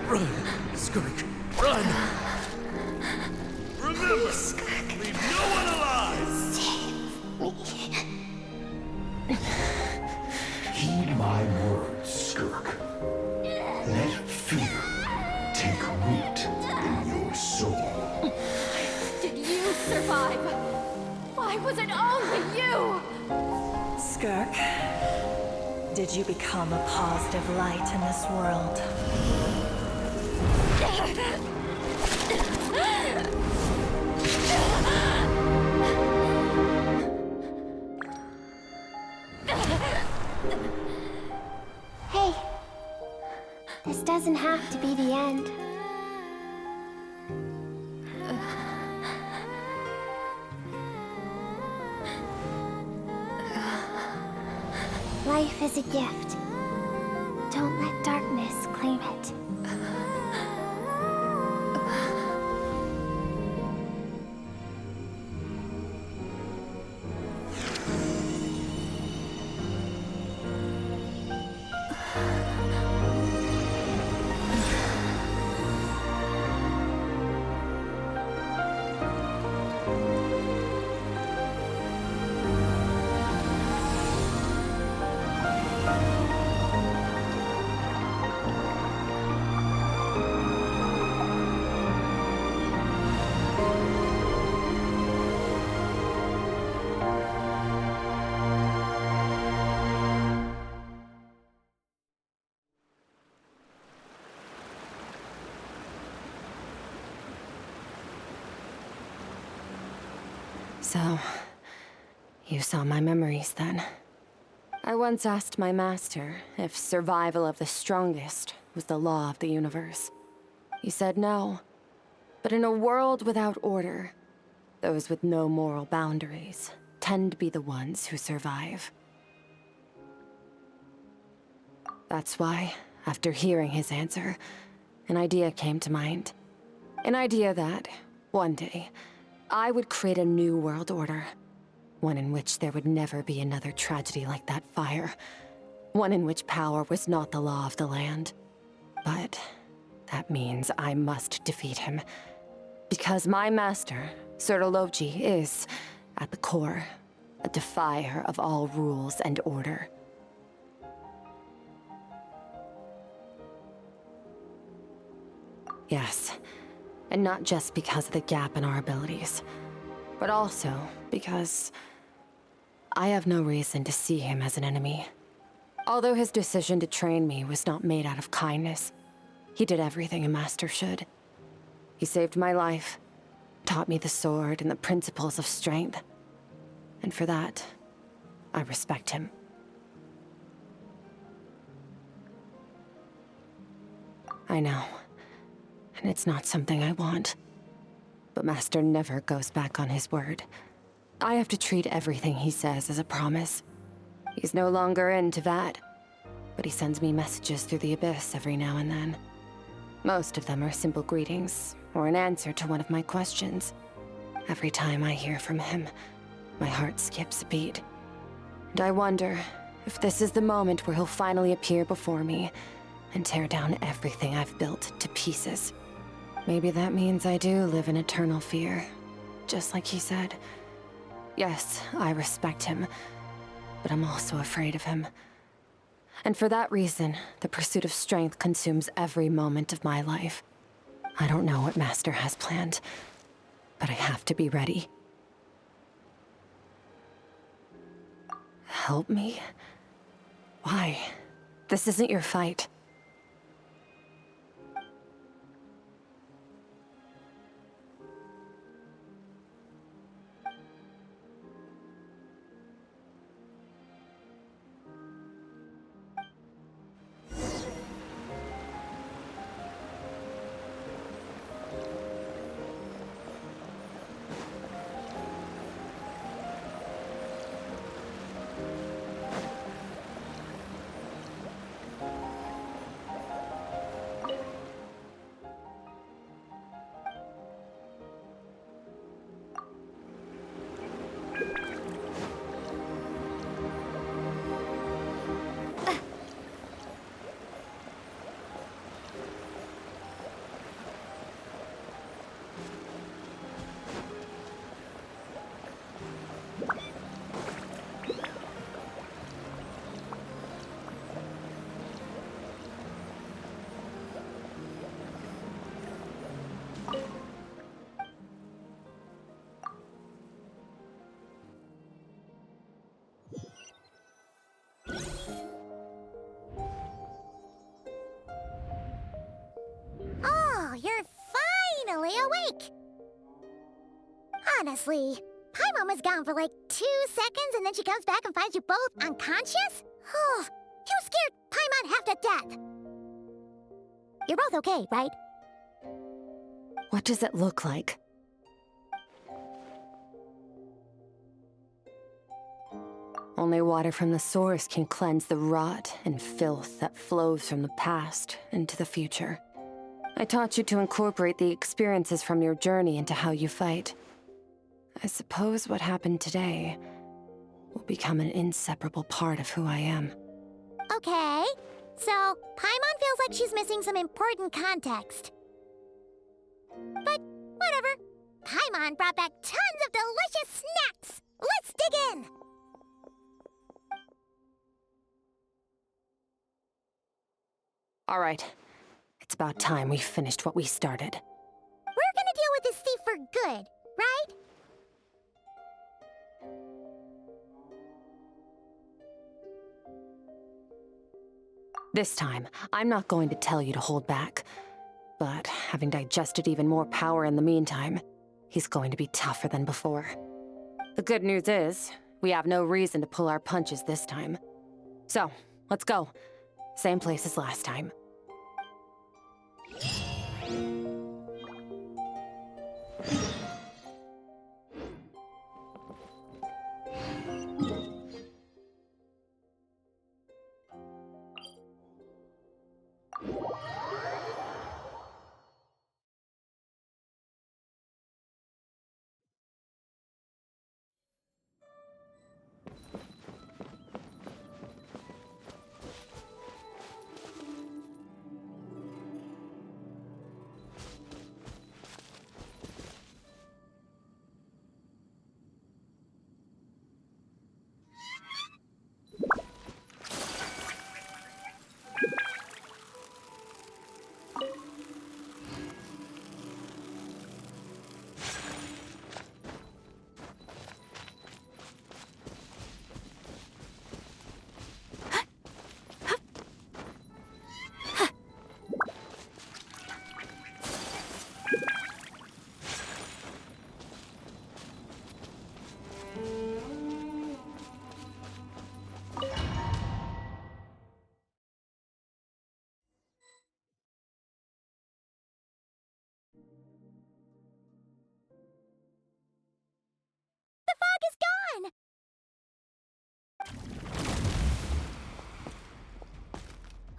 Run, Skirk, run! Remember, leave no one alive! Heed my words, Skirk. Let fear take root in your soul. Did you survive? Why was it only you? Skirk, did you become a positive light in this world? Hey, this doesn't have to be the end. Life is a gift. Don't let darkness claim it. So, you saw my memories then. I once asked my master if survival of the strongest was the law of the universe. He said no. But in a world without order, those with no moral boundaries tend to be the ones who survive. That's why, after hearing his answer, an idea came to mind. An idea that, one day, I would create a new world order. One in which there would never be another tragedy like that fire. One in which power was not the law of the land. But that means I must defeat him. Because my master, Sertologi, is, at the core, a defier of all rules and order. Yes, and not just because of the gap in our abilities, but also because I have no reason to see him as an enemy. Although his decision to train me was not made out of kindness, he did everything a master should. He saved my life, taught me the sword and the principles of strength. And for that, I respect him. I know, and it's not something I want. But Master never goes back on his word. I have to treat everything he says as a promise. He's no longer into that, but he sends me messages through the abyss every now and then. Most of them are simple greetings, or an answer to one of my questions. Every time I hear from him, my heart skips a beat. And I wonder if this is the moment where he'll finally appear before me and tear down everything I've built to pieces. Maybe that means I do live in eternal fear, just like he said. Yes, I respect him, but I'm also afraid of him. And for that reason, the pursuit of strength consumes every moment of my life. I don't know what Master has planned, but I have to be ready. Help me? Why? This isn't your fight. Honestly, Paimon was gone for like 2 seconds and then she comes back and finds you both unconscious? You scared Paimon half to death. You're both okay, right? What does it look like? Only water from the source can cleanse the rot and filth that flows from the past into the future. I taught you to incorporate the experiences from your journey into how you fight. I suppose what happened today will become an inseparable part of who I am. Okay, so Paimon feels like she's missing some important context. But whatever. Paimon brought back tons of delicious snacks! Let's dig in! All right. It's about time we finished what we started. We're gonna deal with this thief for good, right? This time, I'm not going to tell you to hold back. But having digested even more power in the meantime, he's going to be tougher than before. The good news is, we have no reason to pull our punches this time. So, let's go. Same place as last time.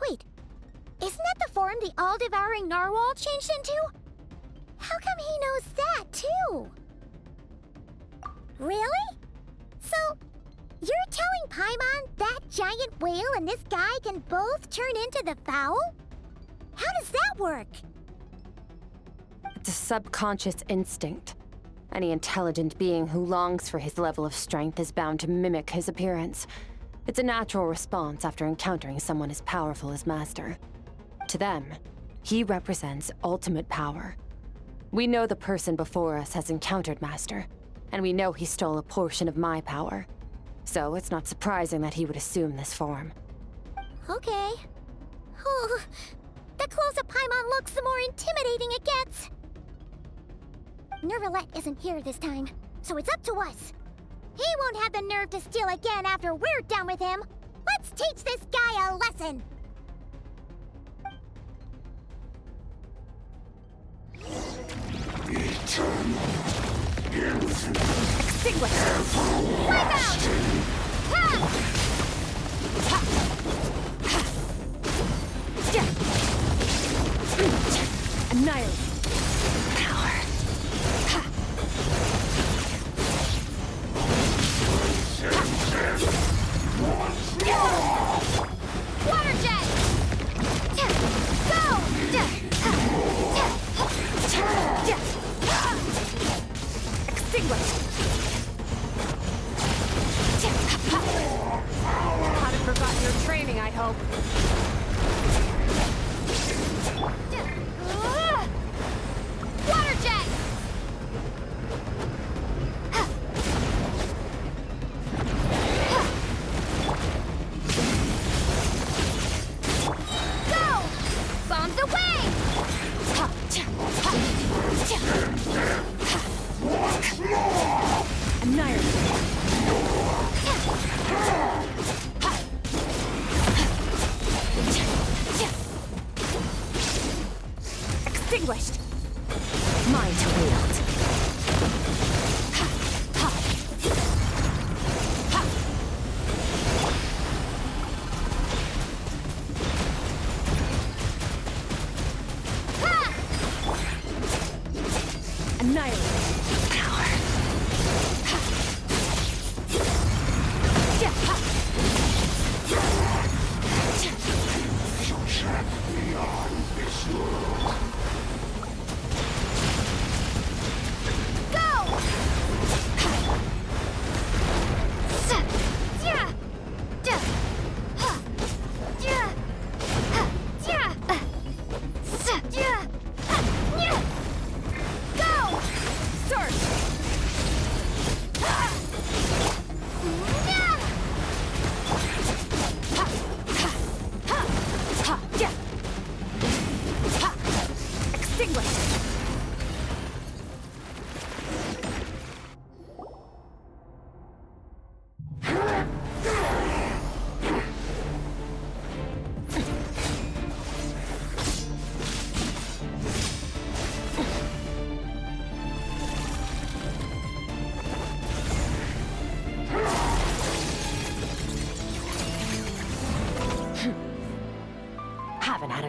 Wait, isn't that the form the all-devouring narwhal changed into? How come he knows that, too? Really? So, you're telling Paimon that giant whale and this guy can both turn into the fowl? How does that work? It's a subconscious instinct. Any intelligent being who longs for his level of strength is bound to mimic his appearance. It's a natural response after encountering someone as powerful as Master. To them, he represents ultimate power. We know the person before us has encountered Master, and we know he stole a portion of my power. So it's not surprising that he would assume this form. Okay. Oh, the closer Paimon looks, the more intimidating it gets. Nervalette isn't here this time, so it's up to us. He won't have the nerve to steal again after we're done with him. Let's teach this guy a lesson. Extinguish! Wipe out! Ha! Ha! Ha! Annihilate! Power! Ha! Water jet! Go! Extinguish! Haven't forgotten your training, I hope. Water jet! Go! Bombs away!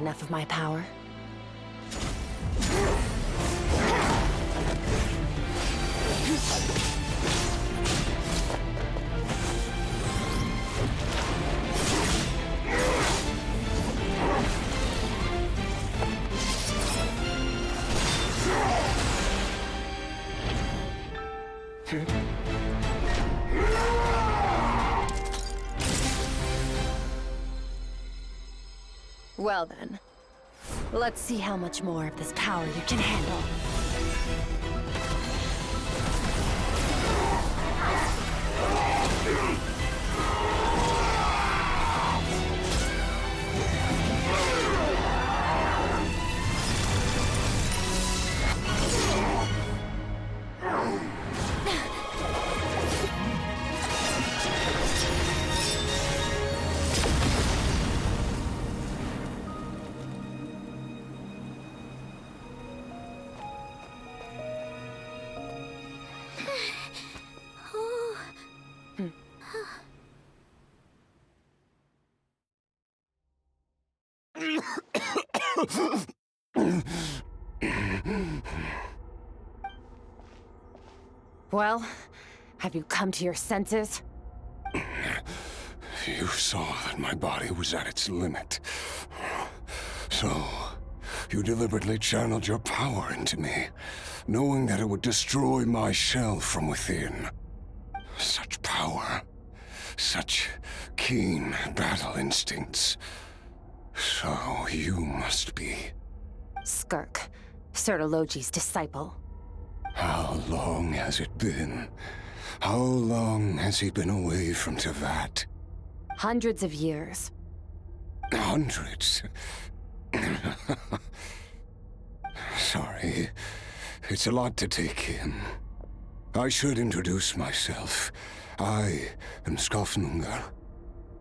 enough of my power. Well then, let's see how much more of this power you can handle. Well, have you come to your senses? You saw that my body was at its limit. So, you deliberately channeled your power into me, knowing that it would destroy my shell from within. Such power. Such keen battle instincts. So, you must be... Skirk, Sertologi's disciple. How long has it been? How long has he been away from Tevat? Hundreds of years. Hundreds? Sorry. It's a lot to take in. I should introduce myself. I am Skofnungar,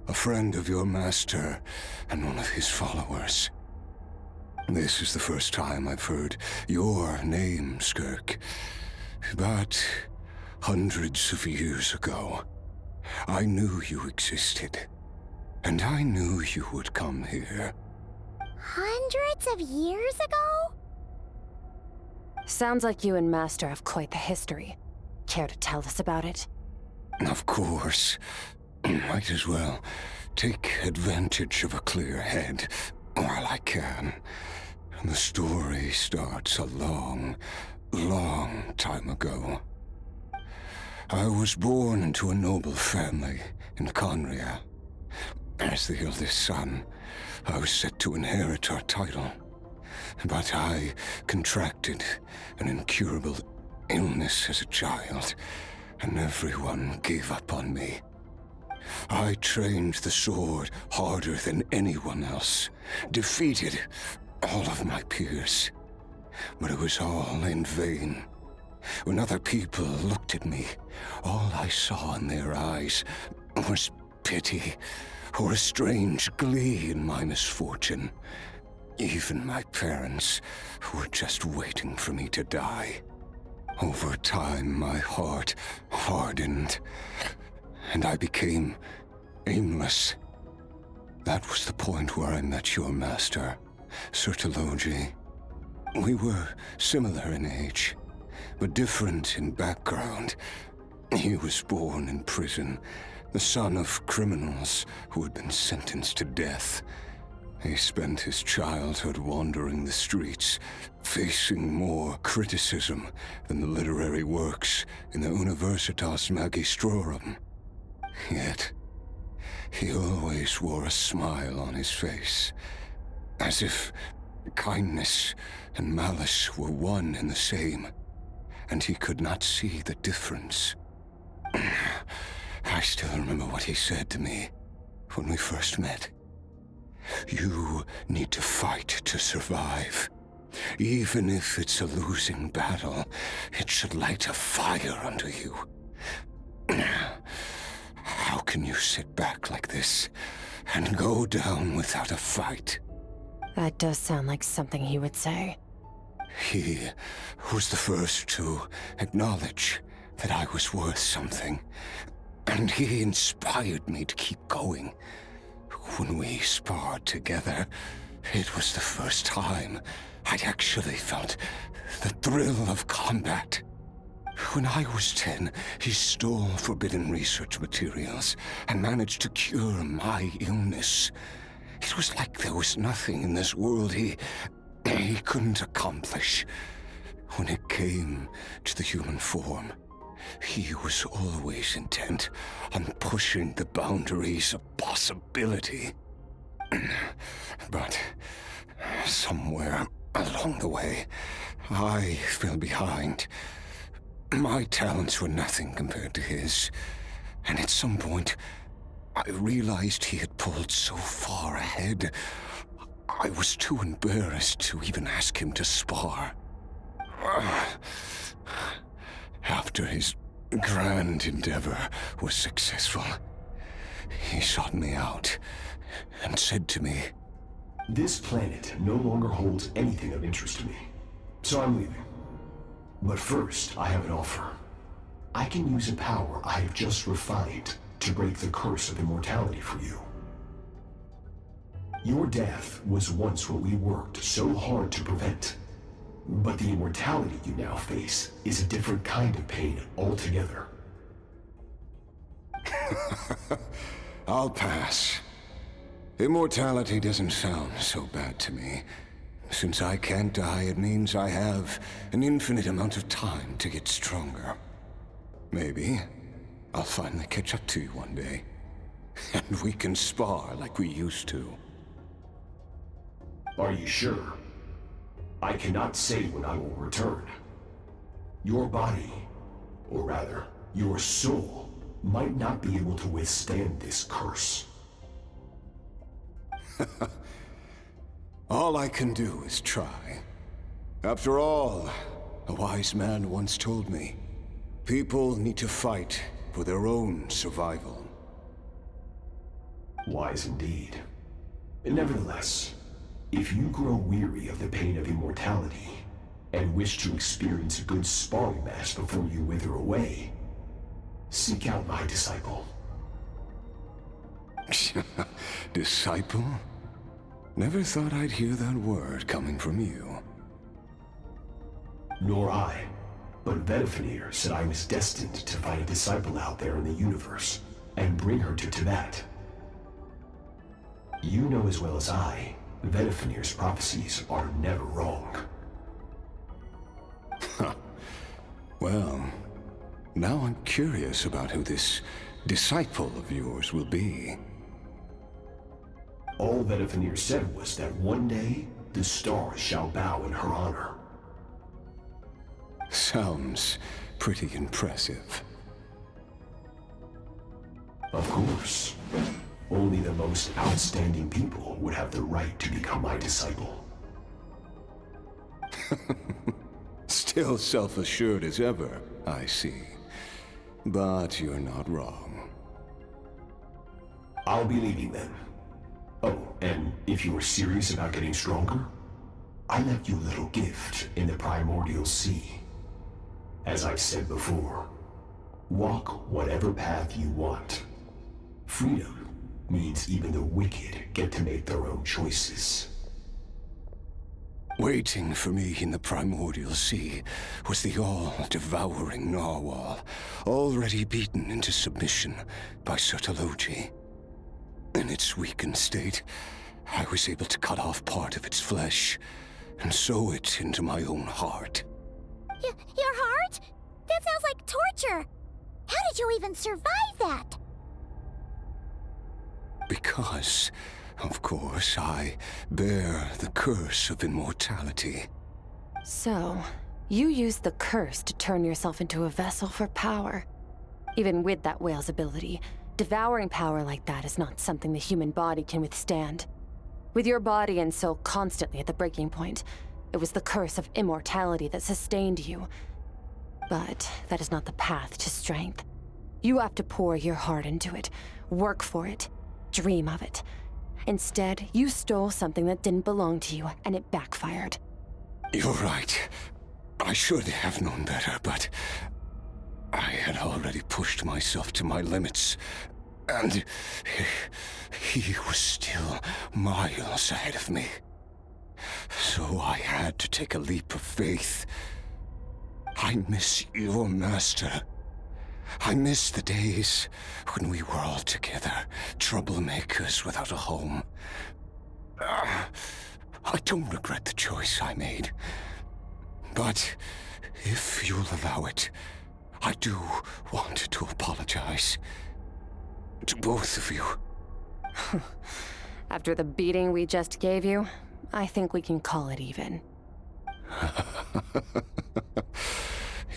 a friend of your master and one of his followers. This is the first time I've heard your name, Skirk. But hundreds of years ago, I knew you existed. And I knew you would come here. Hundreds of years ago? Sounds like you and Master have quite the history. Care to tell us about it? Of course. Might as well take advantage of a clear head while I can. The story starts a long, long time ago. I was born into a noble family in Conria. As the eldest son, I was set to inherit our title. But I contracted an incurable illness as a child, and everyone gave up on me. I trained the sword harder than anyone else, defeated all of my peers. But it was all in vain. When other people looked at me, all I saw in their eyes was pity or a strange glee in my misfortune. Even my parents were just waiting for me to die. Over time, my heart hardened, and I became aimless. That was the point where I met your master, Sertologi. We were similar in age, but different in background. He was born in prison, the son of criminals who had been sentenced to death. He spent his childhood wandering the streets, facing more criticism than the literary works in the Universitas Magistrorum. Yet, he always wore a smile on his face, as if kindness and malice were one and the same, and he could not see the difference. I still remember what he said to me when we first met. You need to fight to survive. Even if it's a losing battle, it should light a fire under you. How can you sit back like this and go down without a fight? That does sound like something he would say. He was the first to acknowledge that I was worth something, and he inspired me to keep going. When we sparred together, It was the first time I'd actually felt the thrill of combat. When I was 10, he stole forbidden research materials and managed to cure my illness. It was like there was nothing in this world he couldn't accomplish. When it came to the human form, he was always intent on pushing the boundaries of possibility. But somewhere along the way, I fell behind. My talents were nothing compared to his, and at some point, I realized he had pulled so far ahead, I was too embarrassed to even ask him to spar. After his grand endeavor was successful, he sought me out and said to me, "This planet no longer holds anything of interest to me, so I'm leaving. But first, I have an offer. I can use a power I have just refined to break the curse of immortality for you. Your death was once what we worked so hard to prevent. But the immortality you now face is a different kind of pain altogether." I'll pass. Immortality doesn't sound so bad to me. Since I can't die, it means I have an infinite amount of time to get stronger. Maybe I'll finally catch up to you one day, and we can spar like we used to. Are you sure? I cannot say when I will return. Your body, or rather, your soul, might not be able to withstand this curse. All I can do is try. After all, a wise man once told me, people need to fight for their own survival. Wise indeed. Nevertheless, if you grow weary of the pain of immortality, and wish to experience a good sparring match before you wither away, seek out my disciple. Disciple? Never thought I'd hear that word coming from you. Nor I. But Vedifenir said I was destined to find a disciple out there in the universe, and bring her to Tibet. You know as well as I, Vedifenir's prophecies are never wrong. Well, now I'm curious about who this disciple of yours will be. All Vedifenir said was that one day, the stars shall bow in her honor. Sounds pretty impressive. Of course. Only the most outstanding people would have the right to become my disciple. Still self-assured as ever, I see. But you're not wrong. I'll be leaving then. Oh, and if you are serious about getting stronger, I left you a little gift in the primordial sea. As I've said before, walk whatever path you want. Freedom means even the wicked get to make their own choices. Waiting for me in the primordial sea was the all-devouring narwhal, already beaten into submission by Sertologi. In its weakened state, I was able to cut off part of its flesh and sew it into my own heart. Your heart? That sounds like torture! How did you even survive that? Because, of course, I bear the curse of immortality. So, you used the curse to turn yourself into a vessel for power. Even with that whale's ability, devouring power like that is not something the human body can withstand. With your body and soul constantly at the breaking point, it was the curse of immortality that sustained you. But that is not the path to strength. You have to pour your heart into it, work for it, dream of it. Instead, you stole something that didn't belong to you, and it backfired. You're right. I should have known better, but I had already pushed myself to my limits, and he was still miles ahead of me. so I had to take a leap of faith. I miss your master. I miss the days when we were all together, troublemakers without a home. I don't regret the choice I made. But if you'll allow it, I do want to apologize. To both of you. After the beating we just gave you, I think we can call it even.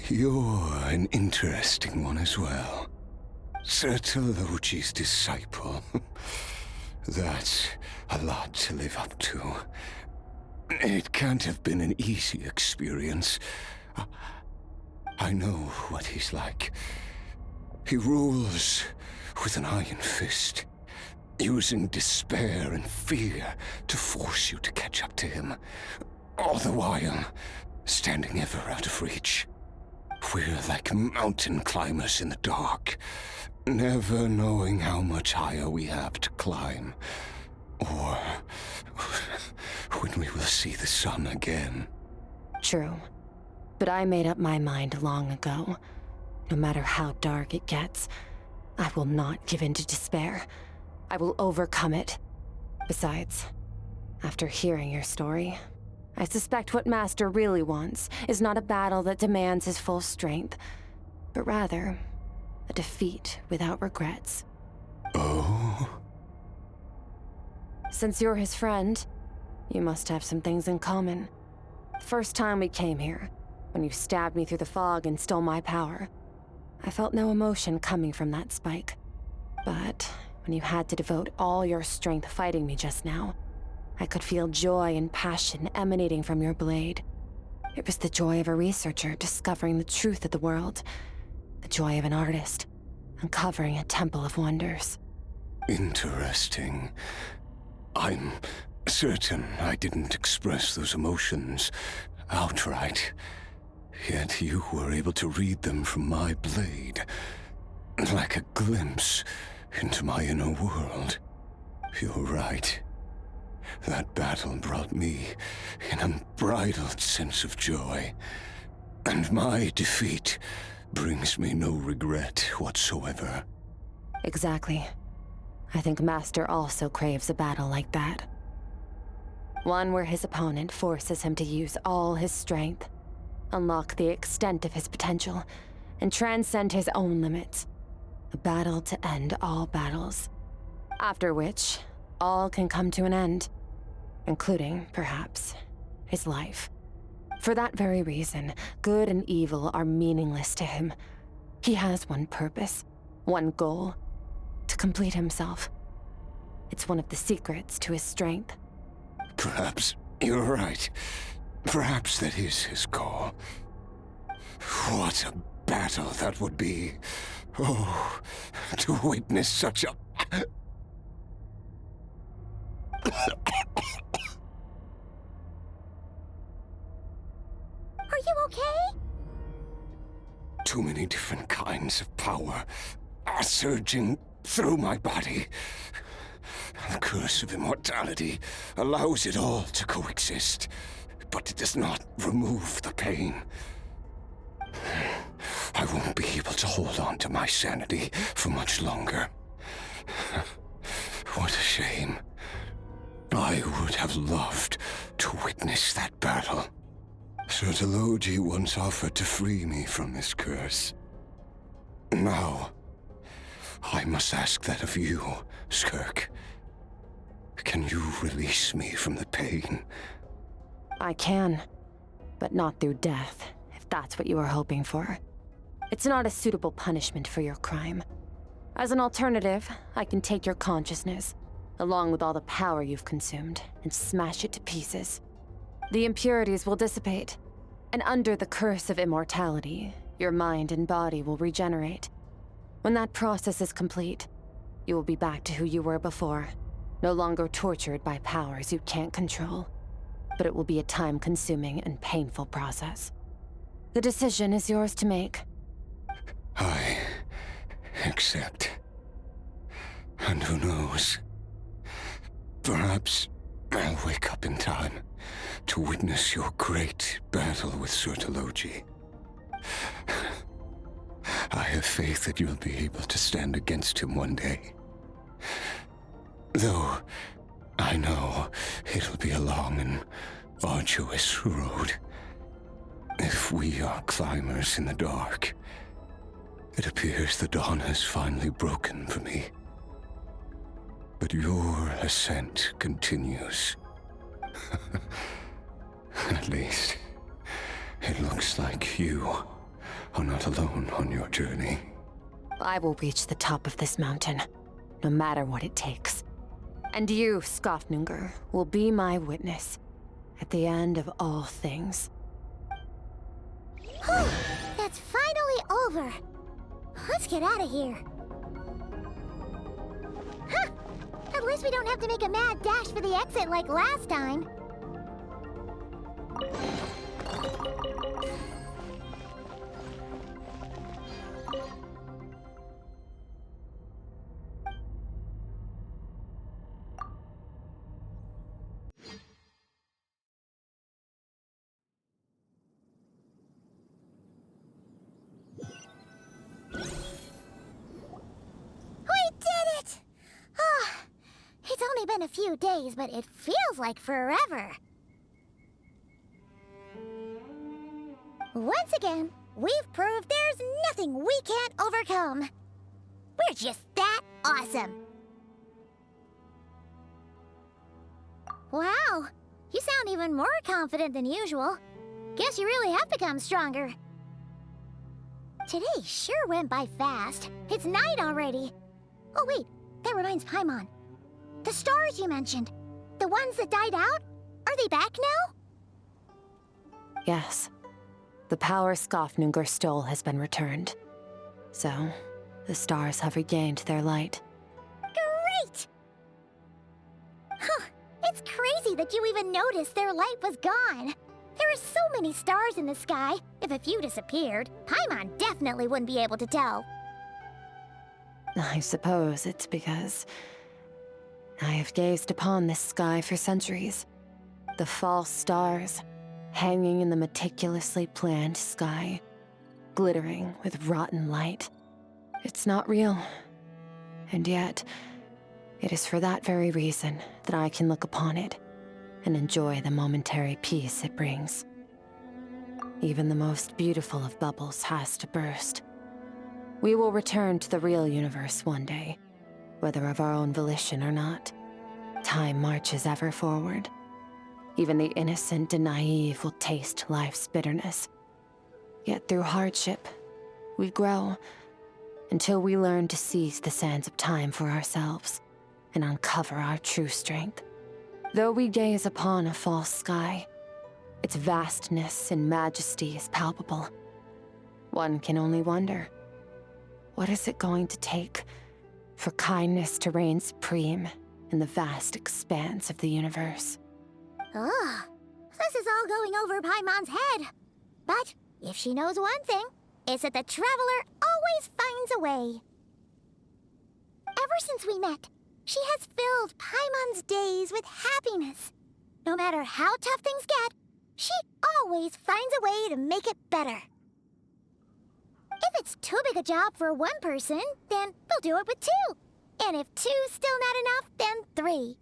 You're an interesting one as well. Sertologi's disciple. That's a lot to live up to. It can't have been an easy experience. I know what he's like. He rules with an iron fist, using despair and fear to force you to catch up to him, all the while standing ever out of reach. We're like mountain climbers in the dark, never knowing how much higher we have to climb, or when we will see the sun again. True. But I made up my mind long ago. No matter how dark it gets, I will not give in to despair. I will overcome it. Besides, after hearing your story, I suspect what Master really wants is not a battle that demands his full strength, but rather a defeat without regrets. Oh? Since you're his friend, you must have some things in common. The first time we came here, when you stabbed me through the fog and stole my power, I felt no emotion coming from that spike. But when you had to devote all your strength fighting me just now, I could feel joy and passion emanating from your blade. It was the joy of a researcher discovering the truth of the world, the joy of an artist uncovering a temple of wonders. Interesting. I'm certain I didn't express those emotions outright, yet you were able to read them from my blade, like a glimpse into my inner world. You're right. That battle brought me an unbridled sense of joy, and my defeat brings me no regret whatsoever. Exactly. I think Master also craves a battle like that. One where his opponent forces him to use all his strength, unlock the extent of his potential, and transcend his own limits. A battle to end all battles. After which, all can come to an end, including, perhaps, his life. For that very reason, good and evil are meaningless to him. He has one purpose, one goal: to complete himself. It's one of the secrets to his strength. Perhaps you're right. Perhaps that is his goal. What a battle that would be. Oh, to witness such a... Are you okay? Too many different kinds of power are surging through my body. The curse of immortality allows it all to coexist, but it does not remove the pain. I won't be able to hold on to my sanity for much longer. What a shame. I would have loved to witness that battle. Sertologi once offered to free me from this curse. Now, I must ask that of you, Skirk. Can you release me from the pain? I can, but not through death, if that's what you are hoping for. It's not a suitable punishment for your crime. As an alternative, I can take your consciousness, along with all the power you've consumed, and smash it to pieces. The impurities will dissipate, and under the curse of immortality, your mind and body will regenerate. When that process is complete, you will be back to who you were before, no longer tortured by powers you can't control. But it will be a time-consuming and painful process. The decision is yours to make. I accept. And who knows? Perhaps I'll wake up in time to witness your great battle with Sertologi. I have faith that you'll be able to stand against him one day. Though I know it'll be a long and arduous road. If we are climbers in the dark, it appears the dawn has finally broken for me. But your ascent continues. At least, it looks like you are not alone on your journey. I will reach the top of this mountain, no matter what it takes. And you, Skofnungr, will be my witness at the end of all things. That's finally over. Let's get out of here. Huh! At least we don't have to make a mad dash for the exit like last time. It's only been a few days, but it feels like forever. Once again, we've proved there's nothing we can't overcome. We're just that awesome. Wow, you sound even more confident than usual. Guess you really have become stronger. Today sure went by fast. It's night already. Oh wait, that reminds Paimon. The stars you mentioned, the ones that died out, are they back now? Yes. The power Skofnungr stole has been returned. So, the stars have regained their light. Great! Huh, it's crazy that you even noticed their light was gone. There are so many stars in the sky. If a few disappeared, Paimon definitely wouldn't be able to tell. I suppose it's because I have gazed upon this sky for centuries. The false stars, hanging in the meticulously planned sky, glittering with rotten light. It's not real. And yet, it is for that very reason that I can look upon it and enjoy the momentary peace it brings. Even the most beautiful of bubbles has to burst. We will return to the real universe one day, whether of our own volition or not. Time marches ever forward. Even the innocent and naive will taste life's bitterness. Yet through hardship, we grow until we learn to seize the sands of time for ourselves and uncover our true strength. Though we gaze upon a false sky, its vastness and majesty is palpable. One can only wonder, what is it going to take for kindness to reign supreme in the vast expanse of the universe? Ugh, this is all going over Paimon's head. But if she knows one thing, it's that the Traveler always finds a way. Ever since we met, she has filled Paimon's days with happiness. No matter how tough things get, she always finds a way to make it better. If it's too big a job for one person, then we'll do it with two. And if two's still not enough, then three.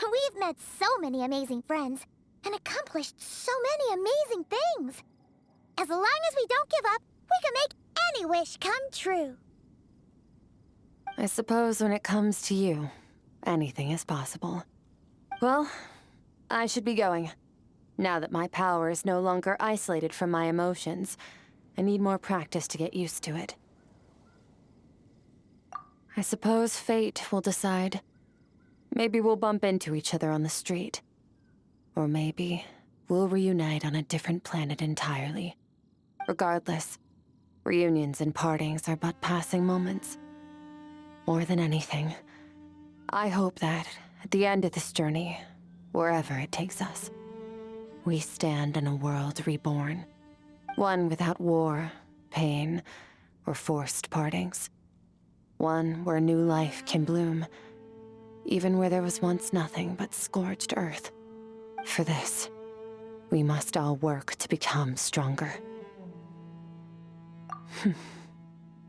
We've met so many amazing friends and accomplished so many amazing things. As long as we don't give up, we can make any wish come true. I suppose when it comes to you, anything is possible. Well, I should be going. Now that my power is no longer isolated from my emotions, I need more practice to get used to it. I suppose fate will decide. Maybe we'll bump into each other on the street. Or maybe we'll reunite on a different planet entirely. Regardless, reunions and partings are but passing moments. More than anything, I hope that at the end of this journey, wherever it takes us, we stand in a world reborn. One without war, pain, or forced partings. One where new life can bloom, even where there was once nothing but scorched earth. For this, we must all work to become stronger.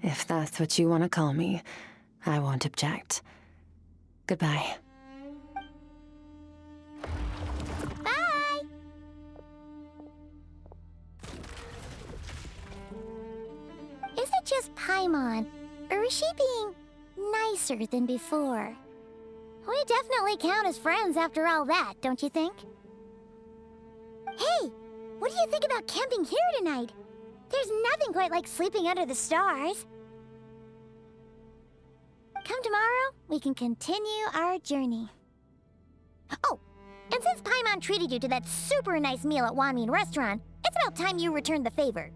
If that's what you want to call me, I won't object. Goodbye. Bye! Is it just Paimon, or is she being nicer than before? We definitely count as friends after all that, don't you think? Hey, what do you think about camping here tonight? There's nothing quite like sleeping under the stars. Come tomorrow, we can continue our journey. Oh, and since Paimon treated you to that super nice meal at Wanmin Restaurant, it's about time you returned the favor.